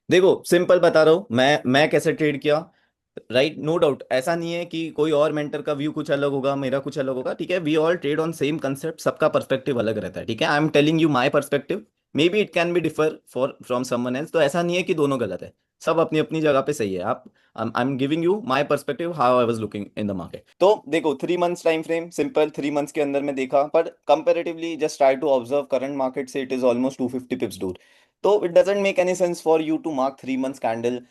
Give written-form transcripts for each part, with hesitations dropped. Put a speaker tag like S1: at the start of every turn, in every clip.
S1: देखो सिंपल बता रहा हूँ मैं कैसे ट्रेड किया। राइट, नो डाउट, ऐसा नहीं है कि कोई और मेंटर का व्यू कुछ अलग होगा, मेरा कुछ अलग होगा, ठीक है। We all trade on same concept, सबका पर्सपेक्टिव अलग रहता है, ठीक है। I am telling you my perspective, maybe it can be differ for from someone else. तो ऐसा नहीं है कि दोनों गलत है, सब अपनी अपनी जगह पे सही है। आप I am giving you my perspective how I was looking in the market. तो देखो 3 months time frame, simple 3 months के अंदर में देखा, पर comparatively just try to observe current market से, इट इज ऑलमोस्ट 250 पिप्स दूर। तो it doesn't make any sense for you to mark 3 months candle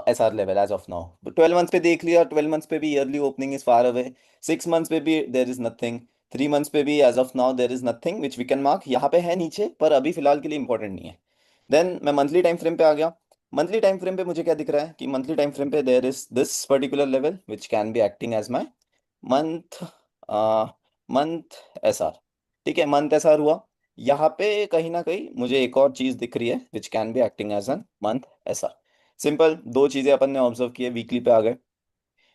S1: SR level as of now. 12 months पे देख लिया, 12 मंथ्स पे भी early opening is far away. 6 months पे भी देर इज नथिंग। 3 मंथ्स पे भी as of now there is nothing which we can mark. यहाँ पे है नीचे, पर अभी फिलहाल के लिए इंपॉर्टेंट नहीं है। देन मैं मंथली टाइम फ्रेम पे आ गया। मंथली टाइम फ्रेम पे मुझे क्या दिख रहा है कि मंथली टाइम फ्रेम पे there is this particular level which can be acting as my month month SR। ठीक है, मंथ SR हुआ। यहाँ पे कहीं ना कहीं मुझे एक और चीज दिख रही है which can be acting as an month SR। सिंपल दो चीजें अपन ने ऑब्जर्व की है। वीकली पे आ गए।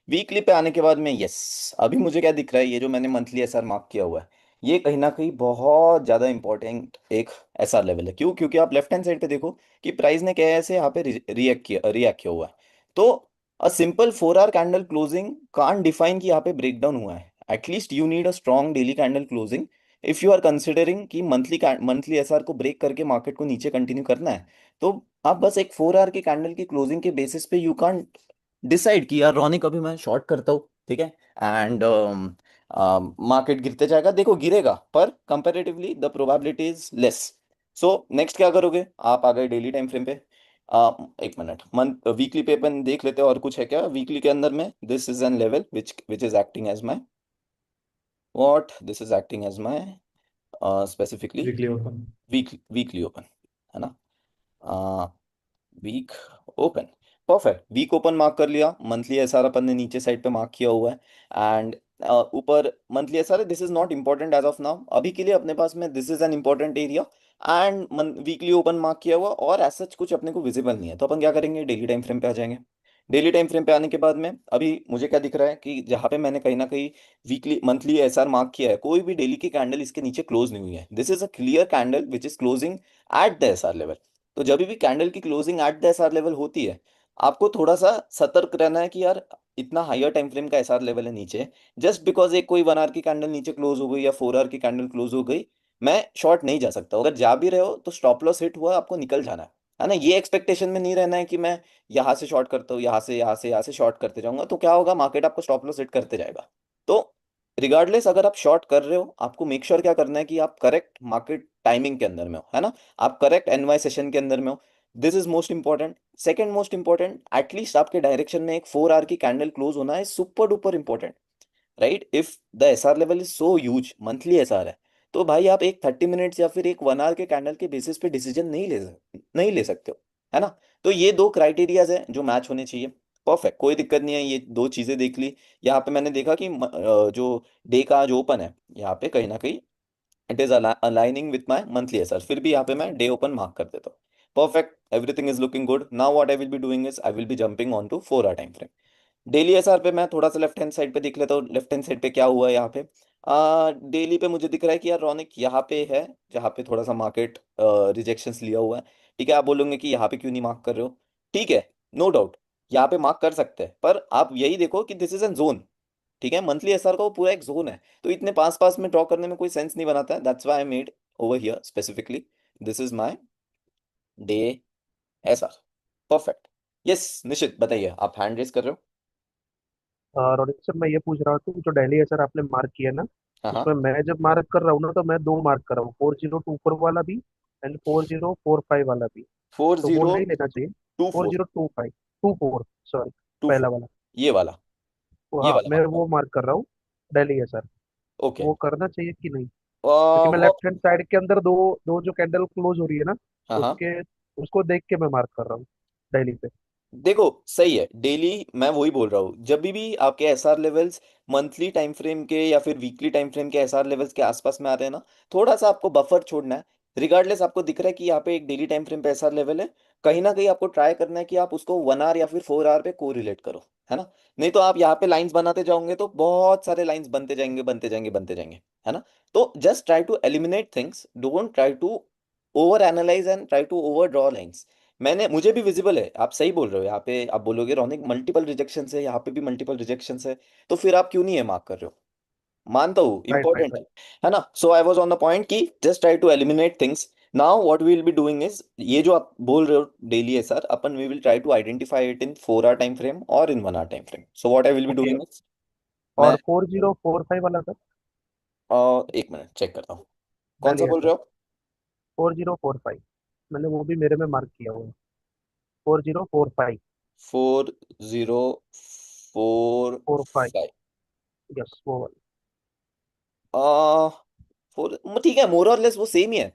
S1: वीकली पे आने के बाद में यस, अभी मुझे क्या दिख रहा है, ये जो मैंने मंथली SR मार्क किया हुआ है, ये कहीं ना कहीं बहुत ज्यादा इंपॉर्टेंट एक SR लेवल है। क्यों? क्योंकि आप लेफ्ट हैंड साइड पे देखो कि प्राइस ने कैसे यहाँ पे रिएक्ट किया हुआ है। तो a simple 4 our candle closing can't define कि यहाँ पे ब्रेकडाउन हुआ है। At least you need a strong daily candle closing if you are considering कि मंथली SR को ब्रेक करके मार्केट को नीचे कंटिन्यू करना है। तो आप बस एक 4 आवर की कैंडल की क्लोजिंग के बेसिस पे यू कांट डिसाइड कि यार रॉनिक अभी मैं शॉर्ट करता हूँ, ठीक है, एंड मार्केट गिरते जाएगा। देखो गिरेगा, पर comparatively the probability is less. So next क्या करोगे, आप आ गए डेली टाइम फ्रेम पे। एक मिनट, मंथ वीकली पे अपन देख लेते हैं और कुछ है क्या वीकली के अंदर में। This is an level which is acting as my what, this is acting as my specifically
S2: weekly open.
S1: Weekly open, है ना। Week open, perfect. Week open mark कर लिया। मंथली SR अपन ने नीचे साइड पे मार्क किया हुआ है, एंड ऊपर मंथली SR है। This is not important as of now, अभी के लिए अपने पास में this is an important area. And weekly open mark किया हुआ और एज सच कुछ अपने को विजिबल नहीं है, तो अपन क्या करेंगे, डेली टाइम फ्रेम पे आ जाएंगे। डेली टाइम फ्रेम पे आने के बाद में अभी मुझे क्या दिख रहा है कि जहाँ पे मैंने कहीं ना कहीं वीकली मंथली SR मार्क किया है, कोई भी डेली की कैंडल इसके नीचे क्लोज नहीं हुई है। This is a clear candle which is closing at the SR level. तो जब भी कैंडल की closing at the SR level होती है, आपको थोड़ा सा सतर्क रहना है कि यार इतना हायर टाइम फ्रेम का SR लेवल है नीचे। जस्ट बिकॉज एक कोई 1 आवर की कैंडल नीचे क्लोज हो गई या 4 आवर की कैंडल क्लोज हो गई, मैं शॉर्ट नहीं जा सकता। अगर जा भी रहे हो तो स्टॉप लॉस हिट हुआ, आपको निकल जाना है ना। ये एक्सपेक्टेशन में नहीं रहना है कि मैं यहाँ से शॉर्ट करता हूँ, यहाँ से शॉर्ट करते जाऊंगा, तो क्या होगा, मार्केट आपको स्टॉप लॉस हिट करते जाएगा। तो रिगार्डलेस अगर आप शॉर्ट कर रहे हो, आपको मेक श्योर क्या करना है कि आप करेक्ट मार्केट टाइमिंग के अंदर में हो, है ना। आप करेक्ट एनवाई सेशन के अंदर में हो। This is most important. Second most important, at least आपके डायरेक्शन में एक 4 आवर की कैंडल क्लोज होना है super duper important. Right, if the SR level is so huge, monthly SR है, तो भाई आप एक 30 मिनट्स या फिर एक 1 आवर के कैंडल के बेसिस पे डिसीजन नहीं ले सकते हो, है ना। तो ये दो क्राइटेरियाज है जो मैच होने चाहिए। परफेक्ट, कोई दिक्कत नहीं है, ये दो चीजें देख ली। यहाँ पे मैंने देखा कि जो डे का जो ओपन है, यहाँ पे कहीं ना कहीं it is aligning with my monthly SR। फिर भी यहाँ पे मैं डे ओपन मार्क कर देता हूँ। Perfect, everything is looking good. Now what I will be doing is I will be jumping on to 4 hour time frame. Daily SR पे मैं थोड़ा सा लेफ्ट हैंड साइड पे देख लेता हूँ, लेफ्ट हैंड साइड पे क्या हुआ है यहाँ पे। डेली पे मुझे दिख रहा है कि यार रौनक यहाँ पे है, जहाँ पे थोड़ा सा मार्केट रिजेक्शंस लिया हुआ है। ठीक है, आप बोलोगे कि यहाँ पे क्यों नहीं मार्क कर रहे हो, ठीक है, नो डाउट, यहाँ पे मार्क कर सकते हैं, पर आप यही देखो कि दिस इज एन जोन। ठीक है, मंथली SR का वो पूरा एक जोन है, तो इतने पास पास में ड्रॉ करने में कोई सेंस नहीं बनाता है। That's why I made over here specifically this is my day SR। Perfect. Yes निश्चित, बताइए, आप हैंड रेस कर रहे हो।
S2: रोनित सर, मैं ये पूछ रहा था कि जो डेली एसआर आपने मार्क किया ना,
S1: हाँ हाँ।
S2: उसमें मैं जब मार्क कर रहा हूँ ना, तो मैं दो मार्क कर रहा हूँ, 4024 वाला भी एंड 4045 वाला भी।
S1: फोर
S2: तो वो
S1: जीरो
S2: नहीं लेना चाहिए।
S1: Two
S2: four
S1: four
S2: zero two five 24, sorry,
S1: two
S2: पहला
S1: फोर
S2: वाला।
S1: ये वाला,
S2: तो
S1: ये
S2: हाँ,
S1: वाला
S2: मैं
S1: मार्क
S2: वो मार्क कर रहा हूँ, डेली एसआर।
S1: ओके।
S2: वो करना चाहिए कि नहीं? क्योंकि मैं लेफ्ट हैंड साइड के अंदर दो दो जो कैंडल क्लोज हो रही है ना,
S1: हाँ हाँ।
S2: उसके उसको देख के मैं मार्क कर रहा हूँ डेली पे।
S1: देखो सही है, डेली मैं वही बोल रहा हूँ, जब भी आपके SR levels monthly time frame के या फिर वीकली टाइम फ्रेम के SR लेवल्स के आसपास में आते हैं ना, थोड़ा सा आपको बफर छोड़ना है। रिगार्डलेस आपको दिख रहा है कि यहाँ पे एक डेली टाइम फ्रेम पे SR लेवल है, कहीं ना कहीं आपको ट्राई करना है कि आप उसको 1 आवर या फिर 4 आवर पे को रिलेट करो, है ना। नहीं तो आप यहाँ पे लाइंस बनाते जाओगे तो बहुत सारे लाइंस बनते जाएंगे बनते जाएंगे बनते जाएंगे, है ना। तो just try to eliminate things, don't try to overanalyse and try to overdraw lines. मैंने, मुझे भी विजिबल है, आप सही बोल रहे हो। यहाँ पे आप बोलोगे रोनिक मल्टीपल रिजेक्शन है, यहाँ पे भी मल्टीपल रिजेक्शन है, तो फिर आप क्यों नहीं है मार्क कर रहे हो? मानता हूँ
S2: राइट राइट
S1: इंपॉर्टेंट
S2: राइट।
S1: है ना। So I was on the point कि just try to eliminate things. Now what we will be doing is, ये जो आप बोल रहे हो डेली है सर, अपन we will try to identify it in 4 hour time frame और in 1 hour time frame. So what I will be
S2: okay.
S1: Doing is, मैं
S2: और 4045 वाला सर?
S1: एक मिनट चेक करता हूँ, कौन सा
S2: डलिए
S1: बोल
S2: सर,
S1: रहे हो?
S2: 4045, मैंने वो भी मेरे में मार्क किया हुआ है। 4045। Four five.
S1: 4045।
S2: यस वो वाला।
S1: आ फोर, ठीक है, मोर और लेस वो सेम ही है।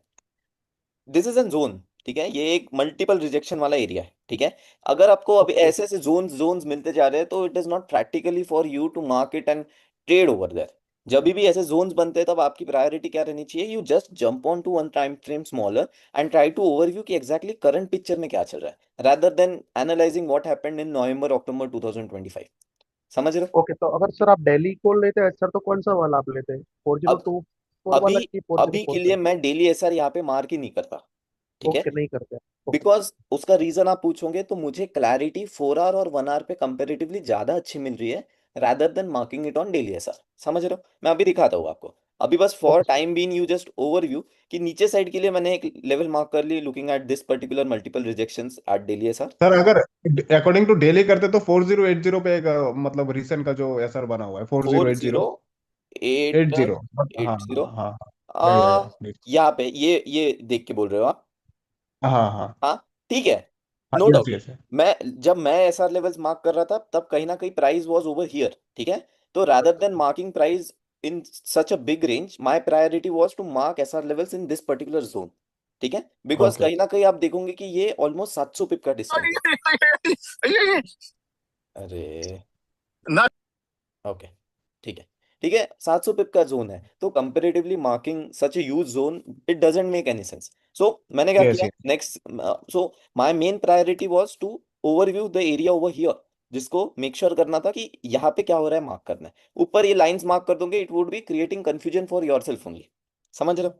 S1: दिस इज एन जोन, ठीक है, ये एक मल्टीपल रिजेक्शन वाला एरिया है, ठीक है। अगर आपको अभी
S2: ओके
S1: ऐसे ऐसे जोन्स मिलते जा रहे हैं, तो it is not practically for you to market and trade over there. जब भी ऐसे जोन्स बनते हैं, तब आपकी प्रायोरिटी क्या रहनी चाहिए? You just jump on to one time frame smaller and try to overview कि एग्जैक्टली करंट पिक्चर में क्या चल रहा है, rather than analysing what happened in November October 2025। समझ रहे हो?
S2: ओके। तो अगर सर आप दिल्ली को लेते हैं सर, तो कौन सा वाला आप लेते हैं, फोर जीरो
S1: अब
S2: टू फोर
S1: अभी
S2: वाला कि फोर जीरो
S1: अभी
S2: फोर
S1: के लिए
S2: फाइव
S1: मैं डेली एसआर यहाँ पे मार्क ही नहीं करता, ठीक है।
S2: ओके, नहीं करते। ओके।
S1: बिकॉज उसका रीजन आप पूछोगे, तो मुझे क्लैरिटी 4 आवर और 1 आवर पे कंपेरेटिवली ज्यादा अच्छी मिल रही है, rather than marking it on daily SR. समझ रहे हो? मैं अभी दिखाता हूँ आपको। अभी बस for
S2: okay
S1: time being you just overview कि नीचे साइड के लिए मैंने एक लेवल मार्क कर ली, looking at this particular multiple rejections at daily SR.
S3: Sir अगर अकॉर्डिंग टू डेली करते तो 4080 पे एक मतलब रिसेंट का जो एसआर बना हुआ है four
S1: four
S3: zero eight
S1: zero
S3: zero
S1: eight
S3: eight zero हाँ
S1: एट जीरो
S3: हाँ हाँ।
S1: आ
S3: या प्लीज।
S1: यहाँ पे ये देख के बोल रहे हो आप?
S3: हाँ हाँ
S1: हाँ, ठीक है,
S3: हाँ
S1: नो
S3: यस
S1: डाउट।
S3: यस।
S1: मैं जब मैं एसआर लेवल्स मार्क कर रहा था, तब कहीं ना कहीं प्राइस वाज ओवर हियर, ठीक है। तो rather than marking price in such a big range, my priority was to mark S R levels in this particular zone, ठीक है। बिकॉज
S3: ओके
S1: कहीं ना कहीं आप देखोगे कि ये ऑलमोस्ट 700 पिप का डिस्टेंस है। अरे, ओके, ठीक है, ठीक है, 700 पिप का जोन है, तो comparatively marking such a huge zone, it doesn't make any sense. So मैंने क्या
S3: यस
S1: किया
S3: yes.
S1: Next? So my main priority was to overview the area over here, जिसको मेक श्योर करना था कि यहाँ पे क्या हो रहा है, मार्क करना है। ऊपर ये लाइंस मार्क कर दोगे, it would be creating confusion for yourself only. समझ रहे हो?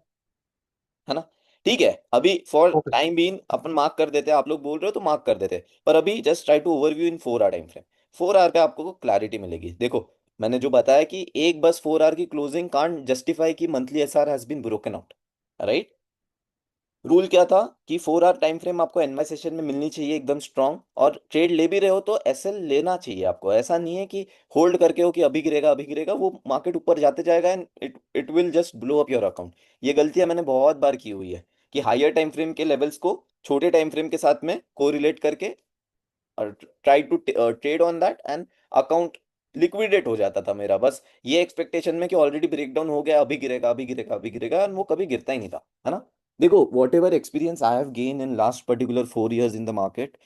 S1: है ना? ठीक है, अभी फॉर
S2: ओके।
S1: टाइम बीन अपन मार्क कर देते हैं, आप लोग बोल रहे हो तो मार्क कर देते हैं, पर अभी just try to overview in 4 hour time frame. 4 hour पे आपको क्लैरिटी मिलेगी। देखो, मैंने जो बताया कि एक बस 4 आवर की क्लोजिंग कांट जस्टिफाई की monthly S R has been broken out, right. Rule क्या था कि 4 आवर टाइम फ्रेम आपको एनवाई सेशन में मिलनी चाहिए एकदम स्ट्रांग, और ट्रेड ले भी रहे हो तो एसएल लेना चाहिए आपको। ऐसा नहीं है कि होल्ड करके हो कि अभी गिरेगा अभी गिरेगा, वो मार्केट ऊपर जाते जाएगा and it it will just blow up your account. ये गलतियां मैंने बहुत बार की हुई है कि हायर टाइम फ्रेम के लेवल्स को छोटे टाइम फ्रेम के साथ में कोरिलेट करके और try to trade on that, and account liquidate हो जाता था मेरा, बस ये एक्सपेक्टेशन में कि ऑलरेडी ब्रेकडाउन हो गया, अभी गिरेगा अभी गिरेगा अभी गिरेगा, और वो कभी गिरता ही नहीं था, है ना। देखो, whatever experience I have gain in last particular 4 years in the market,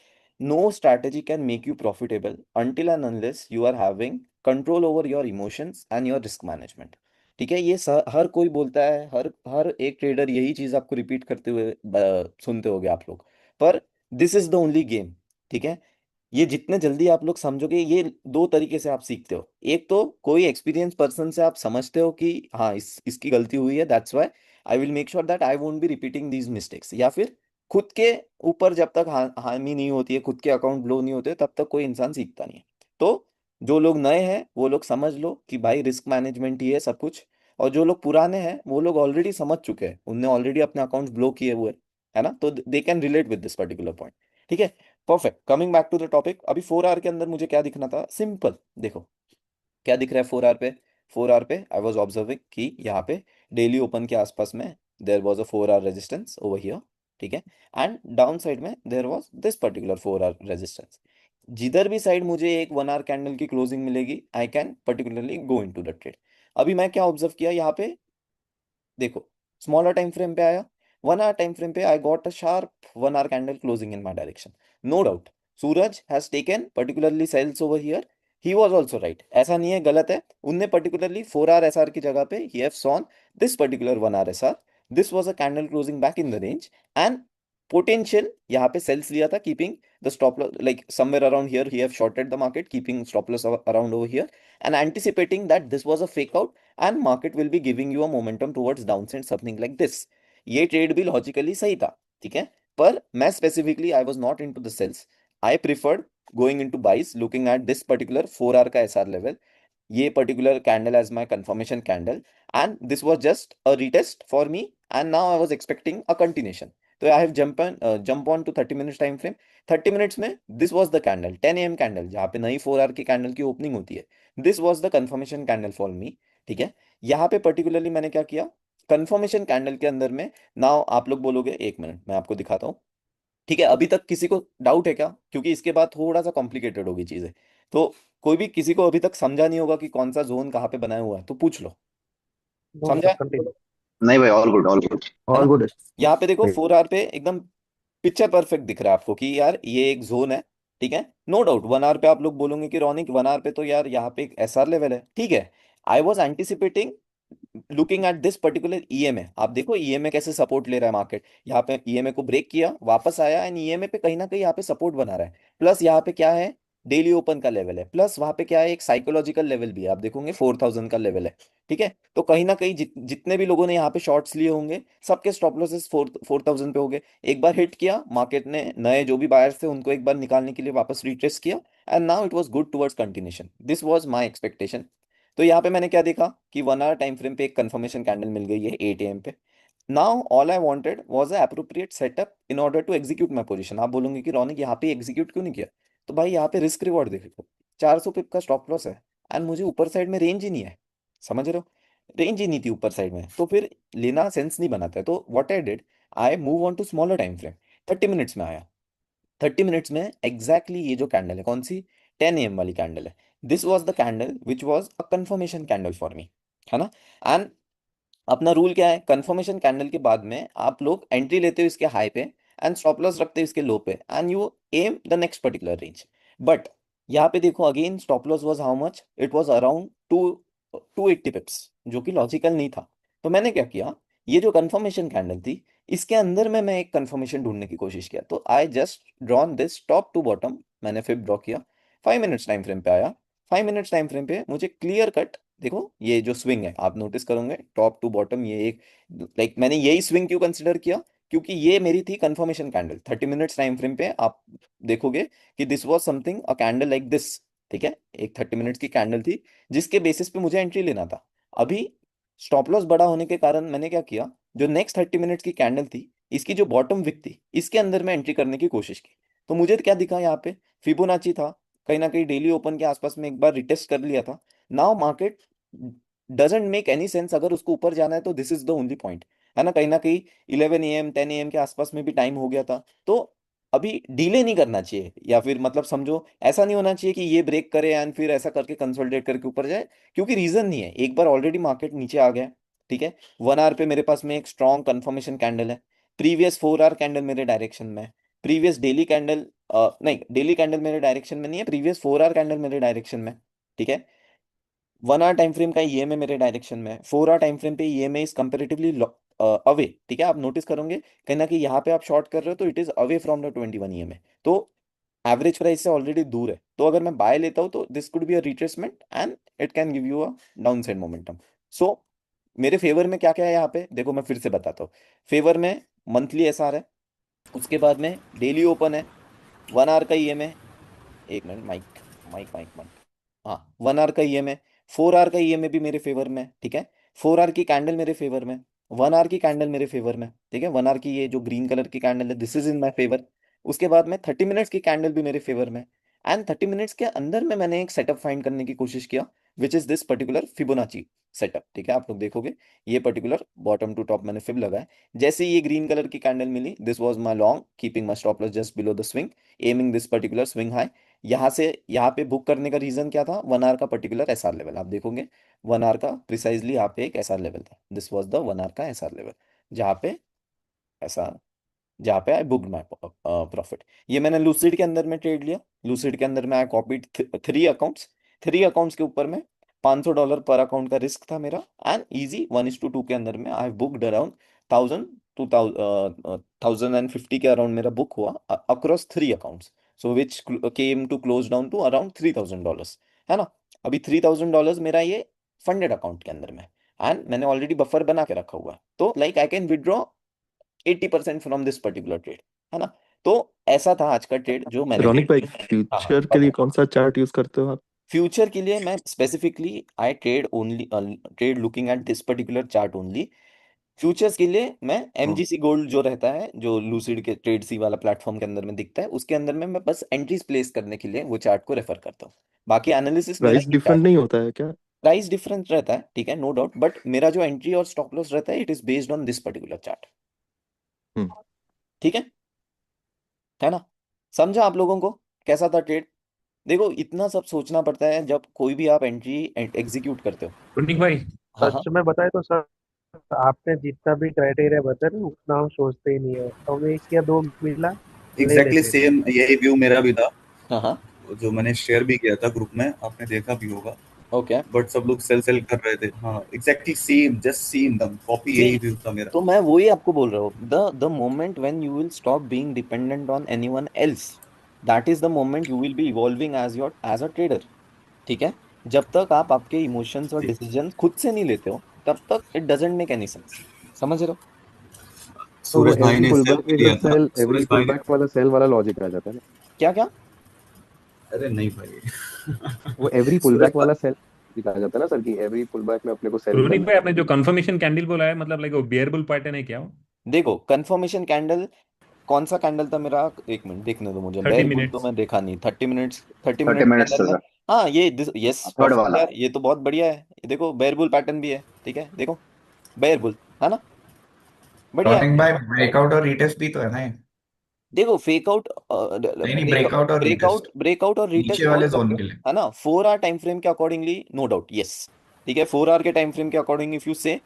S1: no strategy can make you profitable until and unless you are having control over your emotions and your risk management। ठीक है, ये हर कोई बोलता है, हर हर एक trader यही चीज आपको रिपीट करते हुए सुनते होगे आप लोग, पर this is the only game, ठीक है। ये जितने जल्दी आप लोग समझोगे, ये दो तरीके से आप सीखते हो। एक तो कोई एक्सपीरियंस पर्सन से आप समझते हो कि हाँ इसकी गलती हुई है, that's why I will make sure that I won't be repeating these mistakes. या फिर खुद के ऊपर जब तक हानि नहीं होती है, खुद के अकाउंट ब्लो नहीं होते, तब तक कोई इंसान सीखता नहीं है। तो जो लोग नए हैं वो लोग समझ लो कि भाई रिस्क मैनेजमेंट ही है सब कुछ, और जो लोग पुराने हैं वो लोग ऑलरेडी समझ चुके हैं, उनने ऑलरेडी अपने अकाउंट्स ब्लो किए हुए हैं, है ना, तो they can relate with this particular point. ठीक है, perfect. Coming back to the topic, अभी 4 आवर के अंदर मुझे क्या दिखना था, सिंपल। देखो क्या दिख रहा है 4 आवर पे। 4 आवर पे आई वॉज ऑब्जर्विंग कि यहाँ पे डेली ओपन के आसपास में there was a 4 hour resistance over here, ठीक है। एंड डाउन साइड में there was this particular 4 hour resistance. जिधर भी साइड मुझे एक 1 आवर कैंडल की क्लोजिंग मिलेगी, I can particularly go into the trade. अभी मैं क्या ऑब्जर्व किया यहाँ पे, देखो, स्मॉलर टाइम फ्रेम पे आया, 1 आवर टाइम फ्रेम पे I got a sharp 1 hour candle closing in my direction. No doubt, Suraj has taken particularly sells over here, he was also right, ऐसा नहीं है गलत है। उनने पर्टिकुलरली 4 आवर एसआर की जगह पे ही have sawn this particular 1 hour SR, this was a candle closing back in the range, and potential यहाँ पे सेल्स लिया था, keeping the stop loss like somewhere around here, he have shorted the market keeping stop loss around over here, and anticipating that this was a fake out and market will be giving you a momentum towards downside something like this. ये trade भी logically सही था, ठीक है। पर मैं specifically I was not into the sells, I preferred going into buys, looking at this particular 4 hour का SR level, ये particular candle as my confirmation candle, and this was just a retest for me, and now I was expecting a continuation. तो I have jump on to 30 minutes time frame. 30 minutes में this was the candle, 10 AM candle, जहाँ पे नई 4 hour की candle की opening होती है, this was the confirmation candle for me. ठीक है, यहाँ पे पर्टिकुलरली मैंने क्या किया, कंफर्मेशन कैंडल के अंदर में, नाउ आप लोग बोलोगे 1 मिनट मैं आपको दिखाता हूँ। ठीक है, अभी तक किसी को डाउट है क्या? क्योंकि इसके बाद थोड़ा सा कॉम्प्लिकेटेड होगी चीजें, तो कोई भी किसी को अभी तक समझा नहीं होगा कि कौन सा जोन कहाँ पे बनाया हुआ है, तो पूछ लो।
S2: नो
S1: समझा
S2: सर,
S1: है?
S2: कंटिन्यू।
S4: नहीं भाई, ऑल गुड ऑल गुड।
S1: है
S5: ऑल
S1: ना?
S5: गुड।
S1: यहाँ पे देखो 4 आवर पे एकदम पिक्चर परफेक्ट दिख रहा है आपको कि यार ये एक जोन है। ठीक है, नो डाउट 1 आवर पे आप लोग बोलोगे कि रोनिक 1 आवर पे तो यार यहाँ पे एक एसआर लेवल है। ठीक है, I was anticipating looking at this particular EMA. आप देखो ईएमए कैसे सपोर्ट ले रहा है मार्केट, यहाँ पे ईएमए को ब्रेक किया, वापस आया, एंड ईएमए पे कहीं ना कहीं यहाँ पे सपोर्ट बना रहा है। प्लस यहाँ पे क्या है, डेली ओपन का लेवल है, प्लस वहां पे क्या है, एक साइकोलॉजिकल लेवल भी है, आप देखोगे 4000 का लेवल है। ठीक है, तो कहीं ना कहीं जितने भी लोगों ने यहाँ पे शॉर्ट्स लिए होंगे, सबके स्टॉप लॉसेस 4000 पे हो गए। एक बार हिट किया मार्केट ने, नए जो भी बायर्स थे उनको एक बार निकालने के लिए वापस रिट्रेस किया, and now it was good towards continuation, this was my expectation. तो यहाँ पे मैंने क्या देखा कि 1 आवर टाइम फ्रेम पे एक कंफर्मेशन कैंडल मिल गई है 8 AM पे। Now all I wanted was a appropriate setup in order to execute my position. आप बोलोगे कि रौनक यहाँ पे एग्जीक्यूट क्यों नहीं किया? तो भाई यहाँ पे रिस्क रिवॉर्ड देखो, 400 पिप का स्टॉप लॉस है, एंड मुझे ऊपर साइड में रेंज ही नहीं है, समझ रहे हो? रेंज ही नहीं थी ऊपर साइड में, तो फिर लेना सेंस नहीं बनाता है। तो what I did, I move on to smaller time frame. 30 minutes में आया। 30 मिनट्स में एग्जैक्टली ये जो कैंडल है, कौन सी, 10 AM वाली कैंडल है, this was the candle which was a confirmation candle for me, है ना? एंड अपना रूल क्या है, कंफर्मेशन कैंडल के बाद में आप लोग एंट्री लेते हो इसके हाई पे, एंड स्टॉप लॉस रखते हो इसके लो पे, and you am the next particular range. But यहाँ पे देखो again stop loss was how much, it was around 280 पिप्स, जो कि लॉजिकल नहीं था। तो मैंने क्या किया, ये जो कंफर्मेशन कैंडल थी, इसके अंदर में मैं एक कंफर्मेशन ढूंढने की कोशिश किया, तो I just drawn this top to bottom, मैंने फिर ड्रॉ किया। 5 मिनट्स टाइम फ्रेम पे आया। 5 मिनट्स टाइम फ्रेम पे मुझे क्लियर कट, देखो ये जो स्विंग है आप नोटिस करोगे टॉप टू बॉटम, ये एक लाइक मैंने यही स्विंग क्यों कंसिडर किया, क्योंकि ये मेरी थी confirmation candle 30 minutes time frame पे। आप देखोगे कि this was something a candle like this. ठीक है, एक 30 मिनट्स की कैंडल थी जिसके बेसिस पे मुझे एंट्री लेना था। अभी स्टॉप लॉस बड़ा होने के कारण मैंने क्या किया, जो नेक्स्ट 30 मिनट्स की कैंडल थी, इसकी जो बॉटम विक थी, इसके अंदर मैं एंट्री करने की कोशिश की। तो मुझे क्या दिखा यहाँ पे, फिबोनाची था, कहीं ना कहीं डेली ओपन के आसपास में एक बार रिटेस्ट कर लिया था। Now market doesn't make any sense, अगर उसको ऊपर जाना है तो this is the only point, है ना? कहीं ना कहीं 11 AM 10 AM के आसपास में भी टाइम हो गया था। तो अभी डिले नहीं करना चाहिए, या फिर मतलब समझो ऐसा नहीं होना चाहिए कि ये ब्रेक करे एंड फिर ऐसा करके कंसोलिडेट करके ऊपर जाए, क्योंकि रीजन नहीं है, एक बार ऑलरेडी मार्केट नीचे आ गया है। ठीक है, 1 आवर पे मेरे पास में एक स्ट्रॉन्ग कंफर्मेशन कैंडल है, प्रीवियस 4 आवर कैंडल मेरे डायरेक्शन में है, प्रीवियस डेली कैंडल नहीं, डेली कैंडल मेरे डायरेक्शन में नहीं है, प्रीवियस 4 आवर कैंडल मेरे डायरेक्शन में। ठीक है, 1 आवर टाइम फ्रेम का ईएमए मेरे डायरेक्शन में है, 4 आवर टाइम फ्रेम पे ईएमए इज कंपेरेटिवली अवे। ठीक है, आप नोटिस करोगे कहीं ना कहीं यहाँ पे आप शॉर्ट कर रहे हो तो it is away from the 21 EMA, तो एवरेज प्राइस से ऑलरेडी दूर है। तो अगर मैं बाय लेता हूँ तो this could be a retracement and it can give you a downside momentum. So मेरे फेवर में क्या क्या है यहाँ पे, देखो मैं फिर से बताता हूँ। फेवर में मंथली एसआर है, उसके बाद में डेली ओपन है, 1 आवर का ईएमए, एक minute, mike mike mike mike, हाँ 1 आवर का ईएमए, 4 आवर का ईएमए भी मेरे फेवर में है। ठीक है, 4 आवर की कैंडल मेरे फेवर में, 1 आवर की कैंडल मेरे फेवर में। ठीक है, 1 आवर की ये जो ग्रीन कलर की कैंडल है, this is in my favour. उसके बाद में 30 मिनट्स की कैंडल भी मेरे फेवर में, एंड 30 मिनट्स के अंदर में मैंने एक सेटअप फाइंड करने की कोशिश किया, which is this particular Fibonacci setup. ठीक है, आप लोग देखोगे ये पर्टिकुलर बॉटम टू टॉप मैंने फिब लगाया। जैसे ही ये ग्रीन कलर की कैंडल मिली, this was my long, keeping my stop loss just below the swing, aiming this particular swing high. यहाँ से यहाँ पे बुक करने का रीजन क्या था, 1 आवर का पर्टिकुलर एसआर लेवल, आप देखोगे 1 आवर का प्रिसाइजली यहाँ पे एक एसआर लेवल था, दिस वाज द 1 आवर का एसआर लेवल, जहाँ पे ऐसा, जहाँ पे आई बुकड माई प्रॉफिट। ये मैंने लूसिड के अंदर में ट्रेड लिया। लूसिड के अंदर में आई कॉपीड 3 अकाउंट्स, 3 अकाउंट्स के ऊपर में $500 पर अकाउंट का रिस्क था मेरा, एंड इजी 1:2 के अंदर में आई बुकड अराउंड 1050 के अराउंड मेरा बुक हुआ across 3 accounts, so which came to close down to around $3000, है ना? अभी $3000 मेरा ये फंडेड अकाउंट के अंदर में, एंड मैंने ऑलरेडी बफर बना के रखा हुआ है, तो like I can withdraw 80% from this particular trade. है ना। तो ऐसा था आज का ट्रेड जो मैंने
S5: रोनिक भाई,
S1: हाँ हाँ
S5: फ्यूचर के लिए
S1: बताओ।
S5: कौन सा चार्ट यूज करते हो आप?
S1: फ्यूचर के लिए मैं specifically I trade only trade looking at this particular chart only. Futures के लिए मैं
S5: हाँ।
S1: एमजीसी गोल्ड जो रहता है, जो लूसिड के ट्रेड सी वाला प्लेटफॉर्म के अंदर में दिखता है, उसके अंदर में मैं बस एंट्रीज प्लेस करने के लिए वो चार्ट को रेफर करता हूँ। बाकी एनालिसिस मेरा
S5: प्राइस
S1: ये
S5: डिफरेंट
S1: चार्ट।
S5: नहीं होता है क्या?
S1: प्राइस डिफरेंस रहता है, ठीक है, नो डाउट, बट मेरा जो एंट्री और स्टॉप लॉस रहता है it is based on this particular chart.
S5: Hmm.
S1: ठीक है ना। समझा आप लोगों को कैसा था ट्रेड? देखो इतना सब सोचना पड़ता है जब कोई भी आप एंट्री एग्जीक्यूट करते हो।
S6: रोनिक भाई,
S1: हाँ
S2: सच
S1: हाँ।
S2: में बताए तो सर, आपने जितना भी क्राइटेरिया बताया ना उतना हम सोचते ही नहीं है, हमें एक या दो मिला ले
S7: एग्जैक्टली
S2: लेते थे।
S7: सेम यही व्यू मेरा भी था,
S1: हाँ हाँ।
S7: जो मैंने शेयर भी किया था ग्रुप में, आपने देखा भी होगा।
S1: ओके।
S7: बट सब लोग सेल सेल कर रहे थे। हाँ एग्जैक्टली सेम, जस्ट सेम दम कॉपी,
S1: सी,
S7: यही व्यू था मेरा।
S1: तो मैं वही आपको बोल रहा हूँ, the moment when you will stop being dependent on anyone else, that is the moment you will be evolving as a trader. ठीक है। जब तक आप आपके इमोशंस और डिसीजंस खुद से नहीं लेते हो तब तक it doesn't make any sense. समझ रहे हो?
S8: तो वो
S7: सूरज भाई
S8: एवरी
S7: ने सेल
S8: पुलबैक
S7: भी
S8: इज अ
S7: लिया था,
S8: सेल, एवरी
S7: सूरज भाई ने।
S8: पुलबैक वाला सेल वाला लॉजिक आ जाता है ना।
S1: क्या क्या?
S7: अरे नहीं भाई।
S8: वो एवरी
S7: सूरज
S8: पुलबैक वाला सेल लॉजिक आ जाता है ना सर, कि एवरी पुलबैक में अपने को सेल
S6: रोनिक
S8: करना
S6: भाई,
S8: है।
S6: आपने जो कंफर्मेशन कैंडल बोला है, मतलब लाइक वो बियरेबल पैटर्न है क्या वो?
S1: देखो कंफर्मेशन कैंडल, कौन सा कैंडल था मेरा, एक मिनट देखने दो मुझे,
S6: थर्टी
S1: बेयर बुल तो
S6: मिनट्स
S1: मैं देखा नहीं। 30 मिनट्स, थर्टी
S4: 30
S1: मिनट्स के
S4: मिनट्स
S1: अंदर
S4: था
S1: में।
S4: सर,
S1: हाँ ये यस
S4: थर्ड
S1: परफेक्ट
S4: वाला।
S1: यार, ये तो बहुत बढ़िया है। ये देखो बेयर बुल पैटर्न भी है, ठीक है, देखो बेयर बुल, है ना, बढ़िया
S9: रॉनिक
S1: है।
S9: भाई, ब्रेकआउट और रीटेस्ट भी तो है ना ये?
S1: देखो फेकआउट,
S9: नहीं नहीं, ब्रेकआउट और रीटेस्ट,
S1: ब्रेकआउट ब्रेकआउट और रीटेस्ट
S9: नीचे
S1: बोल
S9: वाले
S1: सकते
S9: जोन
S1: हो,
S9: के लिए।
S1: है ना, 4 आवर टाइम फ्रेम के अकॉर्डिंगली नो डाउट यस। ठीक है, 4 आवर के टाइम फ्रेम के according if you say,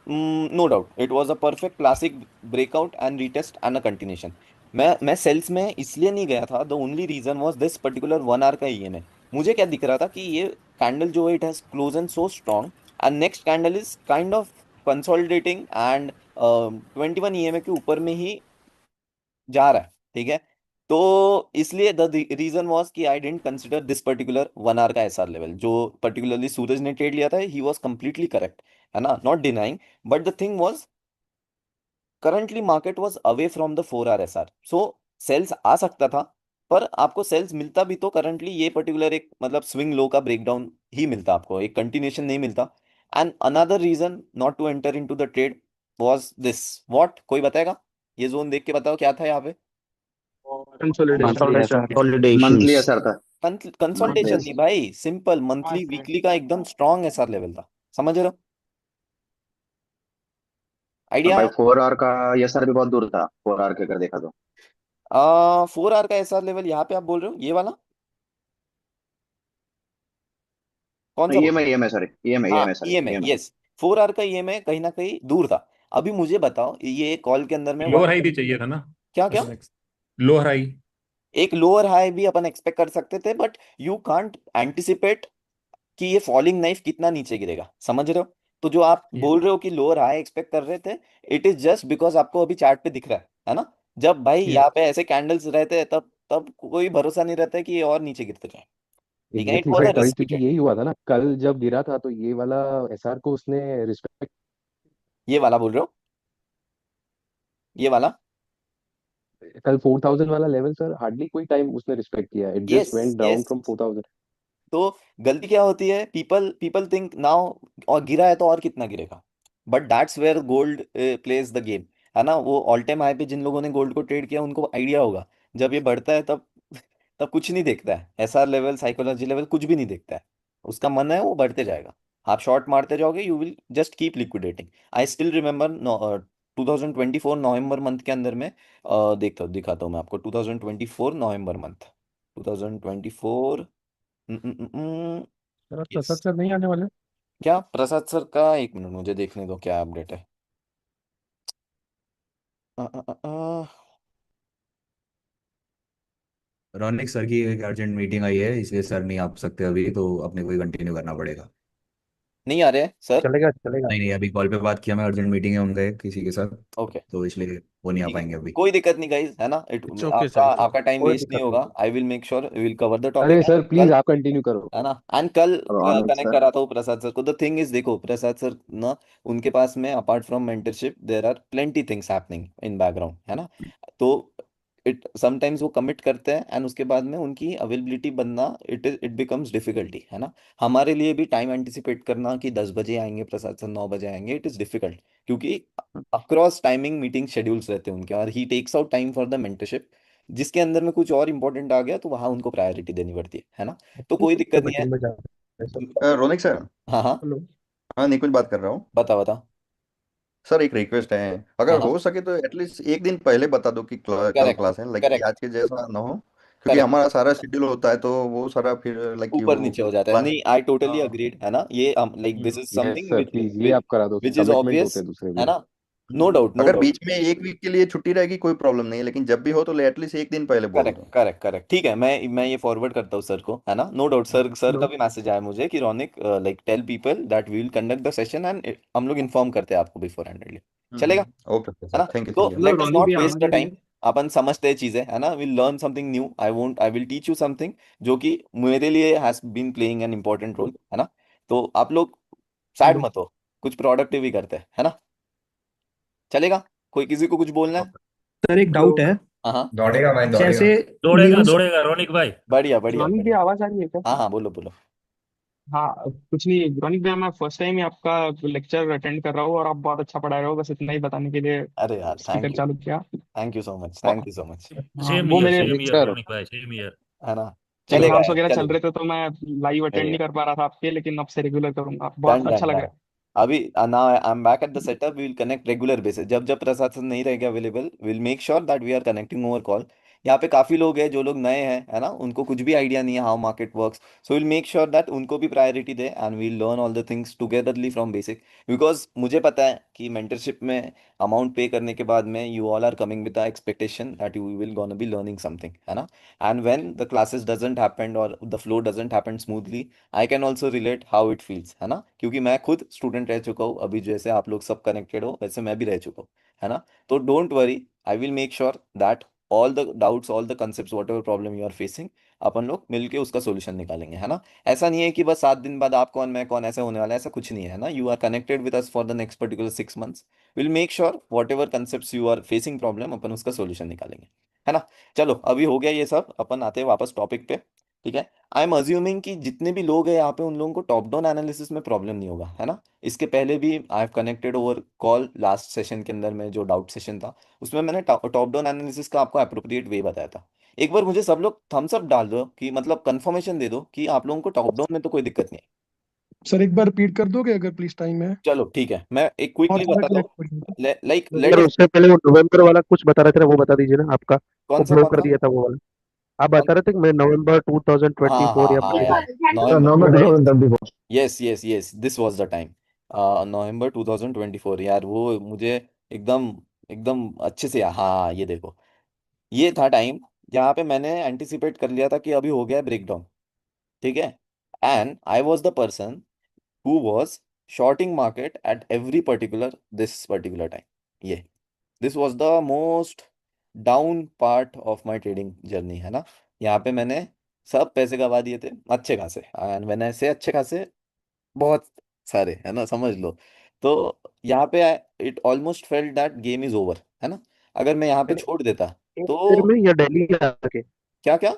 S1: no doubt it was a perfect classic breakout and retest and a continuation. मैं सेल्स में इसलिए नहीं गया था, the only reason was this particular 1 hour का ईएमए। मुझे क्या दिख रहा था कि ये कैंडल जो है it has closed so strong and next candle is kind of consolidating and 21 EMA के ऊपर में ही जा रहा है। ठीक है। तो इसलिए द रीजन वाज कि I didn't consider this particular 1 hour का एसआर लेवल जो पर्टिकुलरली सूरज ने ट्रेड लिया था, ही वाज कंप्लीटली करेक्ट, है ना, not denying. But the thing was currently market was away from the 4 hour SR, so sells आ सकता था, पर आपको सेल्स मिलता भी तो करंटली ये पर्टिकुलर एक मतलब स्विंग लो का ब्रेकडाउन ही मिलता, आपको एक कंटिन्यूशन नहीं मिलता। And another reason not to enter into the trade was this, what, कोई बताएगा? ये जोन देख के बताओ क्या था यहाँ पे।
S2: कंसोलिडेशन।
S8: मंथली ऐसा
S4: मंथली
S5: कंसोलिडेशंस।
S4: ऐसा था। मंथली
S1: कंसोल्टेशन नहीं भाई, सिंपल मंथली वीकली का एकदम स्ट्रॉन्ग एसआर लेवल था। समझ रहे हो? आइडिया
S4: भाई
S1: है?
S4: 4 आवर का ये सर भी बहुत दूर था, 4 आवर के अगर देखा तो।
S1: 4 आवर का एसआर लेवल यहाँ पे आप बोल रहे हो, ये वाला कौन सा बोल रहे
S4: ईएमआई ईएमआई सॉरी, ईएमआई
S1: हो? हाँ
S4: EMI sorry
S1: EMA,
S4: EMI.
S1: Yes. 4 hour का ईएमए कहीं ना कहीं दूर था। अभी मुझे बताओ ये कॉल के अंदर में
S6: लोअर
S1: वन,
S6: हाई भी चाहिए था ना?
S1: क्या क्या?
S6: Lower high.
S1: एक लोअर हाई भी अपन एक्सपेक्ट कर सकते थे, बट यू कांट एंटिसिपेट कि ये फॉलिंग नाइफ कितना नीचे गिरेगा। समझ रहे हो? तो जो आप बोल रहे हो कि लोअर हाई एक्सपेक्ट कर रहे थे, इट इज जस्ट बिकॉज आपको अभी चार्ट पे दिख रहा है ना। जब भाई यहाँ पे ऐसे कैंडल्स रहते हैं तब तब कोई भरोसा नहीं रहता है कि ये और नीचे गिरते जाए। ठीक है, इट
S8: एग्जैक्टली
S1: वॉज
S8: सर,
S1: अ
S8: कल
S1: रिस्की
S8: क्योंकि
S1: ट्रेड।
S8: यही हुआ था ना, कल जब गिरा था तो ये वाला एसआर को उसने रिस्पेक्ट।
S1: ये वाला बोल रहे हो? ये वाला?
S8: कल 4000 वाला लेवल सर हार्डली कोई टाइम उसने रिस्पेक्ट किया, it
S1: yes
S8: just went down
S1: yes.
S8: From 4000।
S1: तो गलती क्या होती है, पीपल पीपल थिंक नाउ और गिरा है तो और कितना गिरेगा, but that's where gold plays the game, है ना। वो ऑल टाइम हाई पे जिन लोगों ने गोल्ड को ट्रेड किया उनको आइडिया होगा, जब ये बढ़ता है तब तब कुछ नहीं देखता है, एसआर लेवल साइकोलॉजी लेवल कुछ भी नहीं देखता है। उसका मन है वो बढ़ते जाएगा, आप शॉर्ट मारते जाओगे, you will just keep liquidating. I still remember 2024 November month के अंदर में, दिखाता हूँ मैं आपको, 2024 November month, 2024।
S2: Sir
S1: yes.
S2: Prasad sir नहीं आने वाले?
S1: क्या प्रसाद सर का, एक मिनट मुझे देखने दो क्या अपडेट है। अ, अ, अ, अ,
S9: रॉनिक सर की एक अर्जेंट मीटिंग आई है, इसलिए सर नहीं आ सकते अभी, तो अपने को ही कंटिन्यू करना पड़ेगा।
S1: नहीं आ रहे हैं सर?
S2: चलेगा चलेगा।
S9: नहीं नहीं, अभी कॉल पे बात किया मैं, अर्जेंट मीटिंग है उनका एक किसी के साथ,
S1: ओके,
S9: तो इसलिए वो नहीं आ
S1: ठीक है,
S9: पाएंगे अभी।
S1: कोई दिक्कत नहीं गाइस, है ना।
S2: इट्स ओके
S1: आपका
S2: सर, इट्स ओके,
S1: आपका टाइम
S2: कोई
S1: वेस्ट नहीं
S2: दिक्कत
S1: होगा,
S2: नहीं।
S1: I will make sure we will cover the topic.
S8: अरे सर प्लीज
S1: कल,
S8: आप कंटिन्यू करो।
S1: है ना, एंड कल
S4: रोनिक
S1: कनेक्ट
S4: सर,
S1: कराता हूँ प्रसाद सर को। द थिंग इज देखो प्रसाद सर ना, उनके पास में apart from mentorship there are plenty things happening in background, है ना। तो इट समटाइम्स वो कमिट करते हैं एंड उसके बाद में उनकी अवेलेबिलिटी बनना इट बिकम्स डिफिकल्टी, है ना। हमारे लिए भी टाइम एंटिसिपेट करना कि 10 बजे आएंगे प्रसाद सर, 9 बजे आएंगे, इट इज़ डिफिकल्ट, क्योंकि अक्रॉस टाइमिंग मीटिंग शेड्यूल्स रहते हैं उनके, और he takes out time for the mentorship, जिसके अंदर में कुछ और इंपॉर्टेंट आ गया तो वहाँ उनको प्रायोरिटी देनी पड़ती है ना। तो कोई दिक्कत नहीं है।
S2: मीटिंग में जाते हैं सर।
S7: रोनिक सर।
S1: हाँ हाँ,
S2: हेलो।
S7: हाँ, निकुंज बात कर रहा हूँ।
S1: बता बता।
S7: सर एक रिक्वेस्ट है,
S1: हाँ
S7: अगर
S1: हाँ,
S7: हो सके तो एटलीस्ट एक दिन पहले बता दो कि कल
S1: करेक्ट
S7: क्लास है, लाइक कि
S1: करेक्ट
S7: आज के जैसा ना हो, क्योंकि
S1: करेक्ट,
S7: हमारा सारा शेड्यूल होता है तो वो सारा फिर लाइक कि
S1: ऊपर
S7: वो
S1: नीचे हो जाता है।
S7: प्लान।
S1: नहीं, आई टोटली
S7: हाँ।
S1: अग्रीड, है ना। ये like this is
S8: yes
S1: something
S8: sir,
S1: which
S8: please ये आप करा दो,
S1: विच इज
S8: कमिटमेंट होते
S1: ऑब्वियस,
S8: हैं दूसरे
S1: है
S8: भी।
S1: ना। नो डाउट नो
S7: अगर
S1: डाउट।
S7: बीच में एक वीक के लिए छुट्टी रहेगी कोई प्रॉब्लम नहीं है, लेकिन जब भी हो तो एटलीस्ट एक दिन पहले बोल
S1: करेक्ट
S7: दो।
S1: करेक्ट करेक्ट, ठीक है, मैं ये फॉरवर्ड करता हूँ सर को, है ना। नो डाउट सर, सर का
S2: हेलो।
S1: भी मैसेज आया मुझे कि Ronik like tell people that we will conduct the session and हम लोग इन्फॉर्म करते हैं आपको बिफोर हैंडली, चलेगा,
S7: ओके ओके
S1: है
S7: सर,
S1: ना।
S7: थैंक यू
S1: तो
S7: थैंक यू।
S8: मतलब
S1: लेट अस
S8: रोनी भी
S1: नॉट वेस्ट
S8: आना
S1: द टाइम,
S8: जरूरी
S1: अपन समझते हैं चीजें, है ना। Will learn something new, I will teach you something जो कि मेरे लिए has been playing an important role, है ना। तो आप लोग सैड
S2: हेलो।
S1: मत हो, कुछ प्रोडक्टिव ही करते हैं, है ना। चलेगा, कोई किसी को कुछ बोलना है।
S10: सर एक
S2: हेलो।
S10: डाउट है।
S1: हाँ हाँ,
S9: दौड़ेगा भाई दौड़ेगा।
S10: जैसे
S6: दौड़ेगा
S10: न्यूज
S6: दौड़ेगा रोनिक भाई।
S1: बढ़िया बढ़िया
S8: रोनिक भी
S1: बढ़िया।
S8: आवाज आ रही है क्या?
S1: हाँ हाँ, बोलो बोलो।
S8: हाँ, कुछ नहीं रोनिक भैया, मैं फर्स्ट टाइम ही आपका लेक्चर अटेंड कर रहा हूँ और आप बहुत अच्छा पढ़ा रहे हो, बस इतना ही बताने के लिए
S1: अरे यार,
S8: स्पीकर चालू किया।
S1: थैंक यू सो मच,
S8: और
S1: थैंक यू सो मच,
S8: हाँ, वो मेरे
S6: same
S8: Ronik
S6: year
S8: sir
S6: Ronik भाई, सेम ईयर।
S1: है ना। चलेगा
S8: एग्जाम्स
S1: यार,
S8: वगैरह चल
S1: चलेगा।
S8: रहे थे तो मैं लाइव अटेंड नहीं
S1: चलेगा,
S8: कर पा रहा था आपके, लेकिन अब से रेगुलर करूंगा, बहुत
S1: डन
S8: अच्छा
S1: डन
S8: लग
S1: डन।
S8: रहा है।
S1: अभी now I am back at the setup, we will connect regular basis, जब जब प्रसाद सर नहीं रहेगा available, will make sure that we are connecting over call. यहाँ पे काफी लोग हैं जो लोग नए हैं, है ना, उनको कुछ भी आइडिया नहीं है how market works, so will make sure that उनको भी प्रायोरिटी दे and we'll learn all the things togetherly from basic. Because मुझे पता है कि मेंटरशिप में अमाउंट पे करने के बाद में you all are coming with the expectation that you will gonna be learning something, है ना। And when the classes doesn't happen और the flow doesn't happen smoothly, I can also relate how it feels, है ना, क्योंकि मैं खुद student रह चुका हूँ, अभी जैसे आप लोग सब कनेक्टेड हो वैसे मैं भी रह चुका हूँ, है ना। तो don't worry, I will make sure that all the doubts, all the concept, whatever problem you are facing, अपन लोग मिलके उसका सोल्यूशन निकालेंगे, है ना। ऐसा नहीं है कि बस 7 दिन बाद आप कौन मैं कौन ऐसा होने वाला है, ऐसा कुछ नहीं है ना। You are connected with us for the next particular 6 months, will make sure whatever concept you are facing problem, अपन उसका सोल्यूशन निकालेंगे, है ना। चलो, अभी हो गया ये सब, अपन आते हैं वापस टॉपिक पे, ठीक है। आई एम अज्यूमिंग कि जितने भी लोग हैं यहाँ पे उन लोगों को टॉप डाउन एनालिसिस में प्रॉब्लम नहीं होगा, है ना। इसके पहले भी I have connected over call, last session के अंदर में जो डाउट सेशन था उसमें मैंने टॉप डाउन एनालिसिस का आपको अप्रोप्रिएट वे बताया था। एक बार मुझे सब लोग थम्स अप डाल दो कि मतलब कंफर्मेशन दे दो कि आप लोगों को टॉप डाउन में तो कोई दिक्कत नहीं है।
S10: सर एक बार रिपीट कर दोगे अगर प्लीज, टाइम है।
S1: चलो ठीक है, मैं एक
S10: और
S1: क्विकली
S10: सारा
S1: बताता
S10: क्लियर
S1: हूँ।
S10: पढ़िए।
S1: लाइक लेट
S2: सर
S1: अस,
S2: उससे पहले वो नवंबर वाला कुछ बता रहे थे ना, वो बता दीजिए ना आपका। वो फ्लो
S1: कौन
S2: कर
S1: सा।
S2: दिया था वो वाला। आप बता रहे थे कि मैं नवंबर
S1: हाँ
S2: 2024
S1: हाँ
S2: या
S1: हाँ
S2: मई
S1: यार,
S7: sir
S1: November,
S7: November 2024।
S1: Yes yes yes, this was the time, November 2024 यार, वो मुझे एकदम एकदम अच्छे से, हाँ ये देखो, ये था टाइम जहाँ पे मैंने एंटिसिपेट कर लिया था कि अभी हो गया ब्रेक डाउन, ठीक है। And I was the person who was shorting market at every particular this particular time. ये this was the most down part of my trading journey, है ना। यहाँ पे मैंने सब पैसे गवा दिए थे अच्छे खासे, एंड मैंने ऐसे अच्छे खासे बहुत सारे, है ना, समझ लो। तो यहाँ पे it almost felt that game is over, है ना। अगर मैं यहाँ पे छोड़ देता
S2: एक ट्रेड
S1: तो,
S2: में या दिल्ली आके,
S1: क्या क्या।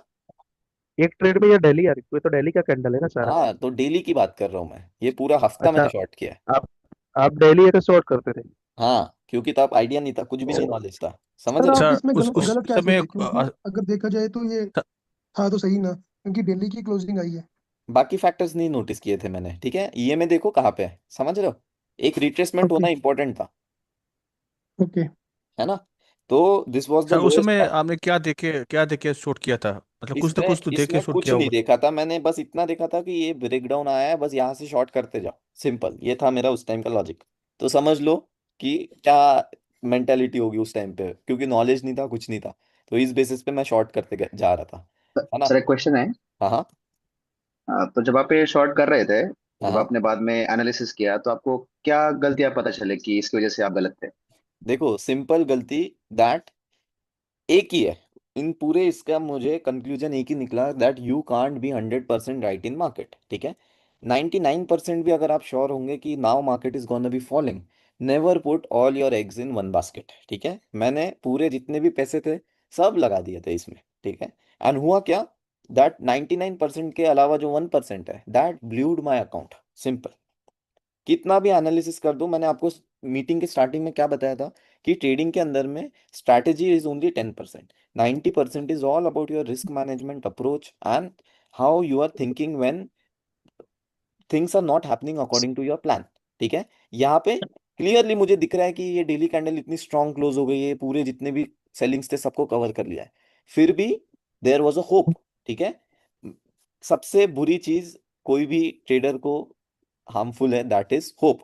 S2: एक ट्रेड में या दिल्ली आ रही, कोई तो दिल्ली का कैंडल है ना सारा।
S1: हाँ, तो डेली की बात कर रहा हूँ मैं, ये पूरा हफ्ता
S2: अच्छा।
S1: मैंने शॉर्ट किया है।
S2: आप आप दिल्ली का शॉर्ट करते थे।
S1: हाँ, क्योंकि तब आइडिया नहीं था, कुछ भी नहीं नॉलेज था, समझ
S10: सर
S1: रहे
S10: आप
S1: हो।
S5: सर
S10: इसमें
S5: उस
S10: गलत
S5: उस
S10: गलत कैसे
S5: समय
S10: थे, क्योंकि अगर देखा जाए तो ये था तो सही ना, क्योंकि दिल्ली की क्लोजिंग आई है।
S1: बाकी फैक्टर्स नहीं नोटिस किए थे मैंने, ठीक है, ये में देखो कहाँ पे है, समझ रहे हो। एक रिट्रेसमेंट
S10: ओके।
S1: होना इंपॉर्टेंट था,
S10: ओके।
S1: है ना। तो दिस वाज द
S5: सर उस
S1: लोएस्ट।
S5: समय आपने क्या देख के शूट किया था, मतलब कुछ
S1: इसमें
S5: तो देख के
S1: इसमें
S5: शूट
S1: कुछ
S5: किया
S1: नहीं
S5: होगा।
S1: देखा था मैंने, बस इतना देखा था कि ये ब्रेक डाउन आया है, बस यहाँ से शॉर्ट करते जाओ, सिंपल, ये था मेरा उस टाइम का लॉजिक। तो समझ लो कि क्या मेंटेलिटी होगी उस टाइम पे, क्योंकि नॉलेज नहीं था, कुछ नहीं था, तो इस बेसिस पे मैं शॉर्ट करते जा रहा था, है ना।
S4: सर एक क्वेश्चन है।
S1: हाँ हाँ
S4: तो जब आप ये शॉर्ट कर रहे थे,
S1: हाँ
S4: जब
S1: हाँ।
S4: आपने बाद में एनालिसिस किया, तो आपको क्या गलतियां पता चले कि इसकी वजह से आप गलत थे?
S1: देखो, सिंपल गलती दैट एक ही है, इन पूरे इसका मुझे कंक्लूजन एक ही निकला, that you can't be 100% right in market, ठीक है। 99% भी अगर आप श्योर होंगे कि now market is gonna be falling, never put all your eggs in one basket, ठीक है। मैंने पूरे जितने भी पैसे थे सब लगा दिए थे इसमें, ठीक है। एंड हुआ क्या, दैट 99% के अलावा जो 1% है, दैट ब्लूड माई अकाउंट, सिंपल। कितना भी एनालिसिस कर दो, मैंने आपको मीटिंग के स्टार्टिंग में क्या बताया था कि ट्रेडिंग के अंदर में strategy is only 10%, 90% is all about your risk management approach and how you are thinking when things are not happening according to your plan, ठीक है। यहाँ पे क्लियरली मुझे दिख रहा है कि ये डेली कैंडल इतनी स्ट्रांग क्लोज हो गई है, पूरे जितने भी सेलिंग्स थे सबको कवर कर लिया है, फिर भी देयर वाज अ होप, ठीक है। सबसे बुरी चीज कोई भी ट्रेडर को हार्मफुल है, दैट इज होप।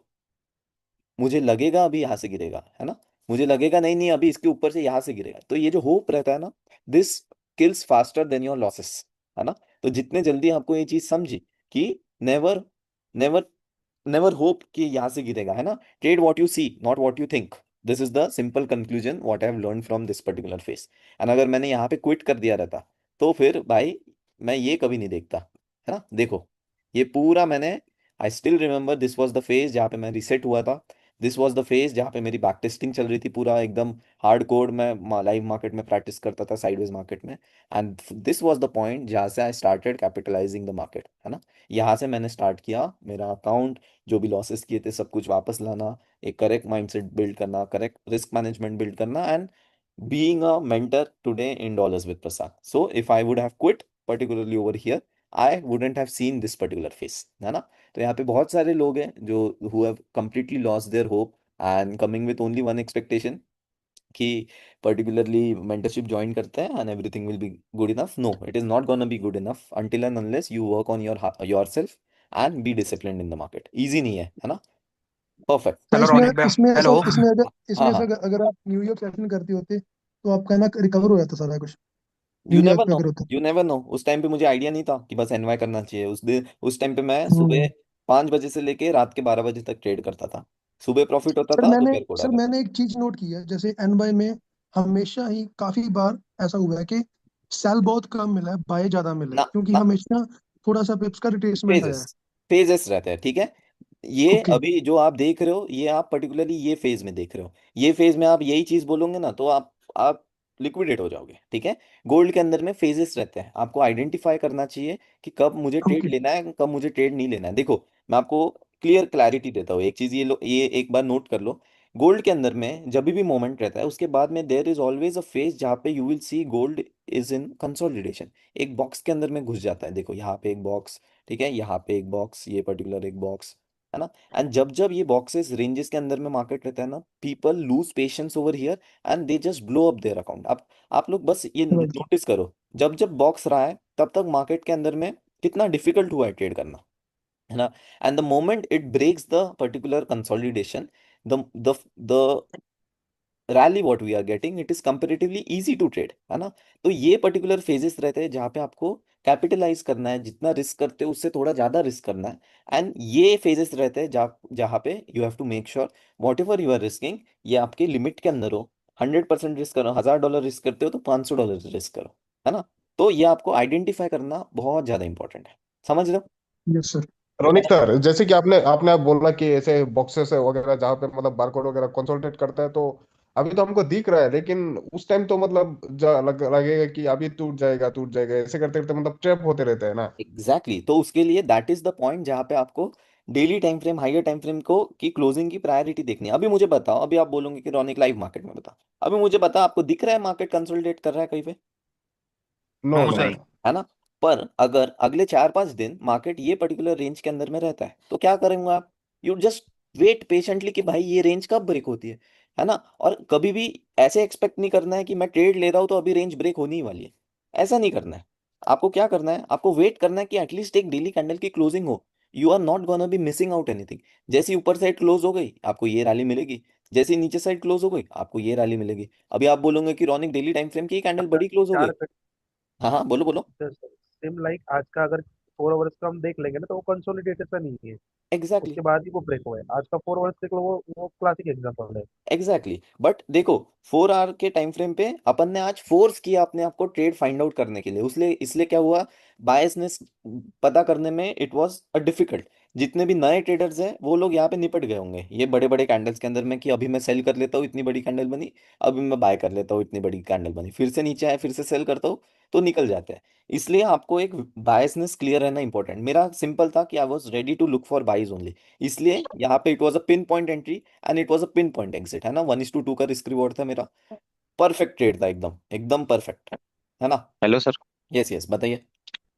S1: मुझे लगेगा अभी यहाँ से गिरेगा, है ना, मुझे लगेगा नहीं नहीं अभी इसके ऊपर से यहाँ से गिरेगा, तो ये जो होप रहता है ना, this kills faster than your losses, है ना। तो जितने जल्दी आपको ये चीज समझी कि नेवर नेवर नेवर होप कि यहाँ से गिरेगा, है ना, trade what you see not what you think, this is the simple conclusion what I have learn from this particular phase. And अगर मैंने यहाँ पे क्विट कर दिया रहता तो फिर भाई मैं ये कभी नहीं देखता, है ना। देखो ये पूरा मैंने, आई still remember this was the phase जहाँ पे मैं रिसेट हुआ था, दिस वॉज द फेज जहाँ पे मेरी बैक टेस्टिंग चल रही थी, पूरा एकदम हार्ड कोड मैं लाइव मार्केट में प्रैक्टिस करता था, साइडवेज मार्केट में। And this was the point जहाँ से I started capitalising the market, है ना। यहाँ से मैंने स्टार्ट किया मेरा अकाउंट, जो भी लॉसेस किए थे सब कुछ वापस लाना, एक करेक्ट माइंडसेट बिल्ड करना, करेक्ट रिस्क मैनेजमेंट बिल्ड करना, and being a mentor today in dollars with Prasad. So if I would have quit particularly over here, I wouldn't have seen this particular phase, है ना। तो यहाँ पे बहुत सारे लोग हैं जो who have completely lost their hope and coming with only one expectation कि particularly mentorship join करते हैं and everything will be good enough. No, it is not gonna be good enough until and unless you work on yourself and be disciplined in the market. Easy नहीं है ना। Perfect.
S10: क्या
S5: hello
S10: इसमें
S5: रोनिक भैया।
S10: इसमें ऐसा
S5: हेलो।
S10: इसमें अगर
S1: हाँ
S10: इसमें ऐसा
S1: हाँ,
S10: अगर आप न्यूयॉर्क सेशन करते होते तो आपका ना रिकवर हो जाता सारा कुछ,
S1: यू
S10: न्यूयॉर्क
S1: नेवर
S10: पे
S1: नो,
S10: अगर होता।
S1: You never know. उस टाइम पे मुझे आइडिया नहीं था कि बस एनवाई करना चाहिए। उस दिन उस टाइम पे मैं सुबह
S10: हम्म।
S1: 5 बजे से लेके रात के 12 बजे तक ट्रेड करता था। सुबह प्रॉफिट होता
S10: सर
S1: था,
S10: मैंने
S1: दोपहर को
S10: सर
S1: उड़ाता था।
S10: मैंने एक चीज नोट की है, जैसे एनबाई में हमेशा ही काफी बार ऐसा हुआ है कि सेल बहुत कम मिला है, बाय ज्यादा मिला है,
S1: ना
S10: क्योंकि
S1: ना,
S10: हमेशा थोड़ा सा पिप्स का रिट्रेसमेंट आया है।
S1: फेजेस फेजेस रहते हैं, ठीक है। ये
S10: ओके।
S1: अभी जो आप देख रहे हो, ये आप पर्टिकुलरली ये फेज में देख रहे हो, ये फेज में आप यही चीज बोलोगे ना तो आप लिक्विडेट हो जाओगे, ठीक है। गोल्ड के अंदर में फेजेस रहते हैं, आपको आइडेंटिफाई करना चाहिए कि कब मुझे ट्रेड
S10: ओके।
S1: लेना है, कब मुझे ट्रेड नहीं लेना है। देखो मैं आपको क्लियर क्लैरिटी देता हूँ, एक चीज ये एक बार नोट कर लो। गोल्ड के अंदर में जब भी मोमेंट रहता है उसके बाद में there is always a phase जहाँ पे you will see gold is in consolidation, एक बॉक्स के अंदर में घुस जाता है। देखो यहाँ पे एक बॉक्स, ठीक है, यहाँ पे एक बॉक्स, ये पर्टिकुलर एक बॉक्स, है ना। एंड जब जब ये बॉक्सेस रेंजेस के अंदर में मार्केट रहता है ना, people lose patience over here and they just blow up their account. आप लोग बस ये
S10: राइट।
S1: नोटिस करो, जब जब बॉक्स रहा है तब तक मार्केट के अंदर में कितना डिफिकल्ट हुआ है ट्रेड करना, है ना। And the moment it breaks the particular consolidation, the rally what we are getting, it is comparatively easy to trade, है ना। तो ये पर्टिकुलर फेजेस रहते हैं जहाँ पे आपको कैपिटलाइज करना है, जितना रिस्क करते हो उससे थोड़ा ज्यादा रिस्क करना है। एंड ये फेजेस रहते हैं जहाँ जहाँ पे you have to make sure whatever you are risking ये आपके लिमिट के अंदर हो। 100% रिस्क करो, $1000 रिस्क करते हो तो $500 रिस्क करो, है ना। तो ये आपको आइडेंटिफाई करना बहुत ज्यादा इंपॉर्टेंट है, समझ रहे हो।
S10: Yes sir.
S3: रोनिक सर, जैसे कि आपने आप बोला कि ऐसे बॉक्सेस वगैरह जहाँ पे मतलब बारकोड वगैरह कंसोलिडेट करता है, तो अभी तो हमको दिख रहा है, लेकिन उस टाइम तो मतलब लगेगा कि अभी टूट जाएगा, ऐसे करते करते मतलब ट्रैप होते रहते हैं ना।
S1: एग्जैक्टली तो उसके लिए दैट इज द पॉइंट जहाँ पे आपको daily time frame, higher time frame को की क्लोजिंग की प्रायोरिटी देखनी है। अभी मुझे बताओ, अभी आप बोलोगे कि रॉनिक लाइव मार्केट में बता, अभी मुझे बता आपको दिख रहा है मार्केट कंसोलिडेट कर रहा है कहीं पे,
S3: नो
S5: नो
S3: नो।
S5: सर।
S4: नहीं।
S1: है ना। पर अगर अगले 4-5 दिन मार्केट ये पर्टिकुलर रेंज के अंदर में रहता है तो क्या करेंगे आप, यू जस्ट वेट पेशेंटली कि भाई ये रेंज कब ब्रेक होती है ना। और कभी भी ऐसे एक्सपेक्ट नहीं करना है कि मैं ट्रेड ले रहा हूँ तो अभी रेंज ब्रेक होने ही वाली है, ऐसा नहीं करना है। आपको क्या करना है, आपको वेट करना है कि एटलीस्ट एक डेली कैंडल की क्लोजिंग हो, you are not gonna be missing out anything. जैसी ऊपर साइड क्लोज हो गई आपको ये रैली मिलेगी, जैसी नीचे साइड क्लोज हो गई आपको ये रैली मिलेगी। अभी आप बोलोगे कि रॉनिक डेली टाइम फ्रेम की कैंडल
S2: अगर
S1: बड़ी क्लोज हो गई।
S2: चार
S1: हाँ हाँ, बोलो बोलो।
S2: सेम लाइक आज का अगर 4 आवर्स का हम देख लेंगे ना तो वो कंसोलिडेटेड सा नहीं है,
S1: एग्जैक्टली
S2: उसके बाद ही वो ब्रेक हुआ है। आज का 4 आवर्स देख लो, वो क्लासिक एग्जांपल है।
S1: एग्जैक्टली बट देखो 4 आवर के टाइम फ्रेम पे अपन ने आज फोर्स किया अपने आप को ट्रेड फाइंड आउट करने के लिए, उसलिए इसलिए क्या हुआ, बायसनेस पता करने में इट वाज अ डिफिकल्ट। जितने भी नए ट्रेडर्स हैं वो लोग यहाँ पे निपट गए होंगे ये बड़े बड़े कैंडल्स के अंदर में, कि अभी मैं सेल कर लेता हूँ, इतनी बड़ी कैंडल बनी, अभी मैं बाय कर लेता हूँ, इतनी बड़ी कैंडल बनी, फिर से नीचे आए, फिर से सेल करता हूँ, तो निकल जाते हैं। इसलिए आपको एक बायसनेस क्लियर रहना इंपॉर्टेंट। मेरा सिंपल था कि I was ready to look for buys only, इसलिए यहाँ पे it was a pin point entry and it was a pin point exit, है ना। 1:2 का रिस्क रिवॉर्ड था मेरा, परफेक्ट ट्रेड था, एकदम एकदम परफेक्ट, है ना।
S11: Hello sir.
S1: यस यस, बताइए।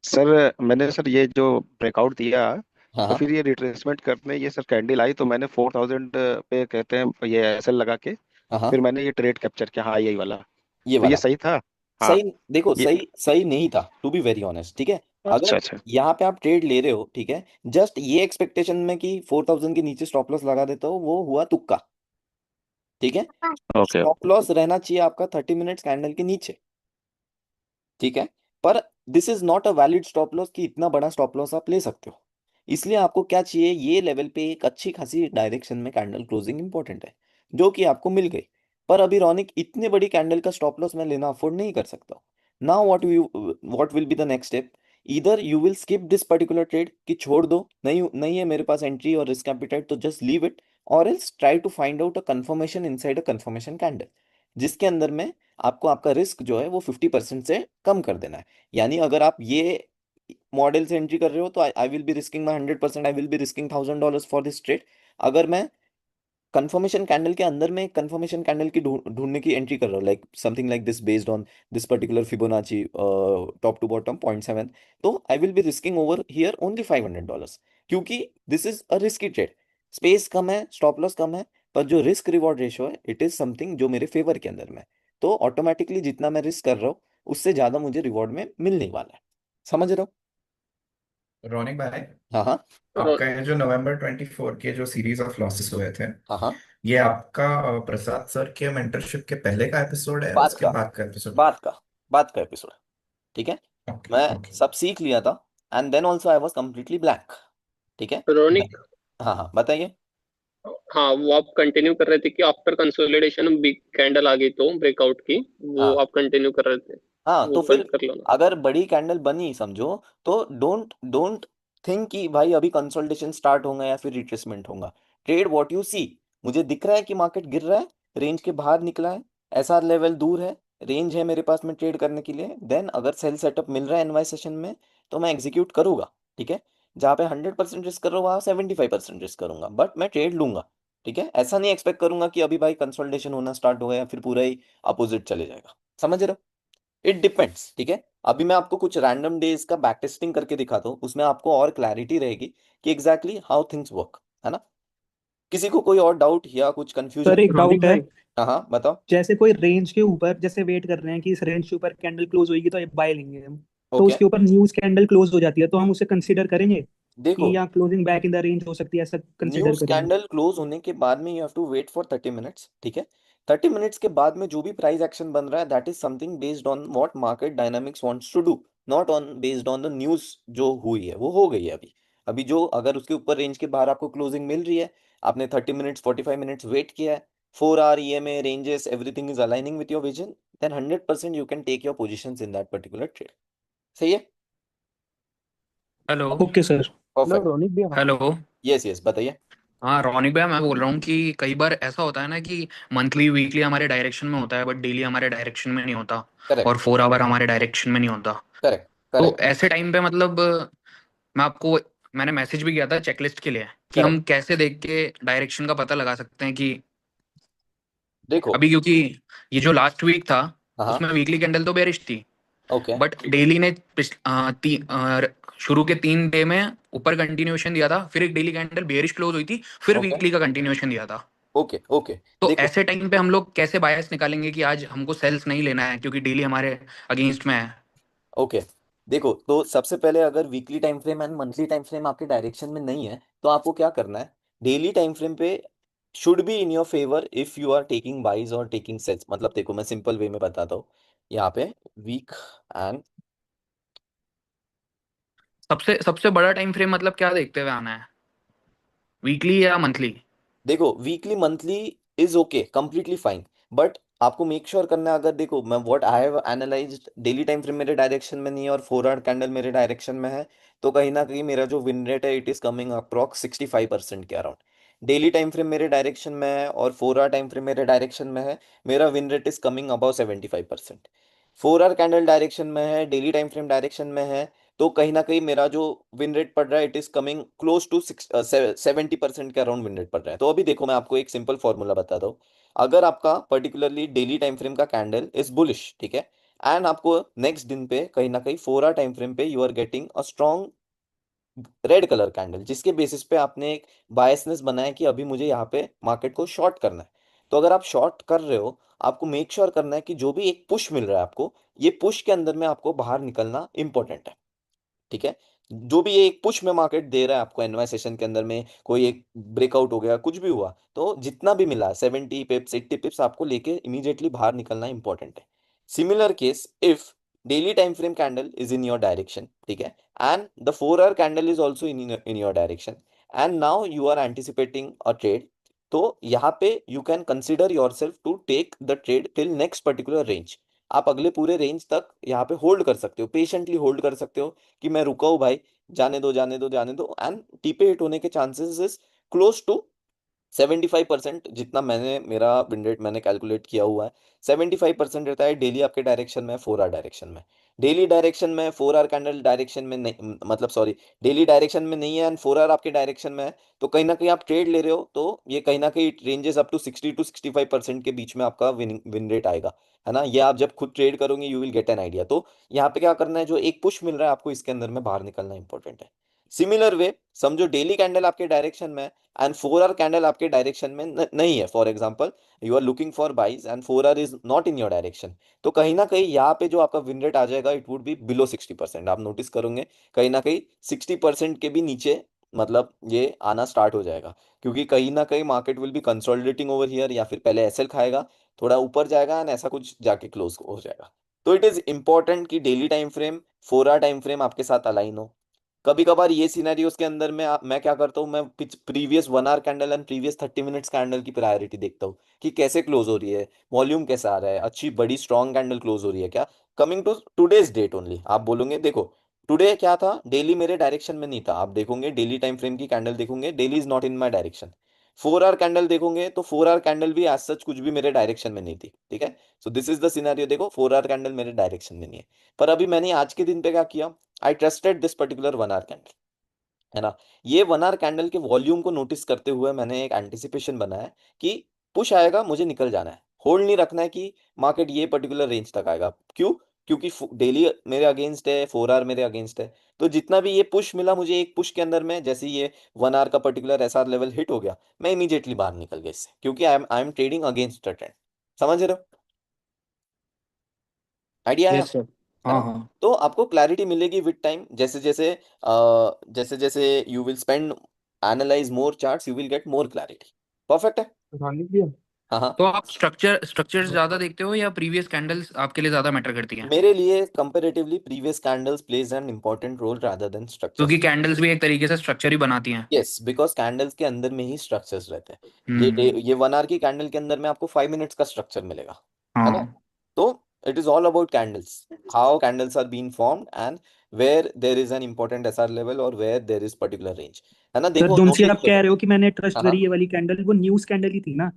S11: सर मैंने सर ये जो ब्रेकआउट दिया,
S1: हाँ
S11: तो
S1: हाँ।
S11: फिर ये रिट्रेसमेंट करने ये सर कैंडल आई तो मैंने 4000 पे कहते हैं ये एसएल लगा के
S1: हाँ हाँ।
S11: फिर मैंने ये ट्रेड कैप्चर किया, हाँ यही वाला।
S1: ये
S11: तो ये
S1: वाला
S11: सही था? हाँ।
S1: सही, देखो
S11: ये
S1: सही सही नहीं था, टू बी वेरी ऑनेस्ट, ठीक है।
S11: अच्छा
S1: अगर
S11: अच्छा।
S1: यहाँ पे आप ट्रेड ले रहे हो, ठीक है, जस्ट ये एक्सपेक्टेशन में कि 4000 के नीचे स्टॉप लॉस लगा देता हो, वो हुआ तुक्का, ठीक है।
S11: ओके।
S1: स्टॉप लॉस रहना चाहिए आपका 30 मिनट्स कैंडल के नीचे, ठीक है। पर this is not a valid stop loss कि इतना बड़ा स्टॉप लॉस आप ले सकते हो। इसलिए आपको क्या चाहिए, ये लेवल पे एक अच्छी खासी डायरेक्शन में कैंडल क्लोजिंग इंपॉर्टेंट है, जो कि आपको मिल गई। पर अभी रॉनिक इतने बड़ी कैंडल का स्टॉप लॉस मैं लेना अफोर्ड नहीं कर सकता। Now what will be the next step, इधर you will skip this particular trade, कि छोड़ दो, नहीं नहीं है मेरे पास एंट्री और रिस्क एपिटाइट, तो जस्ट लीव इट, और else try to find out a confirmation inside a confirmation candle, जिसके अंदर में आपको आपका रिस्क जो है वो 50% से कम कर देना है। यानी अगर आप ये मॉडल से एंट्री कर रहे हो, तो I will be risking my 100%, I will be risking $1000 for this trade. अगर मैं कंफर्मेशन कैंडल के अंदर में कंफर्मेशन कैंडल की ढूंढने की एंट्री कर रहा हूँ, like something like this based on this particular Fibonacci top to bottom 0.7, तो I will be risking over here only $500, क्योंकि this is a risky trade. Space कम है, स्टॉप लॉस कम है, पर जो रिस्क रिवॉर्ड रेशो है इट इज समथिंग जो मेरे फेवर के अंदर में है। तो ऑटोमेटिकली जितना मैं रिस्क कर रहा हूँ, उससे ज्यादा मुझे रिवॉर्ड में मिलने वाला है। समझ रहे हो।
S12: रोनिक भाई,
S1: हाँ हाँ।
S12: आपका ये जो नवंबर 24 के जो सीरीज ऑफ लॉसेस हुए थे,
S1: हाँ हाँ।
S12: ये आपका प्रसाद सर के मेंटरशिप के पहले का एपिसोड है या
S1: बात
S12: उसके
S1: का
S12: बाद का एपिसोड?
S1: बात का बात का एपिसोड, ठीक है।
S12: ओके
S1: मैं
S12: ओके।
S1: सब सीख लिया था, and then also I was completely blank, ठीक है।
S13: रोनिक,
S1: हाँ हाँ, बताइए।
S13: हाँ वो आप कंटिन्यू कर रहे थे कि आफ्टर कंसोलिडेशन बिग कैंडल आ गई तो ब्रेकआउट की, वो
S1: हाँ
S13: आप कंटिन्यू कर रहे थे।
S1: हाँ,
S13: वो
S1: तो फिर
S13: कर लो ना।
S1: अगर बड़ी कैंडल बनी समझो, तो डोंट डोंट थिंक कि भाई अभी कंसोलिडेशन स्टार्ट होगा या फिर रिट्रेसमेंट होगा। ट्रेड व्हाट यू सी। मुझे दिख रहा है कि मार्केट गिर रहा है, रेंज के बाहर निकला है, एसआर लेवल दूर है, रेंज है मेरे पास में ट्रेड करने के लिए, देन अगर सेल सेटअप मिल रहा है एनवाई सेशन में, तो मैं एग्जीक्यूट करूंगा, ठीक है। जहाँ पे 100% रिस्क कर रहा हूँ, वहाँ 75% रिस्क करूंगा, बट मैं ट्रेड लूंगा, ठीक है। ऐसा नहीं एक्सपेक्ट करूंगा कि अभी भाई कंसोलिडेशन होना स्टार्ट हो गया या फिर पूरा ही अपोजिट चले जाएगा। समझ रहे हो। इट डिपेंड्स, ठीक है। अभी मैं आपको कुछ रैंडम डेज का बैक टेस्टिंग करके दिखाता हूँ, उसमें आपको और क्लैरिटी रहेगी कि एग्जैक्टली हाउ थिंग्स वर्क, है ना। किसी को कोई और डाउट या कुछ कंफ्यूजन।
S14: सर एक
S8: रोनिक
S14: डाउट है।
S8: भाई,
S1: हाँ हाँ, बताओ।
S14: जैसे कोई रेंज के ऊपर जैसे वेट कर रहे हैं कि इस रेंज के ऊपर कैंडल क्लोज होगी तो ये बाय लेंगे हम, तो
S1: ओके।
S14: उसके ऊपर न्यूज कैंडल क्लोज हो जाती है तो हम उसे कंसीडर करेंगे कि
S1: देखो,
S14: यहाँ closing back in the range हो सकती है, ऐसा कंसीडर
S1: न्यूज
S14: करेंगे?
S1: कैंडल क्लोज होने के बाद में you have to wait for 30 minutes, ठीक है। 30 मिनट्स के बाद में जो भी प्राइस एक्शन बन रहा है, that is something based on what market dynamics wants to do, not on based on the news. जो हुई है वो हो गई है अभी। अभी जो अगर उसके ऊपर रेंज के बाहर आपको क्लोजिंग मिल रही है, आपने 30 मिनट्स 45 मिनट्स वेट किया है, 4 hour EMA ranges everything is aligning with your vision, then 100% you can take your position in that particular trade. सही है।
S15: Hello.
S14: Okay sir.
S2: Hello
S1: perfect.
S2: Ronik भैया।
S15: हेलो।
S1: यस यस, बताइए।
S15: हाँ रोनिक भैया, मैं बोल रहा हूँ कि कई बार ऐसा होता है ना कि मंथली वीकली हमारे डायरेक्शन में होता है बट डेली हमारे डायरेक्शन में नहीं होता,
S1: करेक्ट
S15: और 4 आवर हमारे डायरेक्शन में नहीं होता।
S1: करेक्ट
S15: तो
S1: करेक्ट
S15: ऐसे टाइम पे मतलब मैं आपको मैंने मैसेज भी किया था चेकलिस्ट के लिए कि हम
S1: करेक्ट।
S15: कैसे देख के डायरेक्शन का पता लगा सकते हैं कि
S1: देखो।
S15: अभी, क्योंकि ये जो लास्ट वीक था
S1: हाँ।
S15: उसमें वीकली कैंडल तो बेरिश थी,
S1: ओके।
S15: बट डेली ने शुरू के 3 डे में ऊपर कंटिन्यूएशन दिया था, फिर एक डेली कैंडल बेरिश क्लोज हुई थी, फिर
S1: ओके
S15: वीकली का कंटिन्यूएशन दिया था।
S1: Okay okay.
S15: तो
S1: देखो।
S15: ऐसे टाइम पे हम लोग कैसे बायस निकालेंगे कि आज हमको सेल्स नहीं लेना है क्योंकि डेली हमारे अगेंस्ट में है?
S1: ओके। देखो, तो सबसे पहले अगर weekly time frame and monthly time frame आपके डायरेक्शन में नहीं है, तो आपको क्या करना है, डेली टाइम फ्रेम पे should be in your favour if you are taking buys और टेकिंग सेल्स। मतलब देखो, मैं सिंपल वे में बताता हूँ यहाँ पे। वीक एंड
S15: सबसे सबसे बड़ा टाइम फ्रेम मतलब क्या देखते हुए आना है, वीकली या मंथली?
S1: देखो, weekly monthly is okay, completely fine, but आपको मेक श्योर करना है, अगर देखो मैं what I have analysed, daily time frame मेरे डायरेक्शन में नहीं है और 4 आवर कैंडल मेरे डायरेक्शन में है, तो कहीं ना कहीं मेरा जो विन रेट है इट इज कमिंग अप्रॉक्स 65% के अराउंड। डेली टाइम फ्रेम मेरे डायरेक्शन में है और 4 आवर टाइम फ्रेम मेरे डायरेक्शन में है, मेरा win rate is coming about 75%। 4 our candle direction में है, डेली टाइम फ्रेम डायरेक्शन में है, तो कहीं ना कहीं मेरा जो विन रेट पड़ रहा है it is coming close to 70% के अराउंड विन रेट पड़ रहा है। तो अभी देखो मैं आपको एक सिंपल फॉर्मूला बताता हूँ। अगर आपका पर्टिकुलरली डेली टाइम फ्रेम का कैंडल इज बुलिश, ठीक है, एंड आपको नेक्स्ट दिन पे कहीं ना कहीं 4 आवर टाइम फ्रेम पे you are getting a strong red colour candle, जिसके बेसिस पे आपने एक बायसनेस बनाया कि अभी मुझे यहाँ पे मार्केट को शॉर्ट करना है। तो अगर आप शॉर्ट कर रहे हो, आपको मेक श्योर करना है कि जो भी एक पुश मिल रहा है आपको, ये पुश के अंदर में आपको बाहर निकलना इंपॉर्टेंट है। ठीक है, जो भी ये एक पुश में मार्केट दे रहा है आपको एनवाई सेशन के अंदर में, कोई एक ब्रेकआउट हो गया, कुछ भी हुआ, तो जितना भी मिला 70 पिप्स 80 पिप्स आपको लेके इमीडिएटली बाहर निकलना इंपॉर्टेंट है। Similar case if daily time frame candle is in your direction, ठीक है, and the 4 our candle is also in your direction, and now you are anticipating a trade, तो यहाँ पे you can consider yourself to take the trade till next particular range. आप अगले पूरे range तक यहाँ पे होल्ड कर सकते हो, पेशेंटली होल्ड कर सकते हो कि मैं रुका हूँ भाई, जाने दो जाने दो जाने दो, एंड टीपे हिट होने के चांसेस इज क्लोज टू 75%। जितना मैंने मेरा विन रेट मैंने कैलकुलेट किया हुआ है, 75% रहता है डेली आपके डायरेक्शन में, 4 आवर डायरेक्शन में। डेली डायरेक्शन में 4 आवर कैंडल डायरेक्शन में नहीं, मतलब सॉरी, डेली डायरेक्शन में नहीं है एंड 4 आवर आपके डायरेक्शन में है, तो कहीं ना कहीं आप ट्रेड ले रहे हो, तो ये कहीं ना कहीं रेंजेस अप टू 60 to 65% के बीच में आपका विन रेट आएगा, है ना। ये आप जब खुद ट्रेड करोगे you will get an idea. तो यहाँ पे क्या करना है, जो एक पुश मिल रहा है आपको इसके अंदर में बाहर निकलना इंपॉर्टेंट है। सिमिलर वे समझो डेली कैंडल आपके डायरेक्शन में एंड 4 आवर कैंडल आपके डायरेक्शन में नहीं है, for example you are looking for buys and 4 hour is not in your direction, तो कहीं ना कहीं यहाँ पे जो आपका विन रेट आ जाएगा इट वुड बी बिलो 60%। आप नोटिस करोगे कहीं ना कहीं 60% के भी नीचे मतलब ये आना स्टार्ट हो जाएगा, क्योंकि कहीं ना कहीं market will B consolidating over here, या फिर पहले एसएल खाएगा, थोड़ा ऊपर जाएगा एंड ऐसा कुछ जाके क्लोज हो जाएगा। तो इट इज इंपॉर्टेंट कि daily time frame 4 hour time frame आपके साथ अलाइन हो। कभी कभार ये सिनेरियोस के अंदर में मैं क्या करता हूँ, मैं previous 1 hour candle and previous 30 minutes candle की प्रायोरिटी देखता हूँ कि कैसे क्लोज हो रही है, वॉल्यूम कैसा आ रहा है, अच्छी बड़ी स्ट्रॉन्ग कैंडल क्लोज हो रही है क्या। Coming to today's date only, आप बोलोगे देखो टुडे क्या था, डेली मेरे डायरेक्शन में नहीं था, आप देखोगे डेली टाइम फ्रेम की कैंडल देखोगे, daily is not in my direction. 4 our candle देखोगे तो 4 आवर कैंडल भी एज सच कुछ भी मेरे डायरेक्शन में नहीं थी, ठीक है। सो दिस इज द सिनेरियो, देखो 4 आवर कैंडल मेरे डायरेक्शन में नहीं है, पर अभी मैंने आज के दिन पे क्या किया, आई trusted this particular 1 hour candle, है ना। ये 1 आवर कैंडल के वॉल्यूम को नोटिस करते हुए मैंने एक एंटिसिपेशन बनाया कि पुश आएगा, मुझे निकल जाना है, होल्ड नहीं रखना है कि मार्केट ये पर्टिकुलर रेंज तक आएगा। क्यों? क्योंकि डेली मेरे अगेंस्ट है, 4 आवर मेरे अगेंस्ट है, तो जितना भी ये पुश मिला मुझे, एक पुश के अंदर में जैसे ये 1 आवर का पर्टिकुलर एसआर लेवल हिट हो गया, मैं इमीडिएटली बाहर निकल गया इससे, क्योंकि I am trading against the trend. समझ रहे हो? आइडिया है,
S15: यस सर।
S1: है
S15: हाँ
S1: ना।
S15: हाँ।
S1: तो आपको क्लैरिटी मिलेगी विद टाइम, जैसे जैसे जैसे जैसे you will spend analyse more charts you will get more clarity. Perfect है।
S8: रॉनिक भैया।
S1: हाँ हाँ।
S15: तो आप स्ट्रक्चर ज्यादा देखते हो या प्रीवियस कैंडल्स आपके लिए ज्यादा मैटर करती हैं?
S1: मेरे लिए comparatively previous candles plays an important role rather than
S15: क्योंकि
S1: स्ट्रक्चर्स।
S15: कैंडल्स भी एक तरीके से स्ट्रक्चर ही बनाती हैं।
S1: यस, बिकॉज कैंडल्स के अंदर में ही स्ट्रक्चर्स रहते हैं।
S15: हम्म।
S1: ये 1 आवर की कैंडल के अंदर में आपको 5 मिनट्स का स्ट्रक्चर मिलेगा, है ना।
S15: हाँ
S1: तो it is all about candles, how candles are been formed and where there is an important SR level और where there is particular range, है ना।
S14: सर
S1: देखो
S14: जोनसी
S1: नोटिस
S14: आप कह
S1: करो।
S14: रहे हो कि मैंने ट्रस्ट
S1: हाँ
S14: करी
S1: हाँ,
S14: ये वाली कैंडल, वो न्यूज़ कैंडल ही थी ना?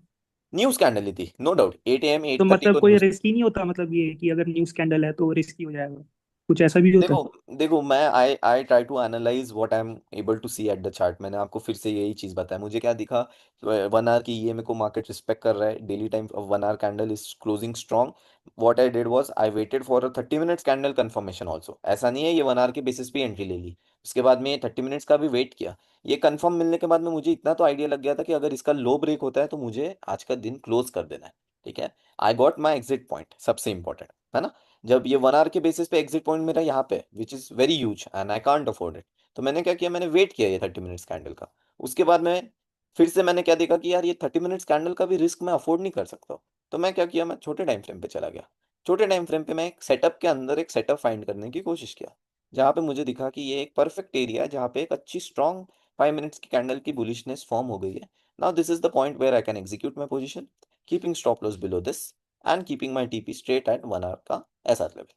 S1: न्यूज कैंडल ही थी, नो डाउट, 8 AM
S14: तो
S1: 8:30
S14: मतलब
S1: को
S14: कोई
S1: न्यूज।
S14: रिस्क ही नहीं होता, मतलब ये कि अगर न्यूज़ कैंडल है तो रिस्की हो जाएगा, कुछ ऐसा भी होता
S1: देखो
S14: है?
S1: देखो मैं I try to analyse what I am able to see at the chart. मैंने आपको फिर से यही चीज बताया, मुझे क्या दिखा, 1 आवर की ये मेरे को मार्केट रिस्पेक्ट कर रहा है, daily time of 1 hour candle is closing strong. What I did was I waited for a 30 minutes candle confirmation also, ऐसा नहीं है ये 1 आवर के बेसिस पे एंट्री ले ली, उसके बाद में 30 मिनट्स का भी वेट किया। ये कंफर्म मिलने के बाद में मुझे इतना तो आइडिया लग गया था कि अगर इसका लो ब्रेक होता है तो मुझे आज का दिन क्लोज कर देना है, ठीक है। I got my exit point, सबसे इंपॉर्टेंट, है ना। जब ये 1 आवर के बेसिस पे एग्जिट पॉइंट मेरा यहाँ पे which is very huge and I can't afford it, तो मैंने क्या किया, मैंने वेट किया ये 30 मिनट्स कैंडल का। उसके बाद में फिर से मैंने क्या देखा कि यार ये 30 मिनट्स कैंडल का भी रिस्क मैं अफोर्ड नहीं कर सकता हूँ। तो मैं क्या किया, मैं छोटे टाइम फ्रेम पे चला गया। छोटे टाइम फ्रेम पे मैं एक सेटअप के अंदर एक सेटअप फाइंड करने की कोशिश किया, जहाँ पे मुझे दिखा कि ये एक परफेक्ट एरिया है जहाँ पे एक अच्छी स्ट्रॉन्ग 5 मिनट्स की कैंडल की बुलिशनेस फॉर्म हो गई है। Now this is the point where I can execute my position keeping stop loss below this, and keeping my TP straight at 1 hour का SR level.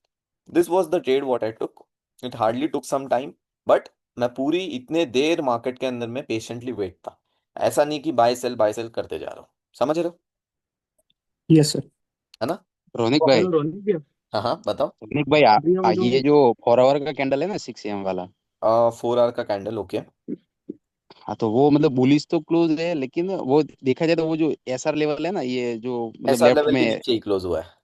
S1: This was the trade what I took. It hardly took some time, but मैं पूरी इतने देर market के अंदर में patiently wait था. ऐसा नहीं कि बाय सेल करते जा रहा हूँ. समझ रहे हो?
S14: Yes sir.
S1: है ना?
S11: रोनिक भाई,
S8: हेलो रोनिक भैया।
S1: हाँ हाँ बताओ.
S11: रोनिक भाई
S8: भैया जो
S11: ये जो 4 आवर का कैंडल है ना 6 AM वाला,
S1: 4 आवर का कैंडल. ओके.
S11: हाँ तो वो मतलब बुलिश तो क्लोज है, लेकिन वो देखा जाए तो वो जो एसआर लेवल है ना, ये जो मतलब
S1: SR
S11: लेफ्ट
S1: लेवल के
S11: में,
S1: नीचे ही क्लोज हुआ है.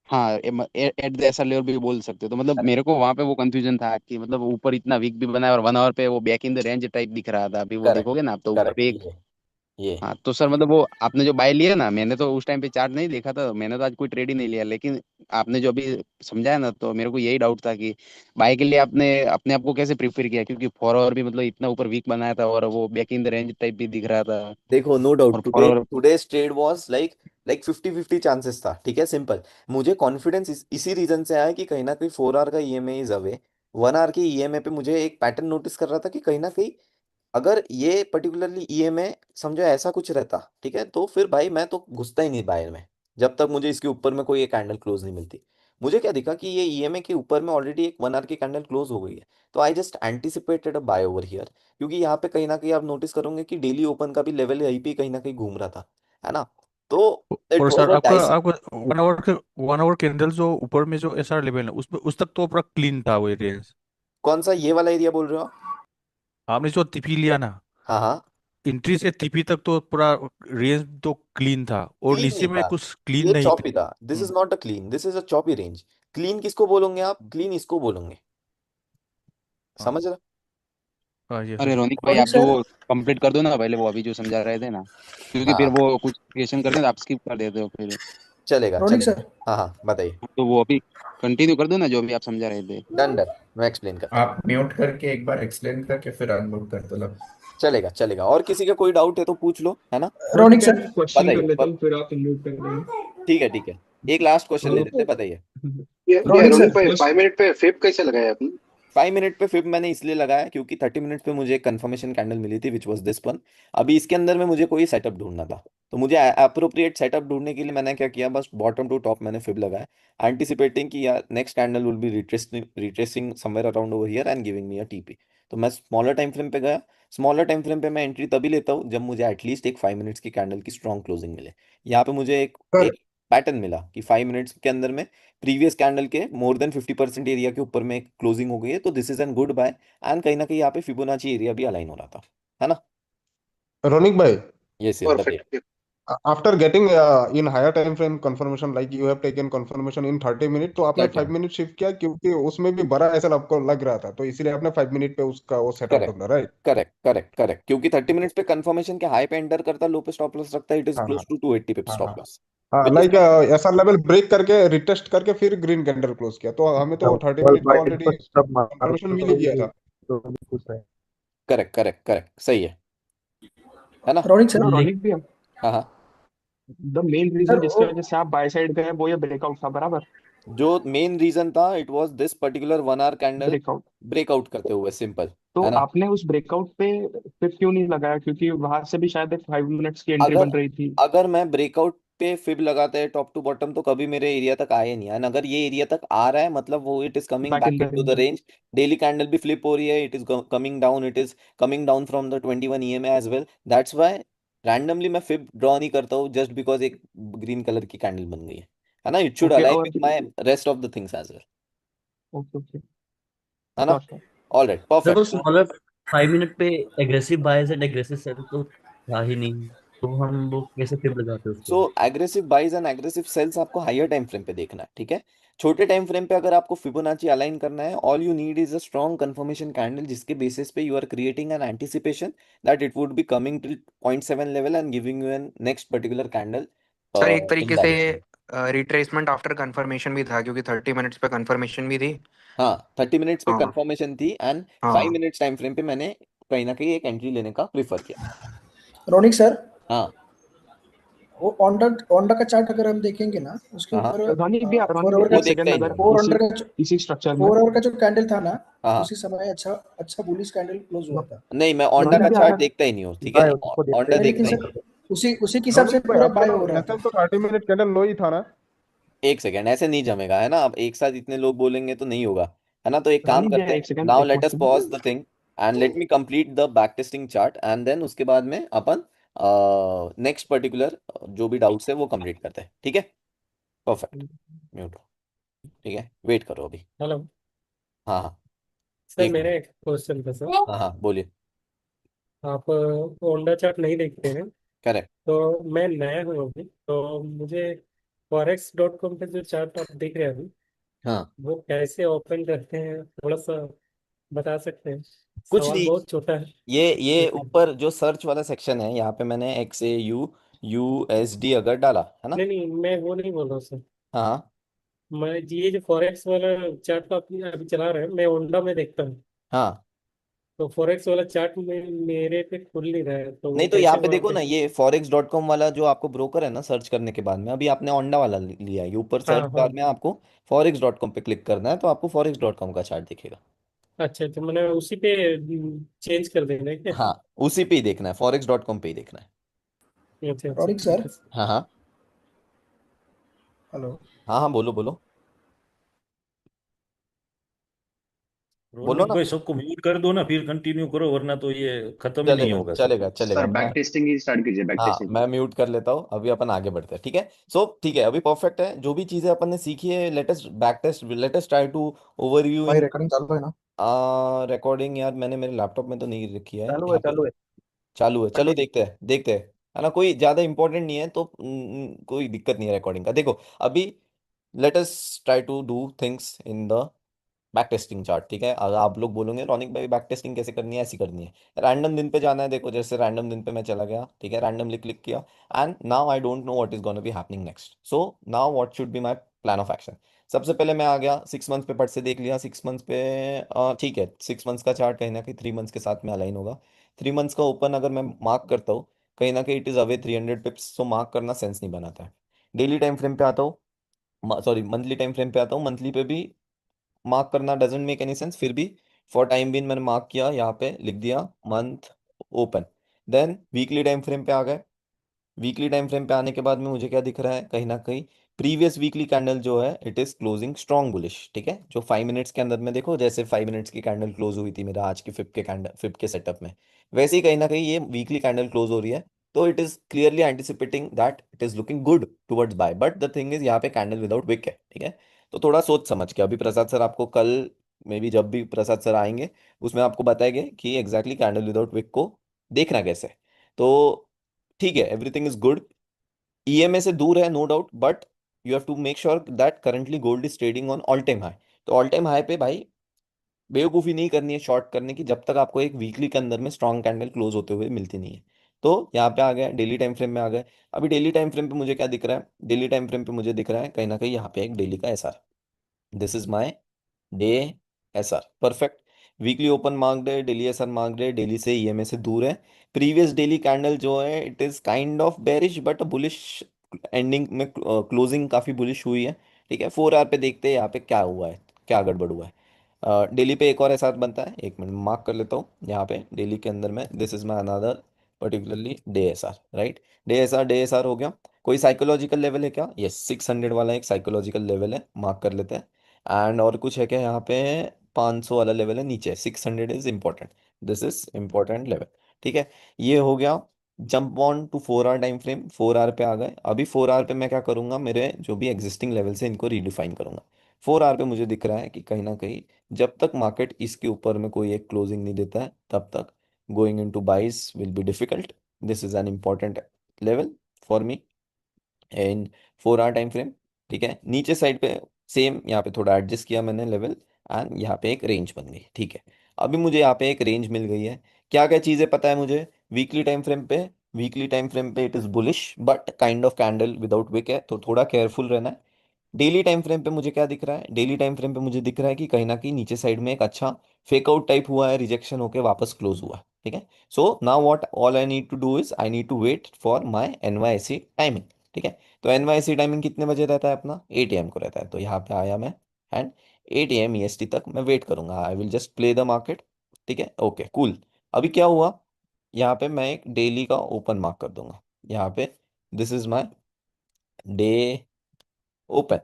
S11: हाँ एट द एसआर लेवल भी बोल सकते हो। तो मतलब मेरे को वहां पे वो कंफ्यूजन था कि मतलब ऊपर इतना वीक भी बना है और 1 आवर पे वो back in the range type दिख रहा था। अभी वो
S1: करेक्ट.
S11: देखोगे ना आप तो ऊपर
S1: करेक्ट.
S11: पे एक,
S1: ये
S11: हाँ तो सर मतलब वो आपने जो बाय लिया ना, मैंने तो उस टाइम पे चार्ट नहीं देखा था, मैंने तो आज कोई ट्रेड ही नहीं लिया, लेकिन आपने जो अभी समझाया ना तो मेरे को यही डाउट था कि बाय के लिए आपने अपने आप को कैसे प्रिपेयर किया, क्योंकि 4 आवर भी मतलब इतना ऊपर वीक बनाया था और वो back in the range type भी दिख रहा था।
S1: देखो, नो डाउट
S11: और 4 hour,
S1: today's trade was like 50-50 chances था. ठीक है, सिंपल. मुझे कॉन्फिडेंस इसी रीजन से आया कि कहीं ना कहीं 4 आवर का ईएमए इज अवे. 1 आवर के ईएमए पे मुझे एक पैटर्न नोटिस कर रहा था कि कहीं ना कहीं अगर ये पर्टिकुलरली ईएमए समझो ऐसा कुछ रहता, ठीक है, तो फिर भाई मैं तो घुसता ही नहीं बायर में जब तक मुझे इसके ऊपर में कोई एक कैंडल क्लोज नहीं मिलती. मुझे क्या दिखा कि ये ईएमए के ऊपर में ऑलरेडी एक 1 आवर की कैंडल क्लोज हो गई है. तो I just anticipated a buy over here. क्योंकि यहाँ पे कहीं ना कहीं आप नोटिस करोगे कि डेली ओपन का भी लेवल यहीं पे कहीं ना कहीं घूम रहा था. है ना? तो इट
S5: और सर
S1: वाज अ
S5: आपका
S1: डाइसी.
S5: आपका 1 आवर कैंडल जो ऊपर में जो एसआर लेवल है उस तक तो पूरा क्लीन था वो रेंज।
S1: कौन सा ये वाला एरिया बोल रहे हो आप?
S5: आपने जो टीपी लिया ना,
S1: हाँ हाँ.
S5: एंट्री से टीपी तक तो पूरा रेंज तो क्लीन था और
S1: क्लीन
S5: नीचे
S1: नहीं
S5: में
S1: था.
S5: कुछ क्लीन
S1: ये
S5: नहीं थे।
S1: चॉपी था. This is not a clean, this is a choppy range. Clean किसको बोलोगे आप? क्लीन इसको बोलोगे.
S5: हाँ
S1: समझ रहे?
S5: हाँ ये
S11: अरे
S5: सर।
S11: रोनिक भाई
S10: रोनिक
S11: आप जो
S10: सर।
S11: वो कंप्लीट कर दो ना पहले, वो अभी जो समझा रहे थे ना, क्योंकि फिर
S1: हाँ
S11: वो कुछ क्वेश्चन करते हैं तो आप स्किप कर देते हो फिर।
S1: चलेगा
S10: रोनिक
S1: चलेगा.
S10: सर।
S1: हाँ हाँ बताइए.
S11: तो वो अभी कंटिन्यू कर दो ना जो अभी आप समझा रहे थे।
S1: Done done. मैं एक्सप्लेन करता हूँ.
S12: आप म्यूट करके एक बार एक्सप्लेन करके फिर अनम्यूट कर दो लब।
S1: चलेगा चलेगा. और किसी का कोई डाउट है तो पूछ लो. है ना?
S8: रोनिक
S10: रोनिक
S8: भैया
S10: सर।
S8: मैं क्वेश्चन कर
S1: बताइए
S8: लेता हूँ फिर आप म्यूट कर देंगे।
S1: ठीक है ठीक है. एक लास्ट क्वेश्चन ले लेते हैं.
S8: तो
S1: बताइए.
S4: ये
S10: रोनिक
S4: रोनिक
S10: सर।
S4: भाई
S8: फर्स्ट
S4: 5 मिनट पे फिप कैसे लगाया आपने?
S1: 5 मिनट पे फिर मैंने इसलिए लगाया क्योंकि 30 मिनट्स पे मुझे एक कंफर्मेशन कैंडल मिली थी विच वॉज दिस वन. अभी इसके अंदर में मुझे कोई सेटअप ढूंढना था. तो मुझे अप्रोप्रिएट सेटअप ढूंढने के लिए मैंने क्या किया, बस बॉटम टू टॉप मैंने फिब लगाया एंटिसिपेटिंग कि यार next candle will be retracing somewhere around over here and giving me a TP. तो मैं स्मॉलर टाइम फ्रेम पे गया. स्मॉलर टाइम फ्रेम पे मैं एंट्री तभी लेता हूँ जब मुझे एटलीस्ट एक 5 मिनट्स की कैंडल की स्ट्रॉन्ग क्लोजिंग मिले. यहाँ पे मुझे एक
S10: सर।
S1: एक पैटर्न मिला कि 5 मिनट्स के अंदर में प्रीवियस कैंडल के मोर देन 50% एरिया के ऊपर में क्लोजिंग हो गई है. तो this is an good buy. And कहीं ना कहीं यहाँ पे फिबोनाची एरिया भी अलाइन हो रहा था. है ना?
S3: रोनिक भाई,
S1: यस यस बताइए.
S4: Perfect.
S3: after getting in higher time frame confirmation, like you have taken confirmation in 30 minutes, तो आपने
S1: क्या क्या?
S3: 5 मिनट शिफ्ट किया क्योंकि उसमें भी बड़ा ऐसा आपको लग रहा था, तो इसीलिए आपने 5 मिनट पे उसका वो सेटअप
S1: करेक्ट
S3: ढूंढा, राइट?
S1: Correct correct correct. क्योंकि 30 मिनट्स पे कंफर्मेशन के हाई पे एंटर करता, लो पे स्टॉप लॉस रखता है. इट इज
S3: हाँ हाँ
S1: क्लोज टू 280 पिप
S3: हाँ हाँ
S1: स्टॉप लॉस
S3: हाँ,
S1: विच इज
S3: लाइक
S1: नॉट.
S3: ऐसा लेवल ब्रेक करके रिटेस्ट करके फिर ग्रीन कैंडल क्लोज किया, तो हमें तो 30 मिनट पे
S2: वर्ल्ड
S3: ऑलरेडी
S2: पर सब
S3: कंफर्मेशन मिल ही गया
S2: मारो
S3: था।
S2: तो भी खुश है।
S1: Correct correct correct. सही है ना?
S10: रोनिक सर।
S8: रोनिक भैया
S1: हाँ हाँ.
S8: द मेन
S10: सर
S8: रीजन जिसकी वजह से आप बाय साइड गए वो ये ब्रेकआउट था, बराबर?
S1: जो मेन रीजन था it was this particular 1 hour candle
S8: breakout.
S1: Breakout करते हुए. सिंपल.
S8: तो
S1: है ना?
S8: आपने उस ब्रेकआउट पे फिर क्यों नहीं लगाया, क्योंकि वहां से भी शायद एक 5 मिनट्स की एंट्री
S1: अगर
S8: बन रही थी।
S1: अगर मैं ब्रेकआउट पे फिब लगाते हैं टॉप टू बॉटम तो कभी मेरे एरिया तक आए नहीं. एंड अगर ये एरिया तक आ रहा है मतलब वो it is coming
S8: back
S1: back
S8: in the
S1: into the
S8: range.
S1: Range. Daily candle भी फ्लिप हो रही है. It is coming down. It is coming down from the 21 EMA as well. That's why randomly मैं फिब ड्रॉ नहीं करता हूँ just because एक green colour की कैंडल बन गई है ना? It should
S8: okay.
S1: अलाइन
S8: और
S1: with my rest of the things as well.
S8: Okay okay.
S1: है ना?
S8: Sure sure.
S1: All right
S16: sir तो
S1: परफेक्ट.
S16: स्मॉलर 5 मिनट पे aggressive buyers and aggressive sell तो था ही नहीं, तो हम वो कैसे फिर लगाते
S1: सो
S16: उसको?
S1: Aggressive buys and aggressive sells आपको हायर टाइम फ्रेम पे देखना है. ठीक है? छोटे टाइम फ्रेम पे अगर आपको फिबोनाची अलाइन करना है, all you need is a strong confirmation candle जिसके बेसिस पे you are creating an anticipation that it would be coming till 0.7 level and giving you an next particular candle
S15: sir एक
S1: इन
S15: तरीके से
S1: direction.
S15: Retracement after confirmation भी था, क्योंकि 30 minutes पे कंफर्मेशन भी थी।
S1: हाँ 30 मिनट्स पे
S15: हाँ
S1: कंफर्मेशन थी एंड फाइव
S15: हाँ।
S1: मिनट्स टाइम फ्रेम पे मैंने कहीं ना कहीं एक एंट्री लेने का प्रीफर किया.
S10: रोनिक सर।
S1: हाँ
S10: वो ऑन्डा का चार्ट अगर हम देखेंगे ना उसके
S1: हाँ हाँ.
S10: ऊपर
S8: रोनिक भैया,
S10: 4
S8: रोनिक
S10: आवर
S8: भैया
S1: वो
S10: का
S8: एक
S1: देखता
S8: सेकंड,
S1: ही नहीं
S8: अगर
S1: हूँ.
S10: 4
S8: इसी
S10: अंडर का
S8: इसी स्ट्रक्चर में
S10: 4 आवर का जो कैंडल था ना
S1: हाँ हाँ.
S10: उसी समय अच्छा अच्छा बुलिश कैंडल क्लोज हुआ था।
S1: नहीं मैं ऑन्डा
S8: रोनिक
S1: का
S8: भैया
S1: चार्ट
S8: अगर
S1: देखता ही नहीं हूँ. ठीक है?
S2: बाय उसको देखते
S1: ऑन्डा
S10: नहीं
S2: ही
S10: लेकिन
S1: देखता ही
S2: नहीं।
S1: नहीं.
S10: सर उसी के हिसाब से
S3: रोनिक भाई
S10: पूरा
S3: आपका
S10: बाय
S3: तो
S10: हो रहा
S3: ऐसा
S10: था।
S3: तो 30 मिनट कैंडल लो ही था ना।
S1: एक सेकेंड, ऐसे नहीं जमेगा, है ना? अब एक साथ इतने लोग बोलेंगे तो नहीं होगा, है ना? तो एक काम
S8: रनिंग भैया
S1: करते हैं,
S8: एक सेकंड
S1: नाउ
S8: एक
S1: let us
S8: question.
S1: Pause the thing and let me complete the back testing chart, and then उसके बाद में अपन नेक्स्ट पर्टिकुलर जो भी डाउट्स है वो कंप्लीट करते हैं, ठीक है? परफेक्ट। म्यूट। ठीक है, वेट करो अभी।
S17: हेलो
S1: हाँ हाँ,
S17: सर,
S1: एक
S17: मेरा
S1: मिनट।
S17: एक क्वेश्चन था सर।
S1: हाँ हाँ, बोलिए।
S17: आप होंडा चार्ट नहीं देखते हैं?
S1: करेक्ट।
S17: तो मैं नया हूँ अभी, तो मुझे forex.com पे जो चार्ट आप देख रहे हैं अभी,
S1: हाँ,
S17: वो कैसे ओपन करते हैं, थोड़ा सा बता सकते हैं?
S1: कुछ
S17: सवाल
S1: नहीं।
S17: बहुत छोटा है
S1: ये
S17: लेकिन।
S1: ऊपर जो सर्च वाला सेक्शन है, यहाँ पे मैंने XAU USD अगर डाला, है ना?
S17: नहीं नहीं, मैं वो नहीं बोल रहा हूँ सर।
S1: हाँ हाँ।
S17: मैं ये जो फॉरेक्स वाला चार्ट तो आप अभी चला रहे हैं, मैं होंडा में देखता हूँ।
S1: हाँ,
S17: तो फॉरेक्स वाला चार्ट में मेरे पे खुल नहीं रहा है, तो वो
S1: नहीं तो यहाँ
S17: कैसे
S1: पे
S17: वहाँ
S1: देखो
S17: पे?
S1: ना, ये forex.com वाला जो आपको ब्रोकर है ना, सर्च करने के बाद में अभी आपने ओंडा वाला लिया है, ये ऊपर
S17: हाँ
S1: सर्च
S17: हाँ।
S1: बार में आपको forex.com पे क्लिक करना है, तो आपको forex.com का चार्ट दिखेगा।
S17: अच्छा, तो मैंने उसी पे चेंज कर देना है क्या?
S1: हाँ, उसी पे ही देखना है, forex.com पे ही देखना है।
S17: अच्छा अच्छा,
S10: रॉनिक
S17: ठीक
S10: सर।
S17: है।
S1: हाँ हाँ।
S10: हेलो।
S1: हाँ हाँ, बोलो बोलो। बोलो
S6: रोनिक
S1: ना।
S6: भाई सबको म्यूट कर दो ना, फिर कंटिन्यू करो, वरना तो ये खत्म ही नहीं
S1: चलेगा
S6: होगा सर।
S1: चलेगा चलेगा,
S4: सर
S1: मैं
S4: बैक टेस्टिंग ही स्टार्ट कीजिए, बैक
S1: हाँ
S4: टेस्टिंग।
S1: मैं म्यूट कर लेता हूँ, अभी अपन आगे बढ़ते हैं, ठीक है? ठीक है, अभी परफेक्ट है, जो भी चीज़ें अपन ने सीखी है, latest back test, latest try to overview
S10: भाई
S1: इन
S10: रिकॉर्डिंग चालू है ना?
S1: रिकॉर्डिंग। यार मैंने मेरे लैपटॉप में तो नहीं रखी है
S2: चालू है
S1: यहाँ पे।
S2: चालू है।
S1: चालू है, चलो देखते हैं देखते हैं, है ना? कोई ज्यादा इंपॉर्टेंट नहीं है तो कोई दिक्कत नहीं है रिकॉर्डिंग का। देखो अभी let us try to do things in the back testing chart, ठीक है? अगर आप लोग बोलोगे रोनिक भाई बैक टेस्टिंग कैसे करनी है, ऐसी करनी है, रैंडम दिन पे जाना है। देखो जैसे रैंडम दिन पे मैं चला गया, ठीक है, रैंडमली क्लिक किया, and now I don't know what is gonna be happening next, so now what should be my plan of action. सबसे पहले मैं आ गया 6 मंथ्स पे, पट से देख लिया 6 मंथ्स पे। ठीक है, 6 मंथ्स का चार्ट कहीं ना कहीं 3 मंथ्स के साथ में अलाइन होगा। 3 मंथ्स का ओपन अगर मैं मार्क करता हूँ, कहीं ना कहीं इट इज़ अवे 300 पिप्स, तो मार्क करना सेंस नहीं बनाता है। डेली टाइम फ्रेम पे आता हूँ, सॉरी मंथली टाइम फ्रेम पे आता हूँ, मंथली पे भी मार्क करना डजेंट मेक एनी सेंस, फिर भी फॉर टाइम बीन मैंने मार्क किया, यहाँ पे लिख दिया month open. Then weekly time frame पे आ गए। वीकली टाइम फ्रेम पे आने के बाद में मुझे क्या दिख रहा है, कहीं ना कहीं प्रीवियस वीकली कैंडल जो है it is closing strong bullish, ठीक है? जो 5 मिनट्स के अंदर में देखो, जैसे 5 मिनट्स की कैंडल क्लोज हुई थी मेरा आज की फिफ्थ के सेटअप में, वैसे ही कहीं ना कहीं ये वीकली कैंडल क्लोज हो रही है। तो it is clearly anticipating that it is looking good towards buy, but the thing is यहाँ पे कैंडल विदाउट विक है, ठीक है? तो थोड़ा सोच समझ के, अभी प्रसाद सर आपको कल में भी जब भी प्रसाद सर आएंगे उसमें आपको बताएंगे कि एग्जैक्टली कैंडल विदाउट विक को देखना कैसे है। तो ठीक है, एवरीथिंग इज गुड। ईएमए से दूर है no doubt, but you have to make sure that currently gold is trading on all time high. तो ऑल टाइम हाई पे भाई बेवकूफ़ी नहीं करनी है शॉर्ट करने की, जब तक आपको एक वीकली के अंदर में स्ट्रॉन्ग कैंडल क्लोज होते हुए मिलती नहीं है। तो यहाँ पे आ गए, डेली टाइम फ्रेम में आ गए। अभी डेली टाइम फ्रेम पे मुझे क्या दिख रहा है, डेली टाइम फ्रेम पे मुझे दिख रहा है कहीं ना कहीं यहाँ पे एक डेली का SR. This is my day SR, perfect. Weekly open marked है, डेली एसआर मार्क्ड है, डेली से ईएमए से दूर है। प्रीवियस डेली कैंडल जो है it is kind of bearish but bullish, ending में क्लोजिंग काफी बुलिश हुई है, ठीक है? 4 आवर पे देखते हैं यहाँ पे क्या हुआ है, क्या गड़बड़ हुआ है। डेली पे एक और एसआर बनता है, एक मिनट मार्क कर लेता हूँ यहाँ पे डेली के अंदर में, this is my another particularly day SR, right? Day SR हो गया। कोई साइकोलॉजिकल लेवल है क्या? यस, 600 वाला एक साइकोलॉजिकल लेवल है, मार्क कर लेते हैं। एंड और कुछ है क्या यहाँ पे? 500 वाला लेवल है नीचे, 600 is important, this is important level, ठीक है? ये हो गया। Jump on to 4 hour time frame, 4 hour पे आ गए। अभी 4 आवर पे मैं क्या करूंगा, मेरे जो भी एग्जिस्टिंग लेवल से इनको रीडिफाइन करूंगा। 4 आवर पे मुझे दिख रहा है कि कहीं ना कहीं जब तक मार्केट इसके ऊपर में कोई एक क्लोजिंग नहीं देता है, तब तक going in to buys will be difficult. This is an important level for me in 4 hour time frame, ठीक है? नीचे साइड पे सेम, यहाँ पे थोड़ा एडजस्ट किया मैंने लेवल, एंड यहाँ पे एक रेंज बन गई, ठीक है? अभी मुझे यहाँ पे एक रेंज मिल गई है। क्या क्या चीज़ें पता है मुझे? वीकली टाइम फ्रेम पे it is bullish but kind of candle without wick है, तो थोड़ा केयरफुल रहना है। डेली टाइम फ्रेम पे मुझे क्या दिख रहा है? डेली टाइम फ्रेम पे मुझे दिख रहा है कि कहीं ना कहीं नीचे साइड में एक अच्छा फेकआउट टाइप हुआ है, रिजेक्शन होके वापस क्लोज हुआ है, ठीक है? So now what all I need to do is I need to wait for my NYC timing, ठीक है? तो एनवाईसी टाइमिंग कितने बजे रहता है अपना? 8 AM को रहता है। तो यहाँ पे आया मैं, एंड 8 AM EST तक मैं वेट करूंगा, आई will just play the market, ठीक है? Okay cool. अभी क्या हुआ, यहाँ पे मैं एक डेली का ओपन मार्क कर दूंगा यहाँ पे, this is my day open,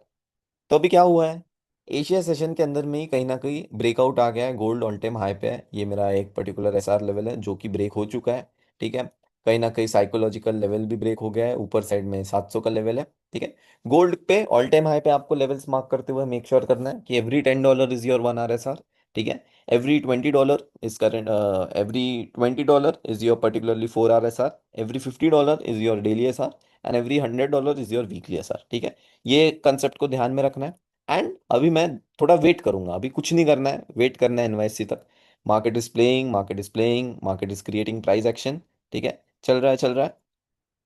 S1: तो अभी क्या हुआ है, एशिया सेशन के अंदर में ही कहीं ना कहीं ब्रेकआउट आ गया है, गोल्ड ऑल टाइम हाई पे है, ये मेरा एक पर्टिकुलर एसआर लेवल है जो कि ब्रेक हो चुका है। ठीक है, कहीं ना कहीं साइकोलॉजिकल लेवल भी ब्रेक हो गया है, ऊपर साइड में 700 का लेवल है। ठीक है, गोल्ड पे ऑल टाइम हाई पे आपको लेवल्स मार्क करते हुए मेक श्योर करना है कि एवरी $10 इज योर 1 RSR। ठीक है, every $20 is current, every $20 is your particularly 4 RSR, every $50 is your daily SR, and every $100 is your weekly SR. ठीक है, ये कंसेप्ट को ध्यान में रखना है। एंड अभी मैं थोड़ा वेट करूंगा, अभी कुछ नहीं करना है, वेट करना है एनवाईएससी तक। Market is playing, market is playing, market is creating price action. ठीक है, चल रहा है चल रहा है।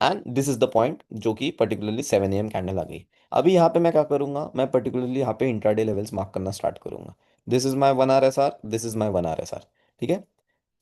S1: And this is the point जो कि पर्टिकुलरली 7 AM कैंडल आ गई। अभी यहाँ पे मैं क्या करूंगा, मैं पर्टिकुलरली यहाँ पे इंट्राडे लेवल्स मार्क करना स्टार्ट करूंगा। This is my 1 RSR, this is my 1 RSR। ठीक है,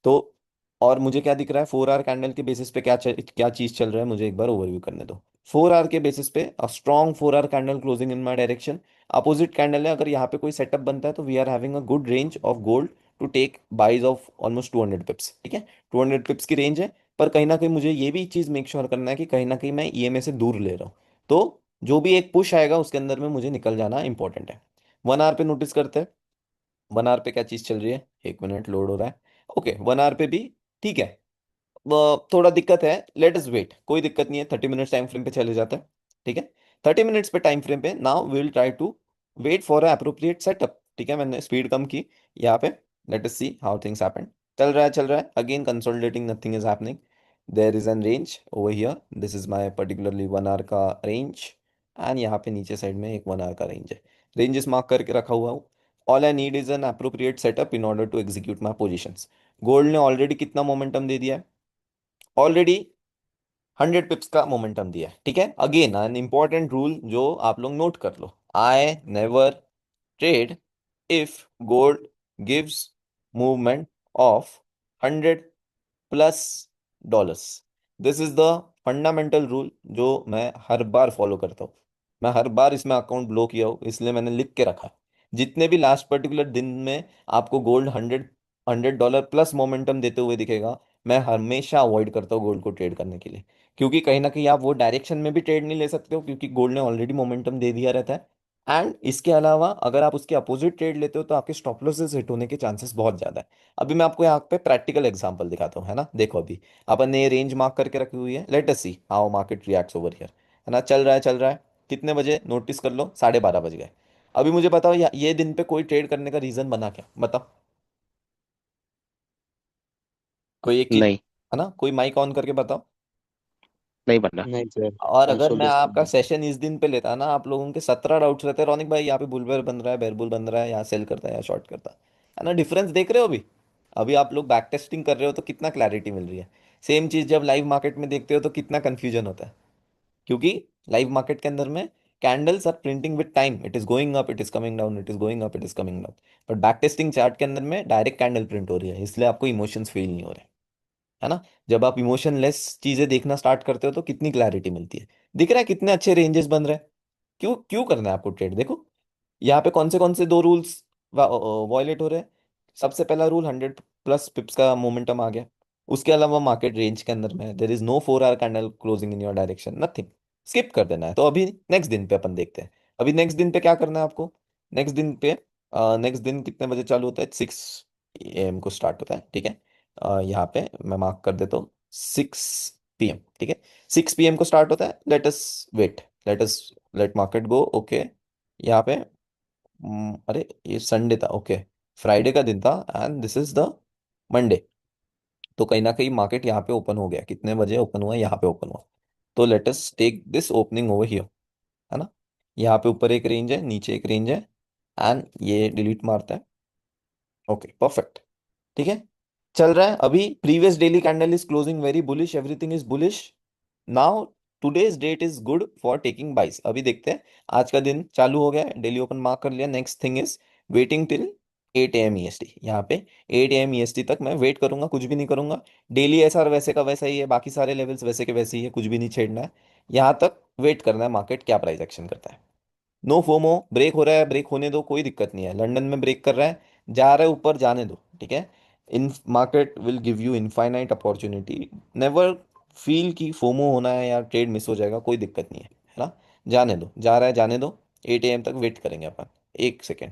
S1: तो और मुझे क्या दिख रहा है, 4 आवर कैंडल के बेसिस पे क्या चीज चल रहा है, मुझे एक बार ओवरव्यू करने दो। 4 आवर के बेसिस पे a strong 4 our candle closing in my direction, opposite candle है। अगर यहाँ पे कोई सेटअप बनता है तो we are having a good range of gold to take buys of almost 200 pips. ठीक है, 200 पिप्स की रेंज है। पर कहीं ना कहीं मुझे ये भी चीज मेक श्योर करना है कि कहीं ना कहीं मैं ईएमए से दूर ले रहा हूँ। तो जो भी एक पुश आएगा उसके अंदर में मुझे निकल जाना इंपॉर्टेंट है। 1 आवर पे नोटिस करते हैं, 1 आवर पे क्या चीज चल रही है, 1 मिनट लोड हो रहा है। ओके, 1 आवर पे भी ठीक है, थोड़ा दिक्कत है, लेट अस वेट, कोई दिक्कत नहीं है, 30 मिनट्स टाइम फ्रेम पे चले जाते हैं। ठीक है, 30 मिनट्स पे टाइम फ्रेम पे now will try to wait for a appropriate setup. ठीक है, मैंने स्पीड कम की यहाँ पे, let us see how things happen. चल रहा है चल रहा है, again consolidating, nothing is happening. There is an range over here, this is my particularly 1 hour का रेंज। एंड यहाँ पे नीचे साइड में एक 1 आवर का रेंज है, रेंजेस मार्क करके रखा हुआ हूँ। All I need is an appropriate setup in order to execute my positions. Gold ने ऑलरेडी कितना मोमेंटम दे दिया है, ऑलरेडी 100 पिप्स का मोमेंटम दिया है। ठीक है, अगेन एन इंपॉर्टेंट रूल जो आप लोग नोट कर लो, I never trade if gold gives movement of 100+ dollars. This is the fundamental rule जो मैं हर बार फॉलो करता हूँ। मैं हर बार इसमें अकाउंट ब्लॉक किया हूँ, इसलिए मैंने लिख के रखा है। जितने भी लास्ट पर्टिकुलर दिन में आपको गोल्ड 100 $+ मोमेंटम देते हुए दिखेगा, मैं हमेशा अवॉइड करता हूँ गोल्ड को ट्रेड करने के लिए। क्योंकि कहीं ना कहीं आप वो डायरेक्शन में भी ट्रेड नहीं ले सकते हो, क्योंकि गोल्ड ने ऑलरेडी मोमेंटम दे दिया रहता है। एंड इसके अलावा अगर आप उसके अपोजिट ट्रेड लेते हो तो आपके स्टॉप लॉसेस हिट होने के चांसेस बहुत ज्यादा है। अभी मैं आपको यहाँ पे प्रैक्टिकल एग्जांपल दिखाता हूँ, है ना। देखो अभी अपन ने रेंज मार्क करके रखी हुई है, let us see how market reacts over here, है ना। चल रहा है चल रहा है, कितने बजे नोटिस कर लो, 12:30 बज गए। अभी मुझे बताओ ये दिन पे कोई ट्रेड करने का रीजन बना क्या, बताओ। कोई एक चीज,
S11: नहीं,
S1: है ना, कोई माइक ऑन करके बताओ।
S11: नहीं बन रहा।
S2: नहीं सर,
S1: और अगर मैं आपका
S2: कंसोलिडेशन।
S1: सेशन इस दिन पे लेता ना, आप लोगों के 17 डाउट्स रहते, रौनिक भाई यहाँ पे बुलबेर बन रहा है, बेरबुल बन रहा है, यहाँ सेल करता है या शॉर्ट करता है ना। डिफरेंस देख रहे हो अभी, अभी आप लोग बैक टेस्टिंग कर रहे हो तो कितना क्लैरिटी मिल रही है। सेम चीज जब लाइव मार्केट में देखते हो तो कितना कंफ्यूजन होता है, क्योंकि लाइव मार्केट के अंदर में candles are printing with time, it is going up, it is coming down, it is going up, it is coming down. But back testing chart के अंदर में डायरेक्ट कैंडल प्रिंट हो रही है, इसलिए आपको इमोशंस फील नहीं हो रहे, है ना। जब आप इमोशनलेस चीजें देखना स्टार्ट करते हो तो कितनी क्लैरिटी मिलती है, दिख रहा है कितने अच्छे रेंजेस बन रहे हैं। क्यों क्यों करना है आपको ट्रेड, देखो यहाँ पे कौन से दो रूल्स वॉयलेट हो रहे हैं। सबसे पहला रूल, 100+ पिप्स का मोमेंटम आ गया। उसके अलावा मार्केट रेंज के अंदर में there is no 4 our candle closing in your direction, nothing, skip कर देना है। तो अभी नेक्स्ट दिन पे अपन देखते हैं, अभी नेक्स्ट दिन पे क्या करना है आपको। नेक्स्ट दिन पे, नेक्स्ट दिन कितने बजे चालू होता है, 6 AM को स्टार्ट होता है। ठीक है, यहाँ पे मैं मार्क कर देता हूँ 6 PM। ठीक है, 6 PM को स्टार्ट होता है, let us wait, let market go. Okay, यहाँ पे अरे ये संडे था, ओके, फ्राइडे का दिन था, and this is the Monday. तो कहीं ना कहीं मार्केट यहाँ पे ओपन हो गया, कितने बजे ओपन हुआ, यहाँ पे ओपन हुआ। तो let us take this opening over here, है ना। यहाँ पे ऊपर एक रेंज है, नीचे एक रेंज है, एंड ये डिलीट मारता है। ओके परफेक्ट, ठीक है, चल रहा है। अभी previous daily candle is closing very bullish, everything is bullish. Now today's date is good for taking buys. अभी देखते हैं, आज का दिन चालू हो गया, डेली ओपन मार्क कर लिया। Next thing is waiting till 8 AM EST। यहाँ पे 8 AM EST तक मैं वेट करूंगा, कुछ भी नहीं करूंगा। डेली एसआर वैसे का वैसा ही है, बाकी सारे लेवल्स वैसे के वैसे ही है, कुछ भी नहीं छेड़ना है। यहाँ तक वेट करना है मार्केट क्या प्राइस एक्शन करता है। नो फोमो, ब्रेक हो रहा है ब्रेक होने दो, कोई दिक्कत नहीं है। लंदन में ब्रेक कर रहा है, जा रहा है ऊपर, जाने दो। ठीक है, इन market will give you infinite opportunity. Never feel कि फोमो होना है या ट्रेड मिस हो जाएगा, कोई दिक्कत नहीं है, है ना। जाने दो, जा रहा है जाने दो। 8 AM तक वेट करेंगे अपन। एक सेकेंड,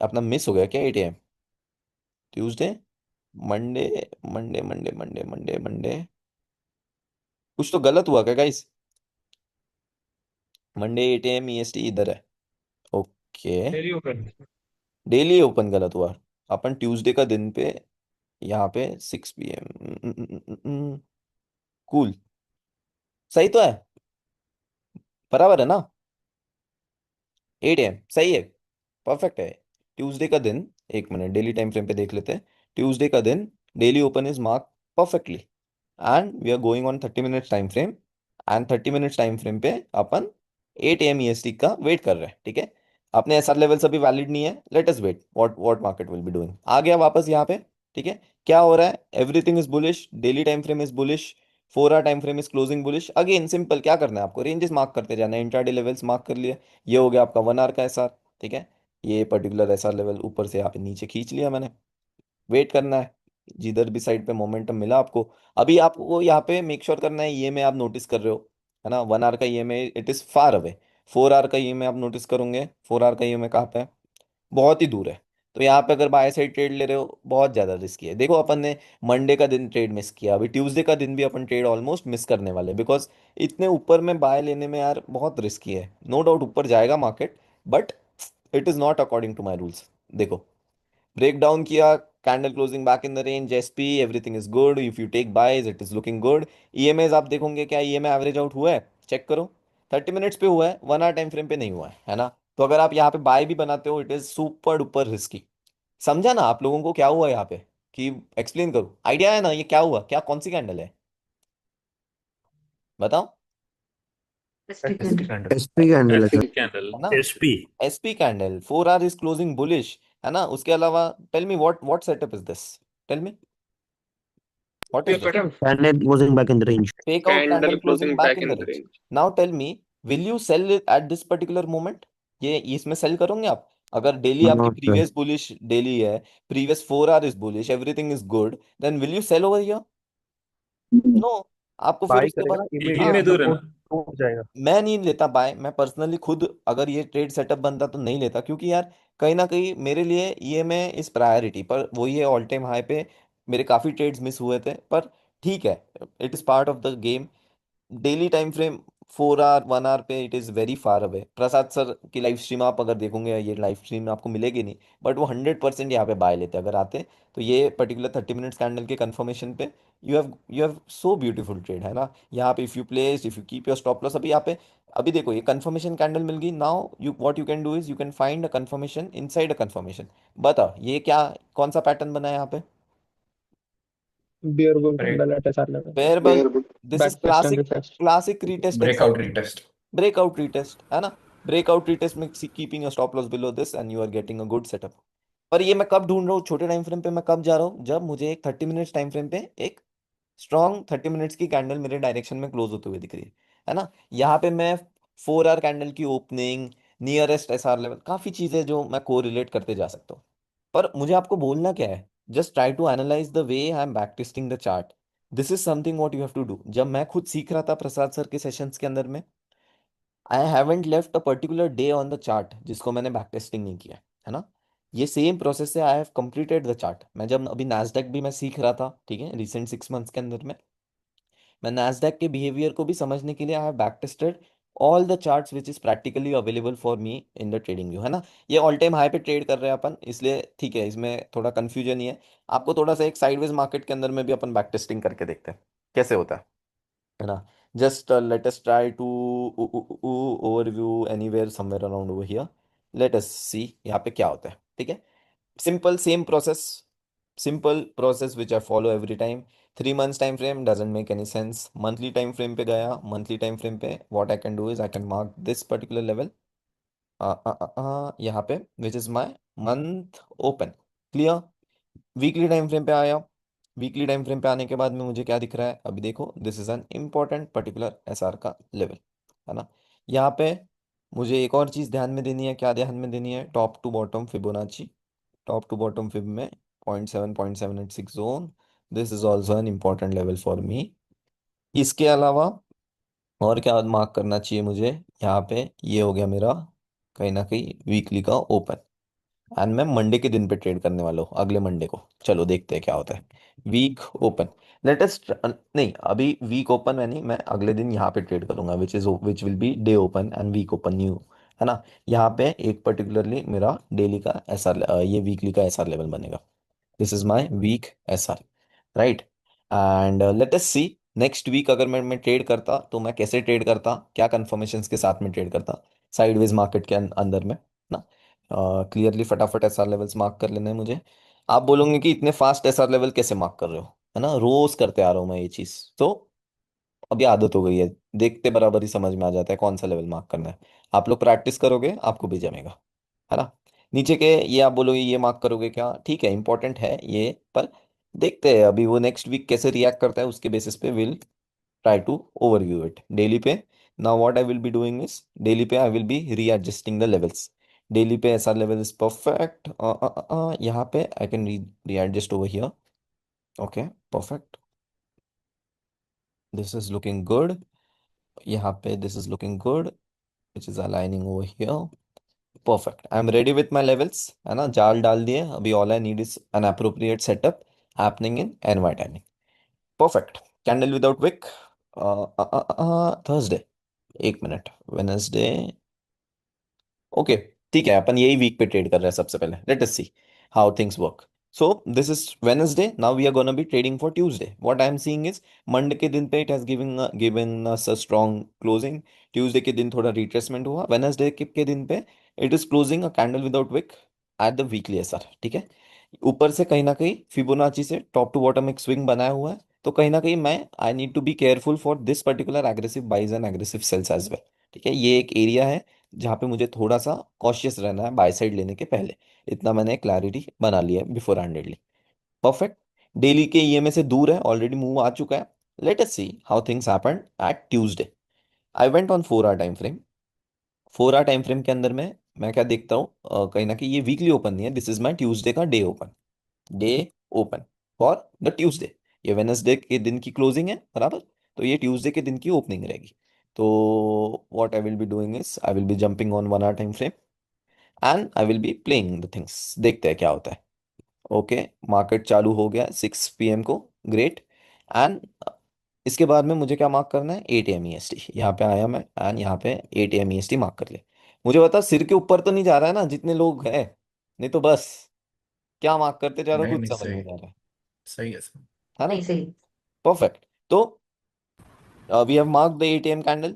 S1: अपना मिस हो गया क्या 8 AM? Tuesday, Monday, Monday Monday Monday Monday Monday, कुछ तो गलत हुआ क्या गाइस? मंडे 8 AM EST इधर है। Okay,
S8: daily open.
S1: Daily open गलत हुआ। अपन ट्यूसडे का दिन पे यहाँ पे 6 PM। कूल, सही तो है, बराबर है ना? 8 AM सही है, परफेक्ट है। ट्यूसडे का दिन, एक मिनट डेली टाइम फ्रेम पे देख लेते हैं। ट्यूसडे का दिन daily open is mark perfectly, and we are going on 30 minutes time frame, and 30 minutes time frame पे अपन 8 AM EST का वेट कर रहे हैं, ठीक है। अपने एसआर लेवल्स अभी वैलिड नहीं है, let us wait what market will be doing. आ गया वापस यहाँ पे, ठीक है। क्या हो रहा है? Everything is bullish, daily time frame is bullish, 4 hour time frame is closing bullish. Again simple, क्या करना है आपको? रेंजेस मार्क करते जाना है, इंट्राडे लेवल्स मार्क कर लिए। ये हो गया आपका 1 आवर का एसआर, ठीक है। ये पर्टिकुलर एसआर लेवल ऊपर से यहाँ पे नीचे खींच लिया मैंने। वेट करना है, जिधर भी साइड पे मोमेंटम मिला आपको। अभी आपको यहाँ पे मेक श्योर करना है, ये में आप नोटिस कर रहे हो, है ना? 1 आवर का ये में it is far away. 4 hour का ये में आप नोटिस करोगे, 4 आवर का ये में कहाँ पे है? बहुत ही दूर है। तो यहाँ पे अगर बाय साइड ट्रेड ले रहे हो, बहुत ज़्यादा रिस्की है। देखो अपन ने मंडे का दिन ट्रेड मिस किया, अभी ट्यूसडे का दिन भी अपन ट्रेड ऑलमोस्ट मिस करने वाले, बिकॉज इतने ऊपर में बाय लेने में यार बहुत रिस्की है। नो डाउट ऊपर जाएगा market, but it is not according to my rules. देखो, ब्रेक डाउन किया, candle closing back in the range, SP everything is good, if you take buys it is looking good. EMAs आप देखोगे, क्या EMA average out हुआ है? Check करो, 30 minutes पे हुआ है, 1 आवर टाइम फ्रेम पे नहीं हुआ है ना? तो अगर आप यहाँ पे बाय भी बनाते हो, it is super duper risky. समझा ना आप लोगों को क्या हुआ यहाँ पे? कि एक्सप्लेन करूँ, आइडिया है ना ये क्या हुआ? क्या कौन सी कैंडल है, बताओ?
S2: SP candle.
S6: एसपी कैंडल है
S1: एसपी
S6: सर।
S1: कैंडल है ना?
S6: SP.
S1: SP candle, 4 hour is closing bullish, है ना? उसके अलावा tell me what setup is this, tell me what is this?
S6: Candle closing back in the range.
S1: Fake out
S13: candle
S1: candle closing
S13: closing
S1: back
S13: back
S1: in
S13: in
S1: the
S13: the
S1: range.
S13: Range.
S1: Now tell me, will you sell it at this particular moment? ये इसमें cell करोगे आप? अगर daily आपकी
S6: Not sir.
S1: Previous bullish daily है, previous 4 hour is bullish, everything is good, then will you sell over here? No. आपको फिर
S2: by
S1: उसके बाद,
S2: करेगा,
S6: हाँ
S2: इमीडिएट
S6: में दूर है
S2: सपोर्ट
S6: ना।
S2: टूट जाएगा।
S1: मैं नहीं लेता बाय, मैं पर्सनली खुद अगर ये ट्रेड सेटअप बनता तो नहीं लेता, क्योंकि यार कहीं ना कहीं मेरे लिए ये मैं इस प्रायोरिटी पर वही है, ऑल टाइम हाई पे मेरे काफ़ी ट्रेड्स मिस हुए थे, पर ठीक है, it is part of the game. Daily time frame 4 hour 1 hour पे it is very far away. Prasad sir की लाइव स्ट्रीम आप अगर देखोगे, ये लाइव स्ट्रीम आपको मिलेगी नहीं, बट वो 100% यहाँ पे बाय लेते अगर आते। तो ये पर्टिकुलर 30 मिनट्स कैंडल के कंफर्मेशन पे you have so beautiful trade, है ना? यहाँ पे if you keep your stop loss, अभी यहाँ पे, अभी देखो ये कंफर्मेशन कैंडल मिल गई। Now you what you can do is you can find a confirmation inside a confirmation. बता ये क्या, कौन सा पैटर्न बना है यहाँ पे?
S8: Bear bull candle at SR level.
S1: Bearable, this is
S8: back test and
S1: classic,
S8: retest.
S1: Classic retest
S12: breakout
S1: exactly.
S12: Retest.
S1: Breakout retest, है ना? ब्रेकआउट रीटेस्ट में keeping a stop loss below this and you are getting a good setup. पर ये मैं कब ढूंढ रहा हूँ छोटे टाइम फ्रेम पे? मैं कब जा रहा हूँ? जब मुझे एक 30 मिनट्स टाइम फ्रेम पे एक स्ट्रॉन्ग 30 मिनट्स की कैंडल मेरे डायरेक्शन में क्लोज होते हुए दिख रही है ना? यहाँ पे मैं 4 आवर कैंडल की ओपनिंग, नियरेस्ट एसआर लेवल, काफी चीजें जो मैं को रिलेट करते जा सकता हूँ। पर मुझे आपको बोलना क्या है? Just try to analyse the way I am back testing the chart. This is something what you have to do. जब मैं खुद सीख रहा था प्रसाद सर के सेशंस के अंदर में, I haven't left a particular day on the chart जिसको मैंने बैक टेस्टिंग नहीं किया, है ना? ये सेम प्रोसेस से I have completed the chart. मैं जब अभी नैस्डैक भी मैं सीख रहा था, ठीक है, रिसेंट 6 मंथ्स के अंदर में, मैं नैस्डैक के बिहेवियर को भी समझने के लिए I have back tested all the charts which is practically available for me in the trading view, है ना? ये ऑल टाइम हाई पे ट्रेड कर रहे हैं अपन, इसलिए ठीक है, इसमें थोड़ा कंफ्यूजन ही है। आपको थोड़ा सा एक साइडवेज मार्केट के अंदर में भी अपन बैक टेस्टिंग करके देखते हैं कैसे होता है ना? Just let us try to overview anywhere somewhere around over here. Let us see यहाँ पे क्या होता है, ठीक है? Simple, same process, simple process which I follow every time. 3 months time frame doesn't make any sense. Monthly time frame पे गया, monthly time frame पे what I can do is I can mark this particular level यहाँ पे which is my month open. Clear? Weekly time frame पे आया, weekly time frame पे आने के बाद में मुझे क्या दिख रहा है? अभी देखो, this is an important particular SR का लेवल, है ना? यहाँ पे मुझे एक और चीज़ ध्यान में देनी है। क्या ध्यान में देनी है? Top to bottom fibonacci, top to bottom fib में 0.7 0.786 zone, this is also an important level for me. इसके अलावा और क्या मार्क करना चाहिए मुझे? यहाँ पे ये हो गया मेरा कहीं ना कहीं वीकली का ओपन, एंड मैं मंडे के दिन पे ट्रेड करने वाला हूँ, अगले मंडे को। चलो देखते हैं क्या होता है। वीक ओपन, लेट अस, नहीं अभी वीक ओपन है नहीं, मैं अगले दिन यहाँ पे ट्रेड करूंगा, which will be day open and week open new, है ना। यहाँ पे एक पर्टिकुलरली मेरा डेली का एसआर, ये वीकली का एसआर लेवल बनेगा। This is my week SR, right. And let us see next week अगर मैं ट्रेड करता तो मैं कैसे ट्रेड करता, क्या कंफर्मेशंस के साथ में ट्रेड करता साइडवेज मार्केट के अंदर में ना। क्लियरली फटाफट एसआर लेवल्स मार्क कर लेने हैं मुझे। आप बोलोगे कि इतने फास्ट एसआर लेवल कैसे मार्क कर रहे हो, है ना, रोज करते आ रहा हूँ मैं ये चीज, तो अभी आदत हो गई है, देखते बराबर ही समझ में आ जाता है कौन सा लेवल मार्क करना है। आप लोग प्रैक्टिस करोगे आपको भी जमेगा, है ना। नीचे के ये आप बोलोगे ये मार्क करोगे क्या, ठीक है इंपॉर्टेंट है ये, पर देखते हैं अभी वो नेक्स्ट वीक कैसे रिएक्ट करता है, उसके बेसिस पे will try to overview it daily पे। Now what I will be doing is, daily पे I will be readjusting the levels. Daily पे ऐसा लेवल इज परफेक्ट, यहाँ पे I can readjust over here, okay perfect, this is looking good. यहाँ पे this is looking good, which is aligning over here, perfect. I am ready with my levels, है ना, जाल डाल दिए, अभी all I need is an appropriate setup happening in NY timing, perfect. Candle without wick, Thursday, एक minute, Wednesday, okay, ठीक है, अपन यही वीक पे ट्रेड कर रहे हैं सबसे पहले, let us see how things work. So this is Wednesday, now we are gonna be trading for Tuesday. What I am seeing is Monday के दिन पे it has given us a strong closing, Tuesday के दिन थोड़ा retracement हुआ, Wednesday के दिन पे it is closing a candle without wick at the weekly SR, ठीक है। ऊपर से कहीं ना कहीं फिबोनाची से टॉप टू बॉटम एक स्विंग बनाया हुआ है, तो कहीं ना कहीं मैं I need to be careful for this particular aggressive buys and aggressive sells as well, ठीक है। ये एक एरिया है जहाँ पे मुझे थोड़ा सा कॉशियस रहना है बाय साइड लेने के पहले, इतना मैंने क्लैरिटी बना लिया है बिफोर हैंडेडली, परफेक्ट। डेली के ईएमए से दूर है, ऑलरेडी मूव आ चुका है। Let us see how things happened at Tuesday. I went on 4 hour time frame. 4 hour time frame के अंदर में मैं क्या देखता हूँ, कहीं ना कहीं ये वीकली ओपन नहीं है, दिस इज माई ट्यूसडे का day open, day open for the Tuesday. ये वेनसडे के दिन की क्लोजिंग है बराबर, तो ये ट्यूसडे के दिन की ओपनिंग रहेगी। तो what I will be doing is I will be jumping on 1 hour time frame and I will be playing the things, देखते हैं क्या होता है। ओके, मार्केट चालू हो गया 6 PM को, ग्रेट। एंड इसके बाद में मुझे क्या मार्क करना है, 8 AM EST, यहाँ पे आया मैं एंड यहाँ पे 8 AM EST मार्क कर लिया। मुझे बता सिर के ऊपर तो नहीं जा रहा है ना जितने लोग हैं, नहीं तो बस क्या मार्क करते जा रहा हूँ
S12: नहीं
S1: कुछ
S12: नहीं,
S1: समझ
S12: सही,
S1: नहीं आ रहा
S12: सही है सर।
S1: है ना, परफेक्ट। तो we have mark the 8 AM candle.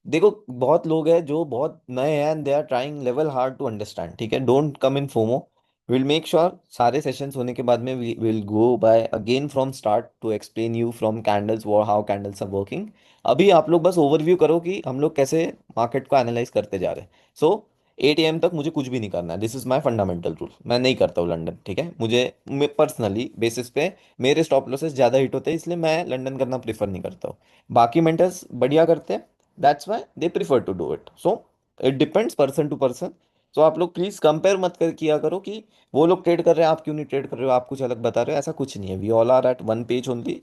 S1: देखो बहुत लोग हैं जो बहुत नए हैं and they are trying level hard to understand, ठीक है, don't come in FOMO. Will make sure सारे सेशंस होने के बाद में we will go by again from start to explain you from candles वो हाउ कैंडल्स आर वर्किंग। अभी आप लोग बस ओवरव्यू करो कि हम लोग कैसे मार्केट को एनालाइज करते जा रहे हैं। सो 8 AM तक मुझे कुछ भी नहीं करना है, this is my fundamental rule, मैं नहीं करता हूँ लंदन, ठीक है। मुझे पर्सनली बेसिस पे मेरे स्टॉप लॉसेस ज़्यादा हिट होते हैं, इसलिए मैं लंदन करना प्रेफर नहीं करता हूँ। बाकी मेंटर्स बढ़िया करते हैं, that's why they prefer to do it, so it depends person to person. So आप लोग प्लीज कंपेयर मत कर किया करो कि वो लोग ट्रेड कर रहे हैं आप क्यों नहीं ट्रेड कर रहे हो, आप कुछ अलग बता रहे हो, ऐसा कुछ नहीं है, we all are at one page only.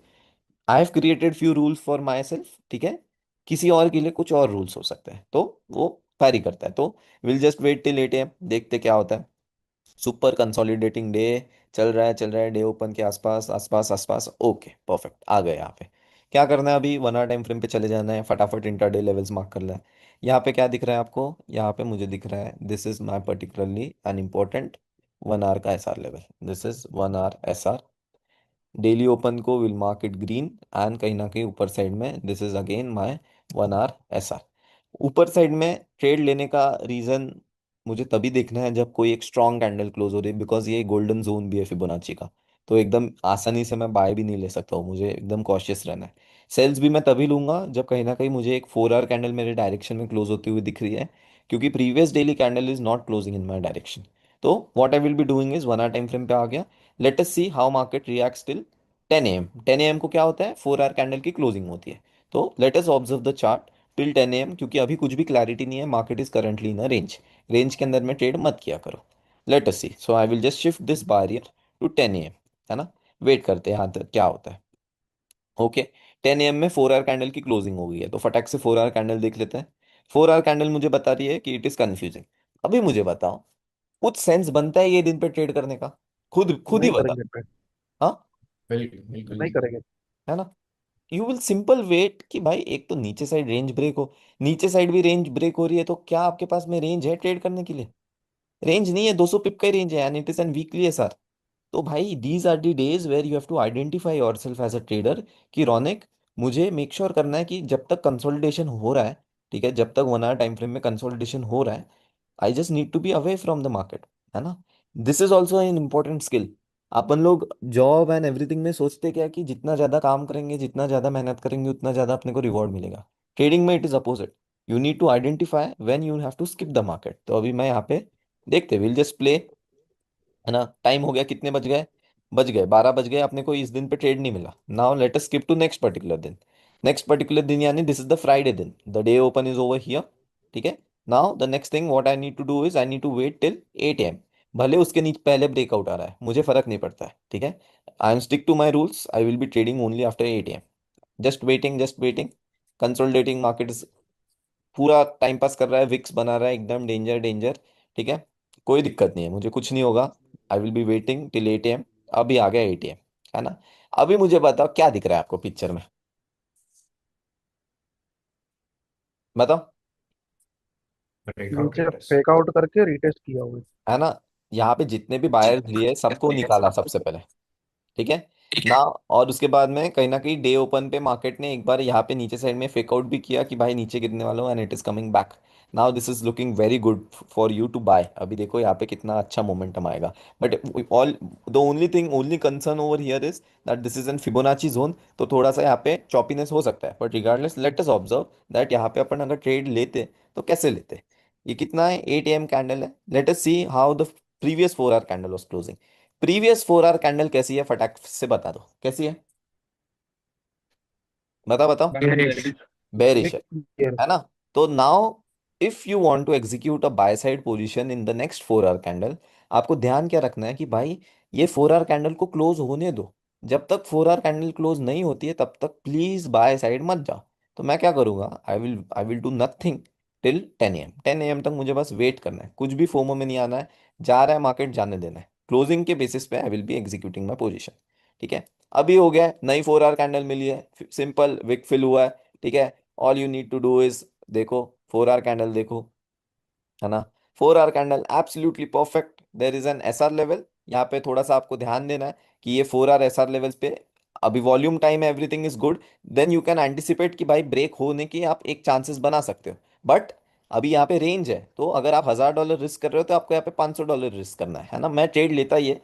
S1: I have created few rules for my self, ठीक है, किसी और के लिए कुछ और रूल्स हो सकते हैं, तो वो वैरी करता है। तो will just wait till 8 AM, देखते क्या होता है। सुपर कंसोलिडेटिंग डे चल रहा है डे ओपन के आसपास आसपास आसपास, ओके परफेक्ट, आ गए यहाँ पे। क्या करना है अभी, 1 आवर टाइम फ्रेम पे चले जाना है, फटाफट इंटरडे लेवल्स मार्क कर लें। यहाँ पे क्या दिख रहा है आपको, यहाँ पे मुझे दिख रहा है this is my particularly an important 1 hour का SR level, this is 1 hour SR. Daily open को will mark it green and कहीं ना कहीं ऊपर साइड में this is again my 1 hour SR. ऊपर साइड में ट्रेड लेने का रीजन मुझे तभी देखना है जब कोई एक स्ट्रॉन्ग कैंडल क्लोज हो रही है, बिकॉज ये गोल्डन जोन भी है फिबोनाची का, तो एकदम आसानी से मैं बाय भी नहीं ले सकता हूँ, मुझे एकदम कॉशियस रहना है। सेल्स भी मैं तभी लूंगा जब कहीं ना कहीं मुझे एक 4 आवर कैंडल मेरे डायरेक्शन में क्लोज होती हुई दिख रही है, क्योंकि previous daily candle is not closing in my direction. तो what I will be doing is 1 hour time frame पे आ गया, let us see how market reacts till 10 AM। 10 AM को क्या होता है, 4 आवर कैंडल की क्लोजिंग होती है। तो let us observe the chart till 10 AM, क्योंकि अभी कुछ भी क्लैरिटी नहीं है, market is currently in a range, range के अंदर में ट्रेड मत किया करो। Let us see, so I will just shift this barrier to 10 AM, है ना। वेट करते हैं यहाँ तक क्या होता है। ओके, 10 AM में 4 आवर कैंडल की क्लोजिंग हो गई है, तो फटाक से 4 आवर कैंडल देख लेते हैं। 4 आवर कैंडल मुझे बता रही है कि इट इज कंफ्यूजिंग। अभी मुझे बताओ, कुछ सेंस बनता है ये दिन पे ट्रेड करने का? खुद खुद ही
S2: नहीं
S1: बता।
S2: करेंगे ट्रेड।
S1: हाँ,
S12: बिल्कुल बिल्कुल
S2: नहीं
S12: नहीं।
S2: करेंगे।
S1: है ना? यू विल सिंपल वेट कि भाई एक तो नीचे साइड रेंज ब्रेक हो, नीचे साइड भी रेंज ब्रेक हो रही है, तो क्या आपके पास में रेंज है ट्रेड करने के लिए? रेंज नहीं है, 200 पिप का ही रेंज है, and it is an weekly S R. तो भाई these are the days where you have to identify your self as a trader कि रौनिक, मुझे मेक श्योर करना है कि जब तक कंसोलिडेशन हो रहा है, ठीक है, जब तक 1 आवर टाइम फ्रेम में कंसोलिडेशन हो रहा है, I just need to be away from the market. है ना? This is also an important skill. अपन लोग जॉब एंड एवरीथिंग में सोचते क्या कि जितना ज्यादा काम करेंगे, जितना ज्यादा मेहनत करेंगे, उतना ज्यादा अपने को रिवॉर्ड मिलेगा। ट्रेडिंग में it is opposite. You need to identify when you have to skip the market. तो अभी मैं यहाँ पे, देखते विल जस्ट प्ले। है ना? टाइम हो गया, कितने बज गए? बज गए 12 बज गए, अपने को इस दिन पे ट्रेड नहीं मिला। Now let us skip to next particular दिन। नेक्स्ट पर्टिकुलर दिन यानी दिस इज द फ्राइडे दिन, the day open is over here. ठीक है। Now the next thing what I need to do is I need to wait till 8 AM। भले उसके नीचे पहले ब्रेकआउट आ रहा है, मुझे फर्क नहीं पड़ता है। ठीक है। I am stick to my rules, I will be trading only after 8 AM। Just waiting, just waiting. Consolidating market, पूरा टाइम पास कर रहा है, विक्स बना रहा है, एकदम डेंजर डेंजर। ठीक है। कोई दिक्कत नहीं है, मुझे कुछ नहीं होगा। आई will be waiting till 8 AM। अभी आ गया 8 AM। है ना? अभी मुझे बताओ क्या दिख रहा है आपको पिक्चर में? बताओ।
S12: ब्रेकआउट
S2: नीचे
S12: एड्रेस।
S2: फेक आउट करके रिटेस्ट किया हुआ है।
S1: है ना? यहाँ पे जितने भी बायर्स लिए सबको निकाला सबसे पहले। ठीक है ना? और उसके बाद में कहीं ना कहीं डे ओपन पे मार्केट ने एक बार यहाँ पे नीचे साइड में फेक आउट भी किया कि भाई नीचे गिरने वाला हो, and it is coming back. Now this is looking very good for you to buy. अभी देखो यहाँ पे कितना अच्छा मोमेंटम आएगा। But all the only thing, only concern over here is that this is an Fibonacci zone. तो थोड़ा सा यहाँ पे चॉपीनेस हो सकता है, but regardless let us observe that यहाँ पे अपन अगर ट्रेड लेते तो कैसे लेते। ये कितना है? 8 AM कैंडल है। Let us see how the previous 4 our candle was closing. Previous 4 our candle कैसी है, फटाक से बता दो कैसी है। बताओ बताओ।
S8: बेरिश।
S1: बेरिश
S2: बिग
S1: है ना? तो now if you want to execute a buy side position in the next 4 our candle, आपको ध्यान क्या रखना है कि भाई ये 4 आवर कैंडल को क्लोज होने दो। जब तक 4 आवर कैंडल क्लोज नहीं होती है तब तक प्लीज बाय साइड मत जाओ। तो मैं क्या करूंगा, आई will do nothing till 10 AM। 10 AM तक मुझे बस वेट करना है, कुछ भी फोमो में नहीं आना है। जा रहा है मार्केट, जाने देना है। क्लोजिंग के बेसिस पे I will B executing my position. ठीक है। अभी हो गया है, नई 4 आवर कैंडल मिली है, सिंपल विक फिल हुआ है। ठीक है। All you need to do is, देखो 4 आवर कैंडल देखो। है ना? 4 our candle absolutely perfect. There is an SR level. यहाँ पे थोड़ा सा आपको ध्यान देना है कि ये 4 आवर एसआर लेवल्स पे अभी वॉल्यूम टाइम है, everything is good. Then you can anticipate कि भाई ब्रेक होने के आप एक चांसेस बना सकते हो। बट अभी यहाँ पे रेंज है, तो अगर आप $1000 रिस्क कर रहे हो तो आपको यहाँ पे $500 रिस्क करना है ना? मैं ट्रेड लेता ही है,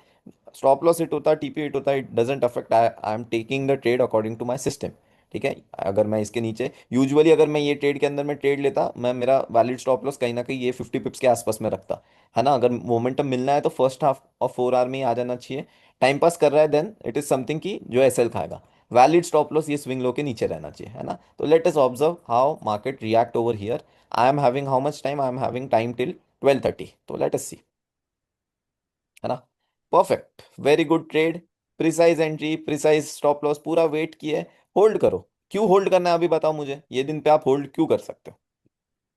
S1: स्टॉप लॉस हिट होता है, टीपी हिट होता है, it doesn't affect. I am taking the trade according to my system. ठीक है। अगर मैं इसके नीचे यूजुअली, अगर मैं ये ट्रेड के अंदर में ट्रेड लेता, मैं मेरा वैलिड स्टॉप लॉस कहीं ना कहीं ये 50 पिप्स के आसपास में रखता। है ना? अगर मोमेंटम मिलना है तो फर्स्ट हाफ और 4 आवर में ही आ जाना चाहिए। टाइम पास कर रहा है देन इट इज समथिंग की जो एसएल खाएगा। वैलिड स्टॉप लॉस ये स्विंग लो के नीचे रहना चाहिए। है ना? तो let us observe how market react over here. I am having how much time? I am having time till 12:30। तो लेट अस सी। है ना? Perfect, very good trade. Precise entry, precise stop loss, पूरा वेट किए। Hold करो। क्यों hold करना है अभी बताओ मुझे, ये दिन पे आप होल्ड क्यों कर सकते हो?